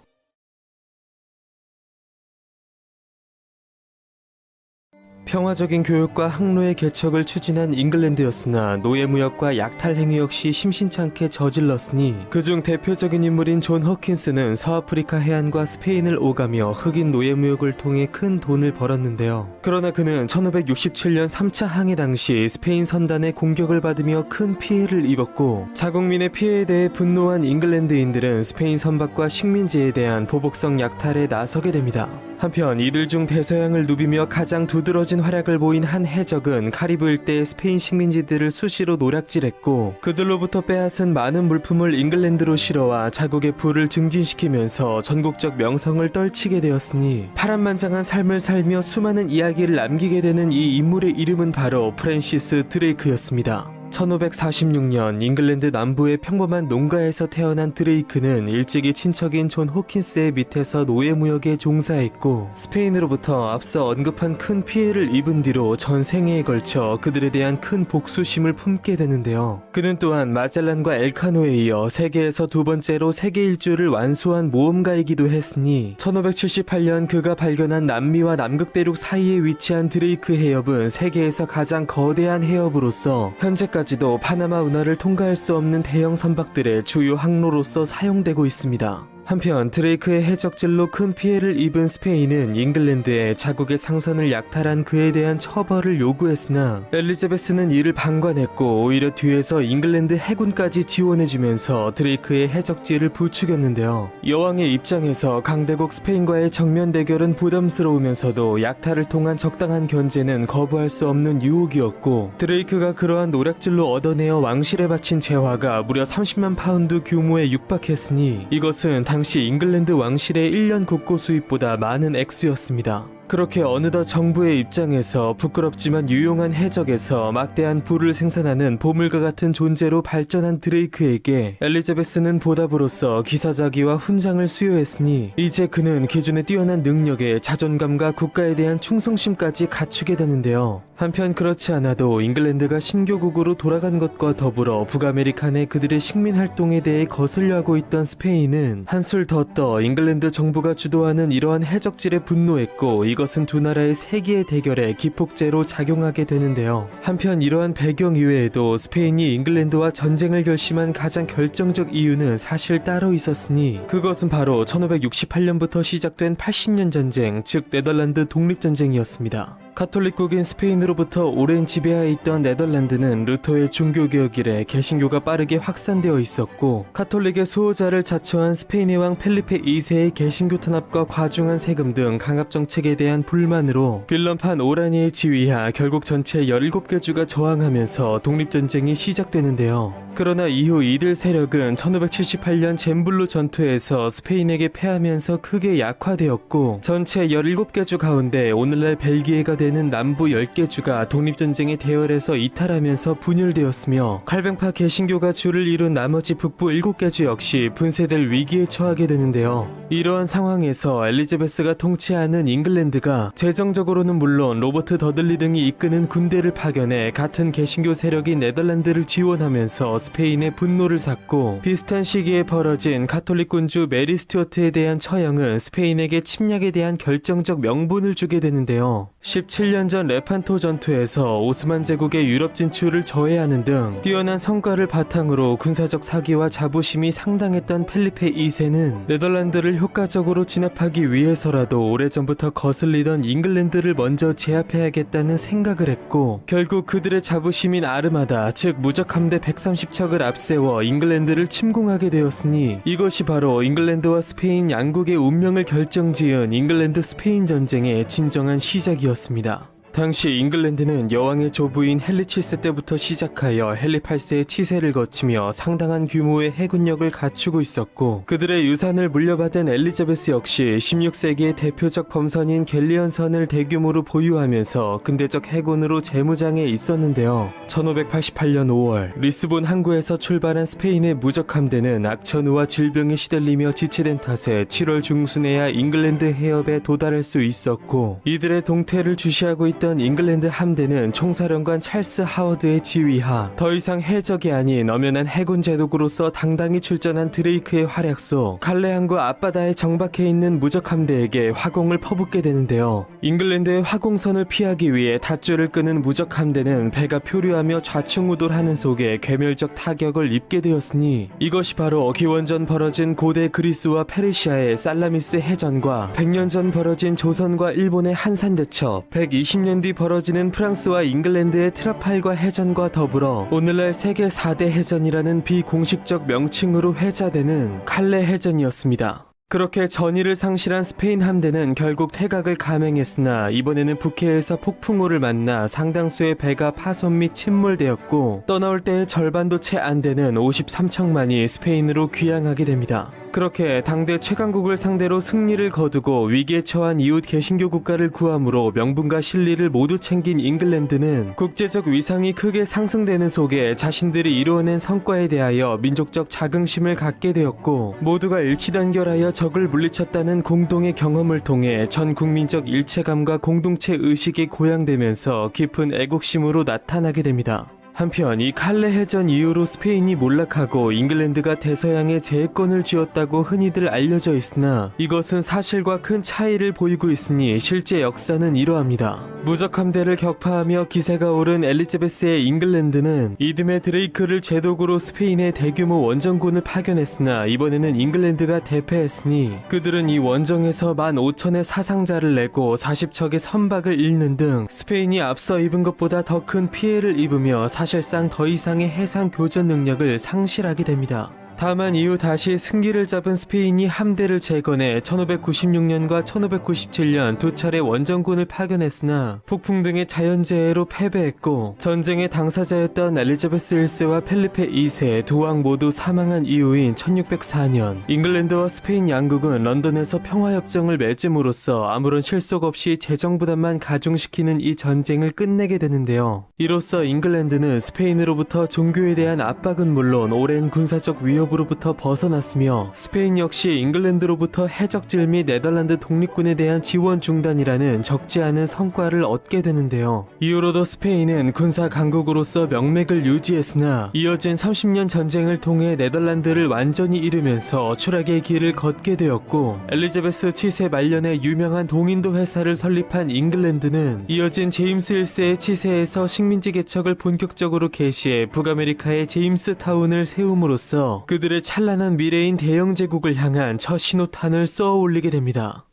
평화적인 교육과 항로의 개척을 추진한 잉글랜드였으나 노예무역과 약탈 행위 역시 심심찮게 저질렀으니 그중 대표적인 인물인 존 허킨스는 서아프리카 해안과 스페인을 오가며 흑인 노예무역을 통해 큰 돈을 벌었는데요. 그러나 그는 1567년 3차 항해 당시 스페인 선단의 공격을 받으며 큰 피해를 입었고 자국민의 피해에 대해 분노한 잉글랜드인들은 스페인 선박과 식민지에 대한 보복성 약탈에 나서게 됩니다. 한편 이들 중 대서양을 누비며 가장 두드러진 활약을 보인 한 해적은 카리브 일대의 스페인 식민지들을 수시로 노략질했고 그들로부터 빼앗은 많은 물품을 잉글랜드로 실어와 자국의 부를 증진시키면서 전국적 명성을 떨치게 되었으니 파란만장한 삶을 살며 수많은 이야기를 남기게 되는 이 인물의 이름은 바로 프랜시스 드레이크였습니다. 1546년 잉글랜드 남부의 평범한 농가에서 태어난 드레이크는 일찍이 친척인 존 호킨스의 밑에서 노예무역에 종사했고 스페인으로부터 앞서 언급한 큰 피해를 입은 뒤로 전 생애에 걸쳐 그들에 대한 큰 복수심을 품게 되는데요. 그는 또한 마젤란과 엘카노에 이어 세계에서 두 번째로 세계 일주를 완수한 모험가이기도 했으니 1578년 그가 발견한 남미와 남극대륙 사이에 위치한 드레이크 해협은 세계에서 가장 거대한 해협으로서 현재까지도 파나마 운하를 통과할 수 없는 대형 선박들의 주요 항로로서 사용되고 있습니다. 한편 드레이크의 해적질로 큰 피해를 입은 스페인은 잉글랜드에 자국의 상선을 약탈한 그에 대한 처벌을 요구했으나 엘리자베스는 이를 방관했고 오히려 뒤에서 잉글랜드 해군까지 지원해주면서 드레이크의 해적질을 부추겼는데요. 여왕의 입장에서 강대국 스페인과의 정면 대결은 부담스러우면서도 약탈을 통한 적당한 견제는 거부할 수 없는 유혹이었고 드레이크가 그러한 노략질로 얻어내어 왕실에 바친 재화가 무려 30만 파운드 규모에 육박했으니 이것은 당시 잉글랜드 왕실의 1년 국고 수입보다 많은 액수였습니다. 그렇게 어느덧 정부의 입장에서 부끄럽지만 유용한 해적에서 막대한 부를 생산하는 보물과 같은 존재로 발전한 드레이크에게 엘리자베스는 보답으로서 기사자기와 훈장을 수여했으니 이제 그는 기존에 뛰어난 능력에 자존감과 국가에 대한 충성심까지 갖추게 되는데요. 한편 그렇지 않아도 잉글랜드가 신교국으로 돌아간 것과 더불어 북아메리카 내 그들의 식민 활동에 대해 거슬려 하고 있던 스페인은 한술 더 떠 잉글랜드 정부가 주도하는 이러한 해적질에 분노했고 이것은 두 나라의 세기의 대결에 기폭제로 작용하게 되는데요. 한편 이러한 배경 이외에도 스페인이 잉글랜드와 전쟁을 결심한 가장 결정적 이유는 사실 따로 있었으니 그것은 바로 1568년부터 시작된 80년 전쟁, 즉 네덜란드 독립전쟁이었습니다. 카톨릭국인 스페인으로부터 오랜 지배하에 있던 네덜란드는 루터의 종교개혁 이래 개신교가 빠르게 확산되어 있었고 카톨릭의 수호자를 자처한 스페인의 왕 펠리페 2세의 개신교 탄압과 과중한 세금 등 강압 정책에 대한 불만으로 빌런판 오라니의 지휘하 결국 전체 17개 주가 저항하면서 독립전쟁이 시작되는데요. 그러나 이후 이들 세력은 1578년 젠블루 전투에서 스페인에게 패하면서 크게 약화되었고 전체 17개 주 가운데 오늘날 벨기에가 되는 남부 10개 주가 독립전쟁의 대열에서 이탈하면서 분열되었으며 칼뱅파 개신교가 주를 이룬 나머지 북부 7개 주 역시 분쇄될 위기에 처하게 되는데요. 이러한 상황에서 엘리자베스가 통치하는 잉글랜드가 재정적으로는 물론 로버트 더들리 등이 이끄는 군대를 파견해 같은 개신교 세력인 네덜란드를 지원하면서 스페인의 분노를 샀고 비슷한 시기에 벌어진 가톨릭 군주 메리 스튜어트에 대한 처형은 스페인에게 침략에 대한 결정적 명분을 주게 되는데요. 17년 전 레판토 전투에서 오스만 제국의 유럽 진출을 저해하는 등 뛰어난 성과를 바탕으로 군사적 사기와 자부심이 상당했던 펠리페 2세는 네덜란드를 효과적으로 진압하기 위해서라도 오래전부터 거슬리던 잉글랜드를 먼저 제압해야겠다는 생각을 했고 결국 그들의 자부심인 아르마다 즉 무적함대 130척을 앞세워 잉글랜드를 침공하게 되었으니 이것이 바로 잉글랜드와 스페인 양국의 운명을 결정지은 잉글랜드 스페인 전쟁의 진정한 시작이었습니다. 당시 잉글랜드는 여왕의 조부인 헨리 7세 때부터 시작하여 헨리 8세의 치세를 거치며 상당한 규모의 해군력을 갖추고 있었고 그들의 유산을 물려받은 엘리자베스 역시 16세기의 대표적 범선인 갤리언선을 대규모로 보유하면서 근대적 해군으로 재무장해 있었는데요. 1588년 5월 리스본 항구에서 출발한 스페인의 무적함대는 악천후와 질병에 시달리며 지체된 탓에 7월 중순에야 잉글랜드 해협에 도달할 수 있었고 이들의 동태를 주시하고 있던 있던 잉글랜드 함대는 총사령관 찰스 하워드의 지휘하 더 이상 해적이 아닌 엄연한 해군 제독으로서 당당히 출전한 드레이크의 활약 속 칼레항과 앞바다에 정박해 있는 무적 함대에게 화공을 퍼붓게 되는데요. 잉글랜드의 화공선을 피하기 위해 닷줄을 끄는 무적 함대는 배가 표류하며 좌충우돌하는 속에 괴멸적 타격을 입게 되었으니 이것이 바로 기원전 벌어진 고대 그리스와 페르시아의 살라미스 해전과 100년 전 벌어진 조선과 일본의 한산대첩, 120년 뒤 벌어지는 프랑스와 잉글랜드의 트라팔과 해전과 더불어 오늘날 세계 4대 해전이라는 비공식적 명칭으로 회자되는 칼레 해전이었습니다. 그렇게 전의를 상실한 스페인 함대는 결국 퇴각을 감행했으나 이번에는 북해에서 폭풍우를 만나 상당수의 배가 파손 및 침몰되었고 떠나올 때의 절반도 채 안 되는 53척만이 스페인으로 귀향하게 됩니다. 그렇게 당대 최강국을 상대로 승리를 거두고 위기에 처한 이웃 개신교 국가를 구함으로 명분과 실리를 모두 챙긴 잉글랜드는 국제적 위상이 크게 상승되는 속에 자신들이 이루어낸 성과에 대하여 민족적 자긍심을 갖게 되었고 모두가 일치단결하여 적을 물리쳤다는 공동의 경험을 통해 전 국민적 일체감과 공동체 의식이 고양되면서 깊은 애국심으로 나타나게 됩니다. 한편 이 칼레 해전 이후로 스페인이 몰락하고 잉글랜드가 대서양에 제해권을 쥐었다고 흔히들 알려져 있으나 이것은 사실과 큰 차이를 보이고 있으니 실제 역사는 이러합니다. 무적 함대를 격파하며 기세가 오른 엘리자베스의 잉글랜드는 이듬해 드레이크를 제독으로 스페인의 대규모 원정군을 파견했으나 이번에는 잉글랜드가 대패했으니 그들은 이 원정에서 15,000의 사상자를 내고 40척의 선박을 잃는 등 스페인이 앞서 입은 것보다 더 큰 피해를 입으며 사실상 더 이상의 해상 교전 능력을 상실하게 됩니다. 다만 이후 다시 승기를 잡은 스페인이 함대를 재건해 1596년과 1597년 두 차례 원정군을 파견했으나 폭풍 등의 자연재해로 패배했고 전쟁의 당사자였던 엘리자베스 1세와 펠리페 2세 두 왕 모두 사망한 이후인 1604년 잉글랜드와 스페인 양국은 런던에서 평화협정을 맺음으로써 아무런 실속 없이 재정 부담만 가중시키는 이 전쟁을 끝내게 되는데요. 이로써 잉글랜드는 스페인으로부터 종교에 대한 압박은 물론 오랜 군사적 위협으로부터 벗어났으며 스페인 역시 잉글랜드로부터 해적질 및 네덜란드 독립군에 대한 지원 중단이라는 적지 않은 성과를 얻게 되는데요. 이후로도 스페인은 군사 강국으로서 명맥을 유지했으나 이어진 30년 전쟁을 통해 네덜란드를 완전히 잃으면서 추락의 길을 걷게 되었고 엘리자베스 7세 말년에 유명한 동인도 회사를 설립한 잉글랜드는 이어진 제임스 1세의 치세에서 식민지 개척을 본격적으로 개시해 북아메리카의 제임스 타운을 세움으로써 그들의 찬란한 미래인 대영 제국을 향한 첫 신호탄을 쏘아 올리게 됩니다.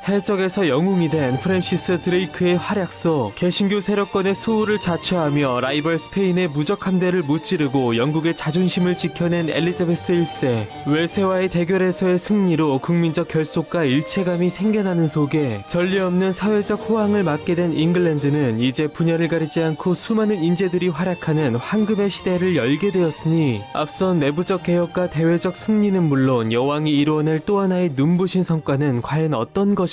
해적에서 영웅이 된 프랜시스 드레이크의 활약 속 개신교 세력권의 수호를 자처하며 라이벌 스페인의 무적 함대를 무찌르고 영국의 자존심을 지켜낸 엘리자베스 1세 외세와의 대결에서의 승리로 국민적 결속과 일체감이 생겨나는 속에 전례 없는 사회적 호황을 맞게 된 잉글랜드는 이제 분야를 가리지 않고 수많은 인재들이 활약하는 황금의 시대를 열게 되었으니 앞선 내부적 개혁과 대외적 승리는 물론 여왕이 이루어낼 또 하나의 눈부신 성과는 과연 어떤 것일까요?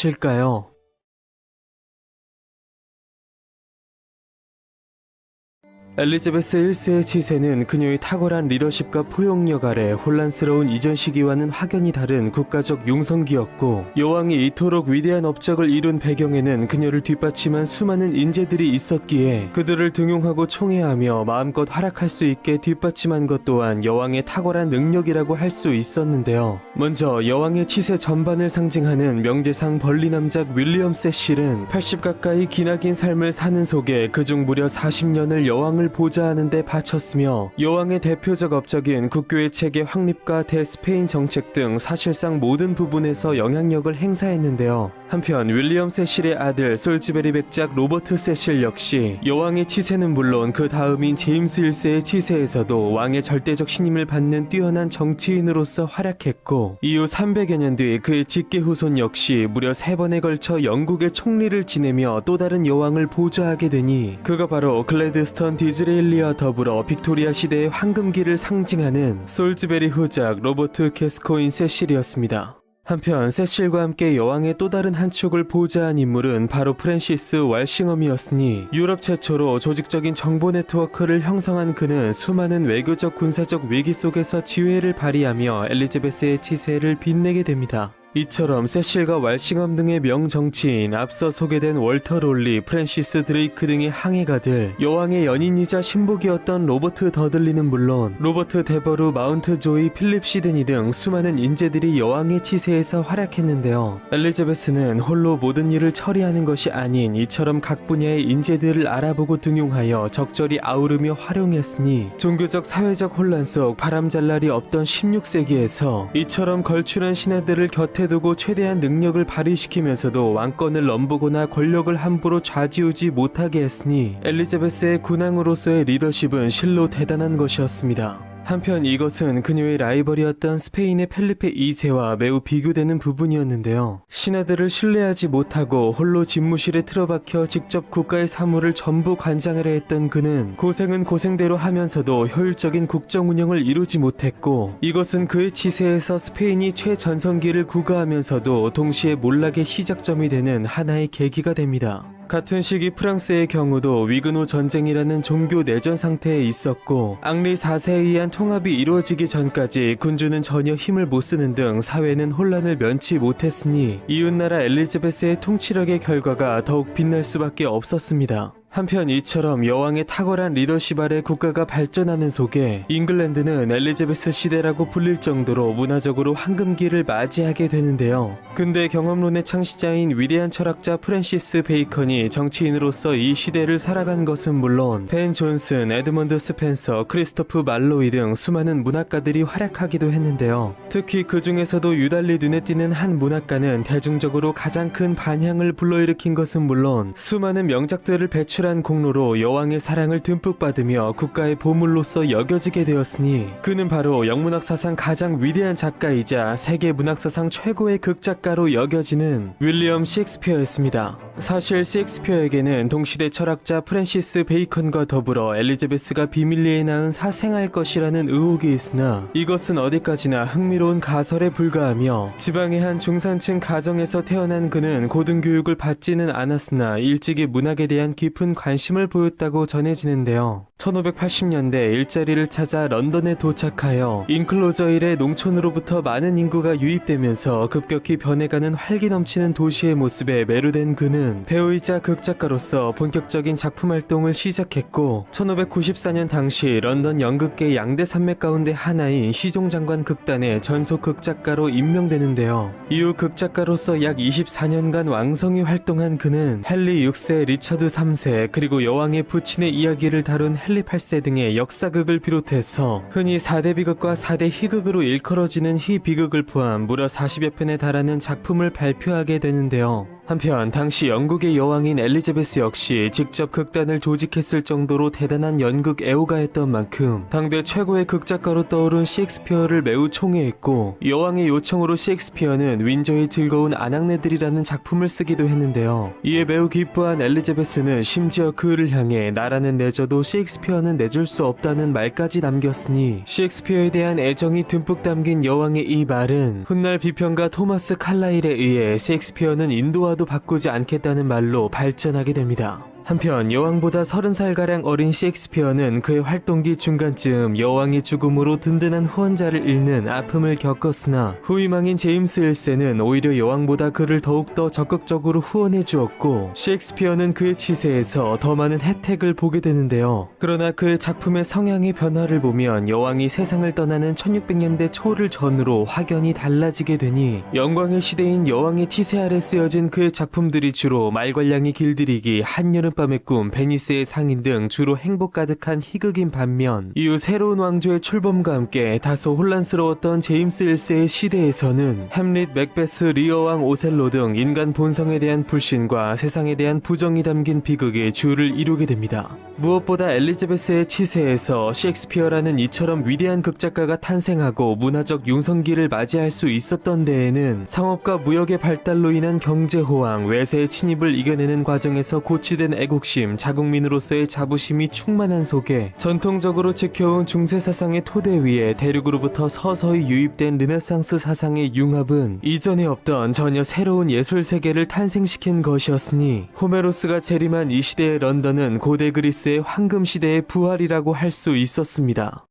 엘리자베스 1세의 치세는 그녀의 탁월한 리더십과 포용력 아래 혼란스러운 이전 시기와는 확연히 다른 국가적 융성기였고 여왕이 이토록 위대한 업적을 이룬 배경에는 그녀를 뒷받침한 수많은 인재들이 있었기에 그들을 등용하고 총애하며 마음껏 활약할 수 있게 뒷받침한 것 또한 여왕의 탁월한 능력이라고 할 수 있었는데요. 먼저 여왕의 치세 전반을 상징하는 명제상 벌리남작 윌리엄 세실은 80 가까이 기나긴 삶을 사는 속에 그중 무려 40년을 여왕을 보좌하는 데 바쳤으며 여왕의 대표적 업적인 국교의 체계 확립과 대스페인 정책 등 사실상 모든 부분에서 영향력을 행사했는데요. 한편 윌리엄 세실의 아들 솔즈베리 백작 로버트 세실 역시 여왕의 치세는 물론 그 다음인 제임스 1세의 치세에서도 왕의 절대적 신임을 받는 뛰어난 정치인으로서 활약했고 이후 300여 년 뒤 그의 직계 후손 역시 무려 3번에 걸쳐 영국의 총리를 지내며 또 다른 여왕을 보좌하게 되니 그가 바로 글래드스턴 디즈레일리와 더불어 빅토리아 시대의 황금기를 상징하는 솔즈베리 후작 로버트 게스코인 세실이었습니다. 한편 세실과 함께 여왕의 또 다른 한 축을 보좌한 인물은 바로 프랜시스 왈싱엄이었으니 유럽 최초로 조직적인 정보 네트워크를 형성한 그는 수많은 외교적 군사적 위기 속에서 지혜를 발휘하며 엘리자베스의 치세를 빛내게 됩니다. 이처럼 세실과 왈싱엄 등의 명정치인, 앞서 소개된 월터 롤리, 프랜시스 드레이크 등의 항해가들, 여왕의 연인이자 신복이었던 로버트 더들리는 물론 로버트 데버루, 마운트 조이, 필립 시드니 등 수많은 인재들이 여왕의 치세에서 활약했는데요. 엘리자베스는 홀로 모든 일을 처리하는 것이 아닌 이처럼 각 분야의 인재들을 알아보고 등용하여 적절히 아우르며 활용했으니 종교적 사회적 혼란 속 바람잘 날이 없던 16세기에서 이처럼 걸출한 신하들을 곁에 두고 최대한 능력을 발휘시키면서도 왕권을 넘보거나 권력을 함부로 좌지우지 못하게 했으니 엘리자베스의 군왕으로서의 리더십은 실로 대단한 것이었습니다. 한편 이것은 그녀의 라이벌이었던 스페인의 펠리페 2세와 매우 비교되는 부분이었는데요. 신하들을 신뢰하지 못하고 홀로 집무실에 틀어박혀 직접 국가의 사무를 전부 관장하려 했던 그는 고생은 고생대로 하면서도 효율적인 국정 운영을 이루지 못했고, 이것은 그의 치세에서 스페인이 최전성기를 구가하면서도 동시에 몰락의 시작점이 되는 하나의 계기가 됩니다. 같은 시기 프랑스의 경우도 위그노 전쟁이라는 종교 내전 상태에 있었고, 앙리 4세에 의한 통합이 이루어지기 전까지 군주는 전혀 힘을 못 쓰는 등 사회는 혼란을 면치 못했으니 이웃나라 엘리자베스의 통치력의 결과가 더욱 빛날 수밖에 없었습니다. 한편 이처럼 여왕의 탁월한 리더십 아래 국가가 발전하는 속에 잉글랜드는 엘리자베스 시대라고 불릴 정도로 문화적으로 황금기를 맞이하게 되는데요. 근대 경험론의 창시자인 위대한 철학자 프랜시스 베이컨이 정치인으로서 이 시대를 살아간 것은 물론 벤 존슨, 에드먼드 스펜서, 크리스토프 말로이 등 수많은 문학가들이 활약하기도 했는데요. 특히 그 중에서도 유달리 눈에 띄는 한 문학가는 대중적으로 가장 큰 반향을 불러일으킨 것은 물론 수많은 명작들을 배출한 공로로 여왕의 사랑을 듬뿍 받으며 국가의 보물로서 여겨지게 되었으니 그는 바로 영문학 사상 가장 위대한 작가이자 세계 문학사상 최고의 극작가로 여겨지는 윌리엄 셰익스피어였습니다. 사실 셰익스피어에게는 동시대 철학자 프랜시스 베이컨과 더불어 엘리자베스가 비밀리에 낳은 사생아일 것이라는 의혹이 있으나 이것은 어디까지나 흥미로운 가설에 불과하며 지방의 한 중산층 가정에서 태어난 그는 고등교육을 받지는 않았으나 일찍이 문학에 대한 깊은 관심을 보였다고 전해지는데요. 1580년대 일자리를 찾아 런던에 도착하여 인클로저일의 농촌으로부터 많은 인구가 유입되면서 급격히 변해가는 활기 넘치는 도시의 모습에 매료된 그는 배우이자 극작가로서 본격적인 작품 활동을 시작했고 1594년 당시 런던 연극계 양대 산맥 가운데 하나인 시종장관 극단의 전속 극작가로 임명되는데요. 이후 극작가로서 약 24년간 왕성히 활동한 그는 헨리 6세, 리처드 3세, 그리고 여왕의 부친의 이야기를 다룬 헨리 8세 등의 역사극을 비롯해서 흔히 4대 비극과 4대 희극으로 일컬어지는 희비극을 포함 무려 40여 편에 달하는 작품을 발표하게 되는데요. 한편 당시 영국의 여왕인 엘리자베스 역시 직접 극단을 조직했을 정도로 대단한 연극 애호가였던 만큼 당대 최고의 극작가로 떠오른 셰익스피어를 매우 총애했고, 여왕의 요청으로 셰익스피어는 윈저의 즐거운 아낙네들이라는 작품을 쓰기도 했는데요. 이에 매우 기뻐한 엘리자베스는 심지어 그를 향해 나라는 내줘도 셰익스피어는 내줄 수 없다는 말까지 남겼으니 셰익스피어에 대한 애정이 듬뿍 담긴 여왕의 이 말은 훗날 비평가 토마스 칼라일에 의해 셰익스피어는 인도와도 바꾸지 않겠다는 말로 발전하게 됩니다. 한편 여왕보다 30살가량 어린 셰익스피어는 그의 활동기 중간쯤 여왕의 죽음으로 든든한 후원자를 잃는 아픔을 겪었으나 후임왕인 제임스 1세는 오히려 여왕보다 그를 더욱더 적극적으로 후원해 주었고 셰익스피어는 그의 치세에서 더 많은 혜택을 보게 되는데요. 그러나 그의 작품의 성향의 변화를 보면 여왕이 세상을 떠나는 1600년대 초를 전후로 확연히 달라지게 되니 영광의 시대인 여왕의 치세 아래 쓰여진 그의 작품들이 주로 말괄량이 길들이기, 한여름 밤의 꿈, 베니스의 상인 등 주로 행복 가득한 희극인 반면 이후 새로운 왕조의 출범과 함께 다소 혼란스러웠던 제임스 1세의 시대에서는 햄릿, 맥베스, 리어왕 오셀로 등 인간 본성에 대한 불신과 세상에 대한 부정이 담긴 비극이 주를 이루게 됩니다. 무엇보다 엘리자베스의 치세에서 셰익스피어라는 이처럼 위대한 극작가가 탄생하고 문화적 융성기를 맞이할 수 있었던 데에는 상업과 무역의 발달로 인한 경제 호황, 외세의 침입을 이겨내는 과정에서 고취된 애국심, 자국민으로서의 자부심이 충만한 속에 전통적으로 지켜온 중세 사상의 토대 위에 대륙으로부터 서서히 유입된 르네상스 사상의 융합은 이전에 없던 전혀 새로운 예술 세계를 탄생시킨 것이었으니 호메로스가 재림한 이 시대의 런던은 고대 그리스의 황금 시대의 부활이라고 할 수 있었습니다.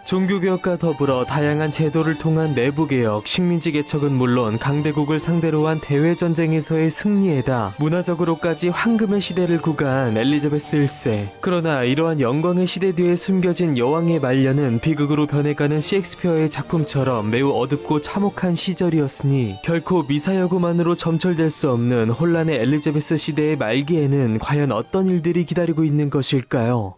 종교개혁과 더불어 다양한 제도를 통한 내부개혁, 식민지 개척은 물론 강대국을 상대로 한 대외전쟁에서의 승리에다 문화적으로까지 황금의 시대를 구가한 엘리자베스 1세. 그러나 이러한 영광의 시대 뒤에 숨겨진 여왕의 말년은 비극으로 변해가는 셰익스피어의 작품처럼 매우 어둡고 참혹한 시절이었으니 결코 미사여구만으로 점철될 수 없는 혼란의 엘리자베스 시대의 말기에는 과연 어떤 일들이 기다리고 있는 것일까요?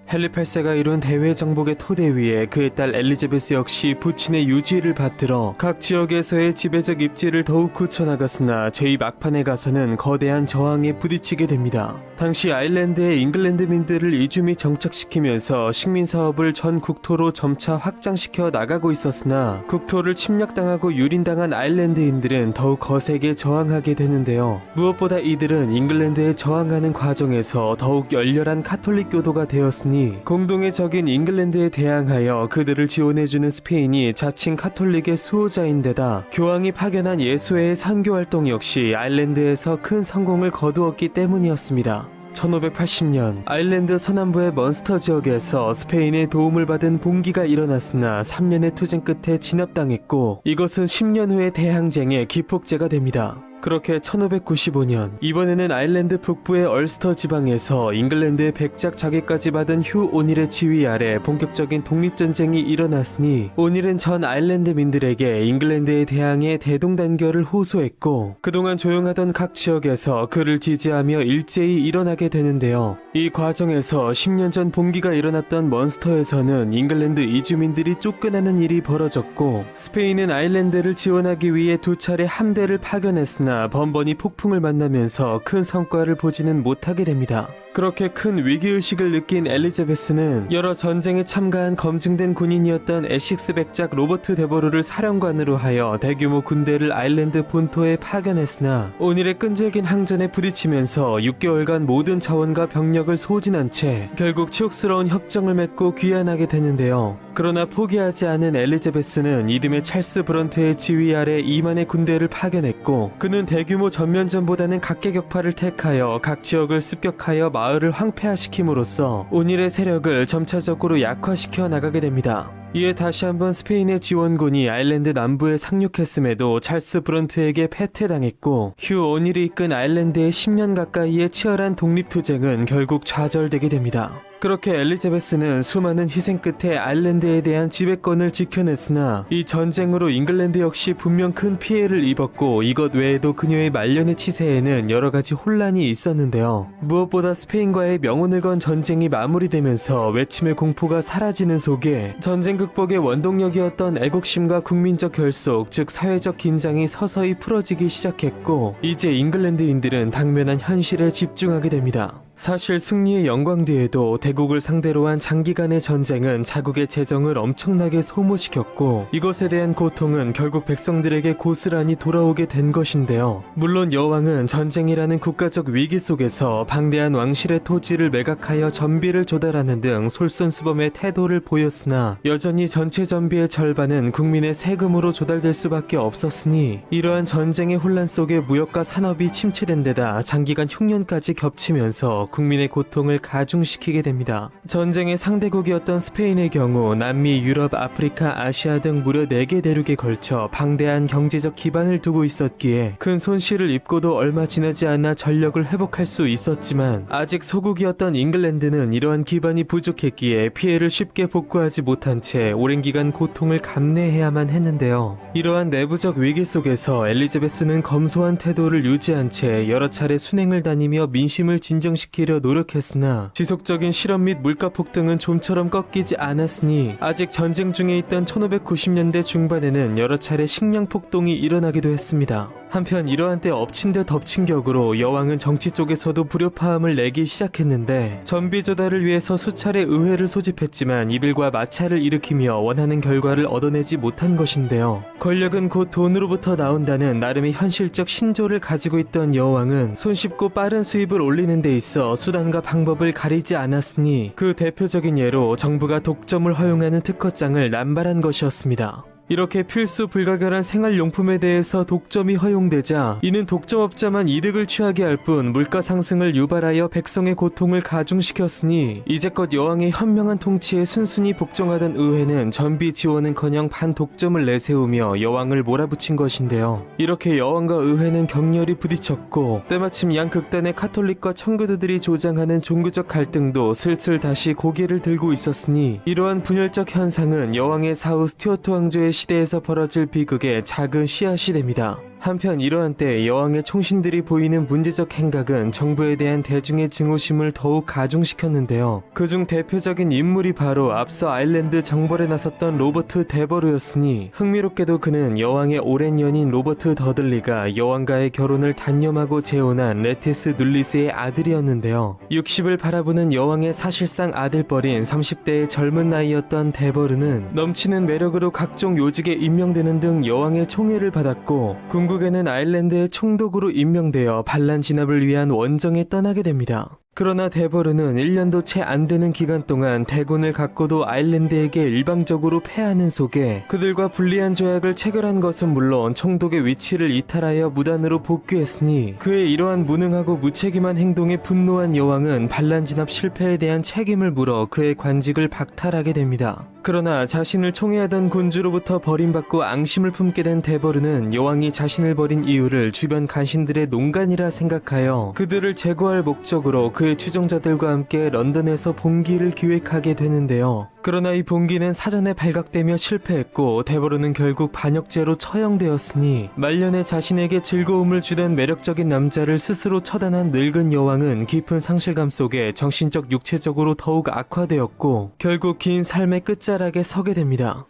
헨리 8세가 이룬 대외 정복의 토대 위에 그의 딸 엘리자베스 역시 부친의 유지를 받들어 각 지역에서의 지배적 입지를 더욱 굳혀나갔으나 제2막판에 가서는 거대한 저항에 부딪히게 됩니다. 당시 아일랜드의 잉글랜드민들을 이주 및 정착시키면서 식민사업을 전 국토로 점차 확장시켜 나가고 있었으나 국토를 침략당하고 유린당한 아일랜드인들은 더욱 거세게 저항하게 되는데요. 무엇보다 이들은 잉글랜드에 저항하는 과정에서 더욱 열렬한 카톨릭 교도가 되었으니 공동의 적인 잉글랜드에 대항하여 그들을 지원해주는 스페인이 자칭 카톨릭의 수호자인데다 교황이 파견한 예수회의 선교활동 역시 아일랜드에서 큰 성공을 거두었기 때문이었습니다. 1580년 아일랜드 서남부의 먼스터 지역에서 스페인의 도움을 받은 봉기가 일어났으나 3년의 투쟁 끝에 진압당했고 이것은 10년 후의 대항쟁의 기폭제가 됩니다. 그렇게 1595년 이번에는 아일랜드 북부의 얼스터 지방에서 잉글랜드의 백작 자기까지 받은 휴 오닐의 지휘 아래 본격적인 독립전쟁이 일어났으니 오닐은 전 아일랜드민들에게 잉글랜드에 대항해 대동단결을 호소했고 그동안 조용하던 각 지역에서 그를 지지하며 일제히 일어나게 되는데요. 이 과정에서 10년 전 봉기가 일어났던 먼스터에서는 잉글랜드 이주민들이 쫓겨나는 일이 벌어졌고 스페인은 아일랜드를 지원하기 위해 두 차례 함대를 파견했으나 번번이 폭풍을 만나면서 큰 성과를 보지는 못하게 됩니다. 그렇게 큰 위기의식을 느낀 엘리자베스는 여러 전쟁에 참가한 검증된 군인이었던 에식스 백작 로버트 데버루를 사령관으로 하여 대규모 군대를 아일랜드 본토에 파견했으나 오닐의 끈질긴 항전에 부딪히면서 6개월간 모든 자원과 병력을 소진한 채 결국 치욕스러운 협정을 맺고 귀환하게 되는데요. 그러나 포기하지 않은 엘리자베스는 이듬해 찰스 브런트의 지휘 아래 2만의 군대를 파견했고 그는 대규모 전면전보다는 각계격파를 택하여 각 지역을 습격하여 마을을 황폐화시킴으로써 오닐의 세력을 점차적으로 약화시켜 나가게 됩니다. 이에 다시 한번 스페인의 지원군이 아일랜드 남부에 상륙했음에도 찰스 브런트에게 패퇴당했고 휴 오닐이 이끈 아일랜드의 10년 가까이의 치열한 독립투쟁은 결국 좌절되게 됩니다. 그렇게 엘리자베스는 수많은 희생 끝에 아일랜드에 대한 지배권을 지켜냈으나 이 전쟁으로 잉글랜드 역시 분명 큰 피해를 입었고 이것 외에도 그녀의 말년의 치세에는 여러가지 혼란이 있었는데요. 무엇보다 스페인과의 명운을 건 전쟁이 마무리되면서 외침의 공포가 사라지는 속에 전쟁 극복의 원동력이었던 애국심과 국민적 결속, 즉 사회적 긴장이 서서히 풀어지기 시작했고 이제 잉글랜드인들은 당면한 현실에 집중하게 됩니다. 사실 승리의 영광 뒤에도 대국을 상대로 한 장기간의 전쟁은 자국의 재정을 엄청나게 소모시켰고 이것에 대한 고통은 결국 백성들에게 고스란히 돌아오게 된 것인데요. 물론 여왕은 전쟁이라는 국가적 위기 속에서 방대한 왕실의 토지를 매각하여 전비를 조달하는 등 솔선수범의 태도를 보였으나 여전히 전체 전비의 절반은 국민의 세금으로 조달될 수밖에 없었으니 이러한 전쟁의 혼란 속에 무역과 산업이 침체된 데다 장기간 흉년까지 겹치면서 국민의 고통을 가중시키게 됩니다. 전쟁의 상대국이었던 스페인의 경우 남미, 유럽, 아프리카, 아시아 등 무려 4개 대륙에 걸쳐 방대한 경제적 기반을 두고 있었기에 큰 손실을 입고도 얼마 지나지 않아 전력을 회복할 수 있었지만 아직 소국이었던 잉글랜드는 이러한 기반이 부족했기에 피해를 쉽게 복구하지 못한 채 오랜 기간 고통을 감내해야만 했는데요. 이러한 내부적 위기 속에서 엘리자베스는 검소한 태도를 유지한 채 여러 차례 순행을 다니며 민심을 진정시키려 노력했으나 지속적인 실업 및 물가 폭등은 좀처럼 꺾이지 않았으니 아직 전쟁 중에 있던 1590년대 중반에는 여러 차례 식량 폭동이 일어나기도 했습니다. 한편 이러한 때 엎친 데 덮친 격으로 여왕은 정치 쪽에서도 불협화음을 내기 시작했는데 전비 조달을 위해서 수차례 의회를 소집했지만 이들과 마찰을 일으키며 원하는 결과를 얻어내지 못한 것인데요. 권력은 곧 돈으로부터 나온다는 나름의 현실적 신조를 가지고 있던 여왕은 손쉽고 빠른 수입을 올리는 데 있어 수단과 방법을 가리지 않았으니 그 대표적인 예로 정부가 독점을 허용하는 특허장을 남발한 것이었습니다. 이렇게 필수 불가결한 생활용품에 대해서 독점이 허용되자 이는 독점업자만 이득을 취하게 할 뿐 물가 상승을 유발하여 백성의 고통을 가중시켰으니 이제껏 여왕의 현명한 통치에 순순히 복종하던 의회는 전비 지원은커녕 반독점을 내세우며 여왕을 몰아붙인 것인데요. 이렇게 여왕과 의회는 격렬히 부딪혔고 때마침 양 극단의 카톨릭과 청교도들이 조장하는 종교적 갈등도 슬슬 다시 고개를 들고 있었으니 이러한 분열적 현상은 여왕의 사후 스튜어트 왕조의 시대에서 벌어질 비극의 작은 씨앗이 됩니다. 한편 이러한 때 여왕의 총신들이 보이는 문제적 행각은 정부에 대한 대중의 증오심을 더욱 가중시켰는데요. 그중 대표적인 인물이 바로 앞서 아일랜드 정벌에 나섰던 로버트 데버루였으니 흥미롭게도 그는 여왕의 오랜 연인 로버트 더들리가 여왕과의 결혼을 단념하고 재혼한 레티스 눌리스의 아들이었는데요. 60을 바라보는 여왕의 사실상 아들뻘인 30대의 젊은 나이였던 데버루는 넘치는 매력으로 각종 요직에 임명되는 등 여왕의 총애를 받았고 궁극에는 아일랜드의 총독으로 임명되어 반란 진압을 위한 원정에 떠나게 됩니다. 그러나 데버르는 1년도 채 안 되는 기간 동안 대군을 갖고도 아일랜드에게 일방적으로 패하는 속에 그들과 불리한 조약을 체결한 것은 물론 총독의 위치를 이탈하여 무단으로 복귀했으니 그의 이러한 무능하고 무책임한 행동에 분노한 여왕은 반란 진압 실패에 대한 책임을 물어 그의 관직을 박탈하게 됩니다. 그러나 자신을 총애하던 군주로부터 버림받고 앙심을 품게 된 데버르는 여왕이 자신을 버린 이유를 주변 간신들의 농간이라 생각하여 그들을 제거할 목적으로 그의 추종자들과 함께 런던에서 봉기를 기획하게 되는데요. 그러나 이 봉기는 사전에 발각되며 실패했고 데버르는 결국 반역죄로 처형되었으니 말년에 자신에게 즐거움을 주던 매력적인 남자를 스스로 처단한 늙은 여왕은 깊은 상실감 속에 정신적 육체적으로 더욱 악화되었고 결국 긴 삶의 끝자락에 서게 됩니다.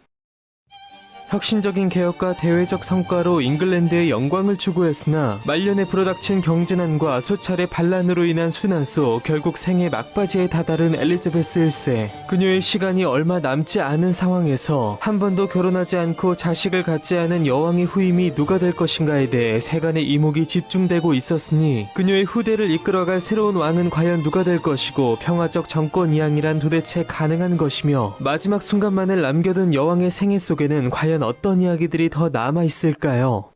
혁신적인 개혁과 대외적 성과로 잉글랜드의 영광을 추구했으나 말년에 불어닥친 경제난과 수차례 반란으로 인한 순환 속 결국 생애 막바지에 다다른 엘리자베스 1세. 그녀의 시간이 얼마 남지 않은 상황에서 한 번도 결혼하지 않고 자식을 갖지 않은 여왕의 후임이 누가 될 것인가에 대해 세간의 이목이 집중되고 있었으니 그녀의 후대를 이끌어갈 새로운 왕은 과연 누가 될 것이고 평화적 정권 이양이란 도대체 가능한 것이며 마지막 순간만을 남겨둔 여왕의 생애 속에는 과연 어떤 이야기들이 더 남아있을까요?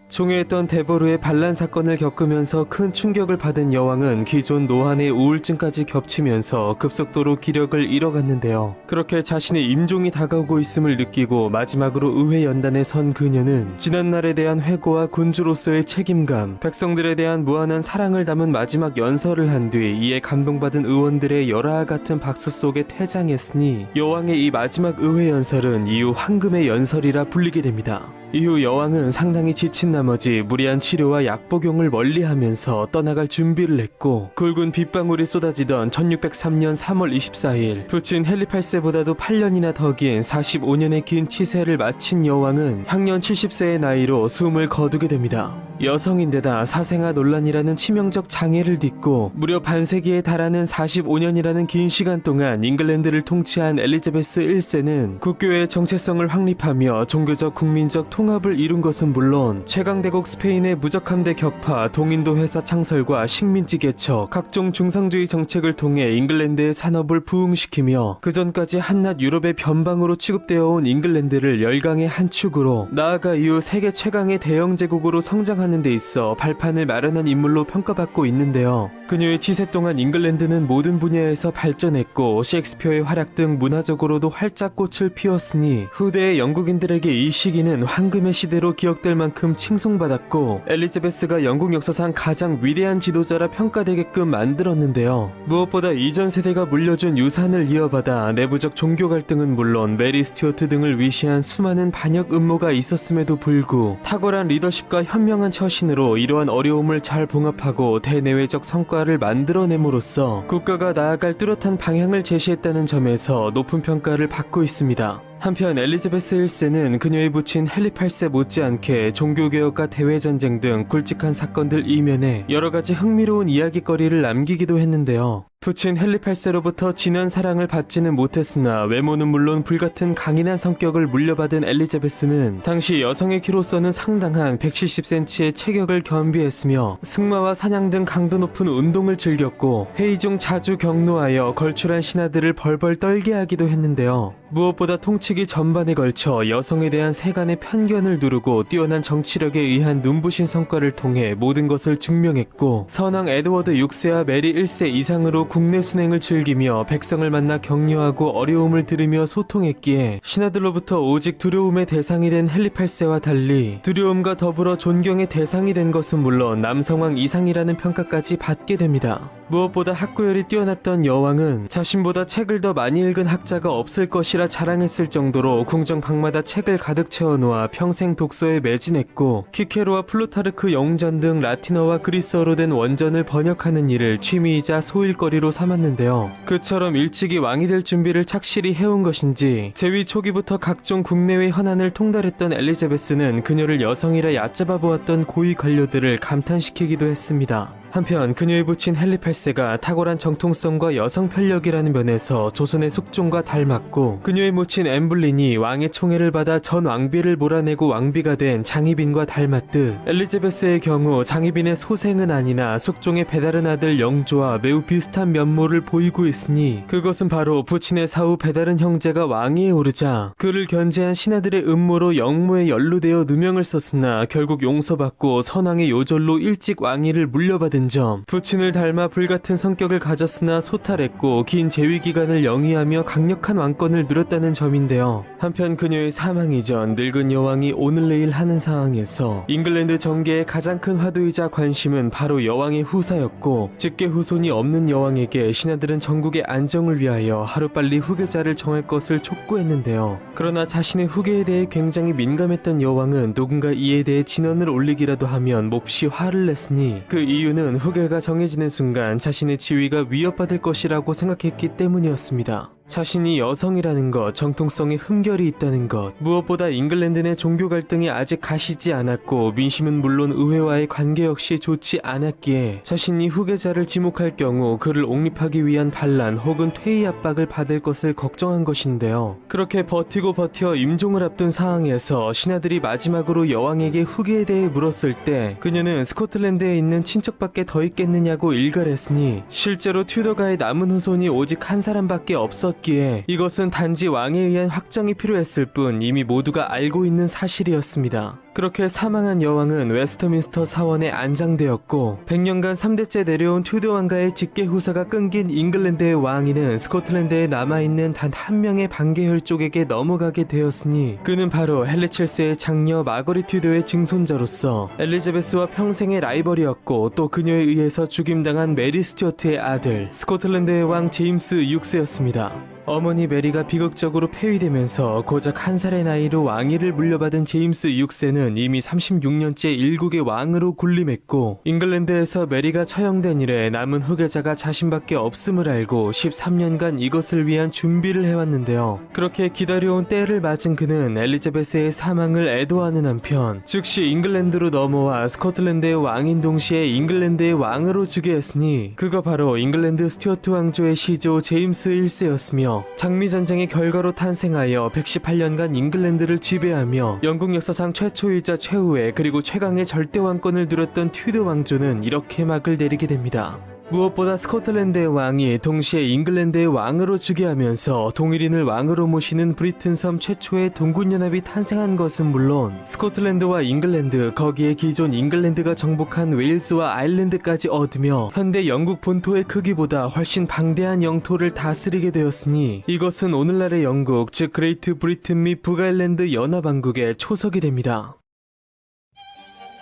총애했던 데버루의 반란 사건을 겪으면서 큰 충격을 받은 여왕은 기존 노환의 우울증까지 겹치면서 급속도로 기력을 잃어갔는데요. 그렇게 자신의 임종이 다가오고 있음을 느끼고 마지막으로 의회 연단에 선 그녀는 지난날에 대한 회고와 군주로서의 책임감, 백성들에 대한 무한한 사랑을 담은 마지막 연설을 한 뒤 이에 감동받은 의원들의 열화와 같은 박수 속에 퇴장했으니 여왕의 이 마지막 의회 연설은 이후 황금의 연설이라 불리게 됩니다. 이후 여왕은 상당히 지친 나머지 무리한 치료와 약 복용을 멀리하면서 떠나갈 준비를 했고 굵은 빗방울이 쏟아지던 1603년 3월 24일 부친 헨리 8세보다도 8년이나 더 긴 45년의 긴 치세를 마친 여왕은 향년 70세의 나이로 숨을 거두게 됩니다. 여성인데다 사생아 논란이라는 치명적 장애를 딛고 무려 반세기에 달하는 45년이라는 긴 시간 동안 잉글랜드를 통치한 엘리자베스 1세는 국교의 정체성을 확립하며 종교적 국민적 통합을 이룬 것은 물론 최강대국 스페인의 무적함대 격파, 동인도 회사 창설과 식민지 개척, 각종 중상주의 정책을 통해 잉글랜드의 산업을 부흥시키며 그전까지 한낱 유럽의 변방으로 취급되어 온 잉글랜드를 열강의 한 축으로 나아가 이후 세계 최강의 대영 제국으로 성장하는 데 있어 발판을 마련한 인물로 평가받고 있는데요. 그녀의 치세 동안 잉글랜드는 모든 분야에서 발전했고 셰익스피어의 활약 등 문화적으로도 활짝 꽃을 피웠으니 후대의 영국인들에게 이 시기는 황금의 시대로 기억될 만큼 칭송받았고 엘리자베스가 영국 역사상 가장 위대한 지도자라 평가되게끔 만들었는데요. 무엇보다 이전 세대가 물려준 유산을 이어받아 내부적 종교 갈등은 물론 메리 스튜어트 등을 위시한 수많은 반역 음모가 있었음에도 불구 탁월한 리더십과 현명한 처신으로 이러한 어려움을 잘 봉합하고 대내외적 성과를 만들어냄으로써 국가가 나아갈 뚜렷한 방향을 제시했다는 점에서 높은 평가를 받고 있습니다. 한편 엘리자베스 1세는 그녀의 부친 헨리 8세 못지않게 종교개혁과 대외전쟁 등 굵직한 사건들 이면에 여러가지 흥미로운 이야기거리를 남기기도 했는데요. 부친 헨리 8세로부터 진한 사랑을 받지는 못했으나 외모는 물론 불같은 강인한 성격을 물려받은 엘리자베스는 당시 여성의 키로서는 상당한 170cm의 체격을 겸비했으며 승마와 사냥 등 강도 높은 운동을 즐겼고 회의 중 자주 격노하여 걸출한 신하들을 벌벌 떨게 하기도 했는데요. 무엇보다 통치기 전반에 걸쳐 여성에 대한 세간의 편견을 누르고 뛰어난 정치력에 의한 눈부신 성과를 통해 모든 것을 증명했고 선왕 에드워드 6세와 메리 1세 이상으로 국내 순행을 즐기며 백성을 만나 격려하고 어려움을 들으며 소통했기에 신하들로부터 오직 두려움의 대상이 된 헨리 8세와 달리 두려움과 더불어 존경의 대상이 된 것은 물론 남성왕 이상이라는 평가까지 받게 됩니다. 무엇보다 학구열이 뛰어났던 여왕은 자신보다 책을 더 많이 읽은 학자가 없을 것이라 자랑했을 정도로 궁정 방마다 책을 가득 채워놓아 평생 독서에 매진했고 키케로와 플루타르크 영웅전 등 라틴어와 그리스어로 된 원전을 번역하는 일을 취미이자 소일거리로 삼았는데요. 그처럼 일찍이 왕이 될 준비를 착실히 해온 것인지 재위 초기부터 각종 국내외 현안을 통달했던 엘리자베스는 그녀를 여성이라 얕잡아 보았던 고위 관료들을 감탄시키기도 했습니다. 한편 그녀의 부친 헨리 8세가 탁월한 정통성과 여성 편력이라는 면에서 조선의 숙종과 닮았고 그녀의 모친 엠블린이 왕의 총애를 받아 전 왕비를 몰아내고 왕비가 된 장희빈과 닮았듯 엘리자베스의 경우 장희빈의 소생은 아니나 숙종의 배다른 아들 영조와 매우 비슷한 면모를 보이고 있으니 그것은 바로 부친의 사후 배다른 형제가 왕위에 오르자 그를 견제한 신하들의 음모로 영모에 연루되어 누명을 썼으나 결국 용서받고 선왕의 요절로 일찍 왕위를 물려받은 점, 부친을 닮아 불같은 성격을 가졌으나 소탈했고 긴 재위 기간을 영위하며 강력한 왕권을 누렸다는 점인데요. 한편 그녀의 사망 이전 늙은 여왕이 오늘 내일 하는 상황에서 잉글랜드 정계의 가장 큰 화두이자 관심은 바로 여왕의 후사였고 직계 후손이 없는 여왕에게 신하들은 전국의 안정을 위하여 하루빨리 후계자를 정할 것을 촉구했는데요. 그러나 자신의 후계에 대해 굉장히 민감했던 여왕은 누군가 이에 대해 진언을 올리기라도 하면 몹시 화를 냈으니 그 이유는 후계가 정해지는 순간 자신의 지위가 위협받을 것이라고 생각했기 때문이었습니다. 자신이 여성이라는 것, 정통성에 흠결이 있다는 것, 무엇보다 잉글랜드 내 종교 갈등이 아직 가시지 않았고 민심은 물론 의회와의 관계 역시 좋지 않았기에 자신이 후계자를 지목할 경우 그를 옹립하기 위한 반란 혹은 퇴위 압박을 받을 것을 걱정한 것인데요. 그렇게 버티고 버텨 임종을 앞둔 상황에서 신하들이 마지막으로 여왕에게 후계에 대해 물었을 때 그녀는 스코틀랜드에 있는 친척밖에 더 있겠느냐고 일갈했으니 실제로 튜더가의 남은 후손이 오직 한 사람밖에 없었기에 이것은 단지 왕에 의한 확정이 필요했을 뿐 이미 모두가 알고 있는 사실이었습니다. 그렇게 사망한 여왕은 웨스터민스터 사원에 안장되었고 100년간 3대째 내려온 튜더 왕가의 직계 후사가 끊긴 잉글랜드의 왕위는 스코틀랜드에 남아있는 단 한 명의 반계혈 쪽에게 넘어가게 되었으니 그는 바로 헨리 7세의 장녀 마거리 튜더의 증손자로서 엘리자베스와 평생의 라이벌이었고 또 그녀에 의해서 죽임당한 메리 스튜어트의 아들 스코틀랜드의 왕 제임스 6세였습니다. 어머니 메리가 비극적으로 폐위되면서 고작 한 살의 나이로 왕위를 물려받은 제임스 6세는 이미 36년째 일국의 왕으로 군림했고 잉글랜드에서 메리가 처형된 이래 남은 후계자가 자신밖에 없음을 알고 13년간 이것을 위한 준비를 해왔는데요. 그렇게 기다려온 때를 맞은 그는 엘리자베스의 사망을 애도하는 한편 즉시 잉글랜드로 넘어와 스코틀랜드의 왕인 동시에 잉글랜드의 왕으로 즉위 했으니 그가 바로 잉글랜드 스튜어트 왕조의 시조 제임스 1세였으며 장미전쟁의 결과로 탄생하여 118년간 잉글랜드를 지배하며 영국 역사상 최초이자 최후의 그리고 최강의 절대왕권을 누렸던 튜더 왕조는 이렇게 막을 내리게 됩니다. 무엇보다 스코틀랜드의 왕이 동시에 잉글랜드의 왕으로 즉위하면서 동일인을 왕으로 모시는 브리튼 섬 최초의 동군연합이 탄생한 것은 물론 스코틀랜드와 잉글랜드 거기에 기존 잉글랜드가 정복한 웨일즈와 아일랜드까지 얻으며 현대 영국 본토의 크기보다 훨씬 방대한 영토를 다스리게 되었으니 이것은 오늘날의 영국 즉 그레이트 브리튼 및 북아일랜드 연합왕국의 초석이 됩니다.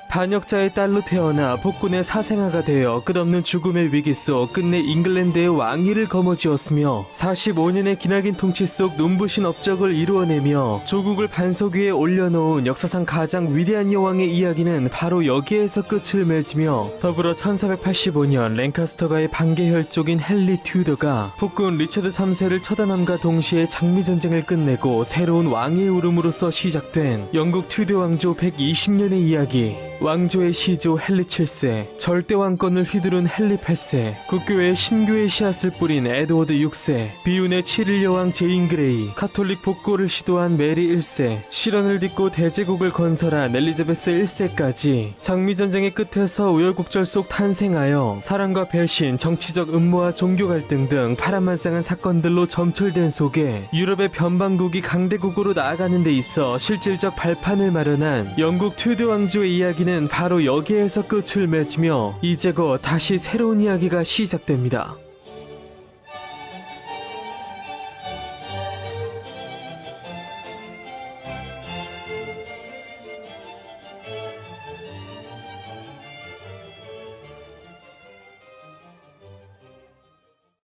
반역자의 딸로 태어나 폭군의 사생아가 되어 끝없는 죽음의 위기 속 끝내 잉글랜드의 왕위를 거머쥐었으며 45년의 기나긴 통치 속 눈부신 업적을 이루어내며 조국을 반석 위에 올려놓은 역사상 가장 위대한 여왕의 이야기는 바로 여기에서 끝을 맺으며 더불어 1485년 랭카스터가의 반계 혈족인 헨리 튜더가 폭군 리처드 3세를 처단함과 동시에 장미전쟁을 끝내고 새로운 왕의 오름으로써 시작된 영국 튜더 왕조 120년의 이야기. 왕조의 시조 헨리 7세, 절대 왕권을 휘두른 헨리 8세, 국교의 신교의 씨앗을 뿌린 에드워드 6세, 비운의 7일 여왕 제인 그레이, 카톨릭 복고를 시도한 메리 1세, 실언을 딛고 대제국을 건설한 엘리자베스 1세까지 장미전쟁의 끝에서 우여곡절 속 탄생하여 사랑과 배신, 정치적 음모와 종교 갈등 등 파란만장한 사건들로 점철된 속에 유럽의 변방국이 강대국으로 나아가는 데 있어 실질적 발판을 마련한 영국 튜더 왕조의 이야기는 바로 여기에서 끝을 맺으며 이제 곧 다시 새로운 이야기가 시작됩니다.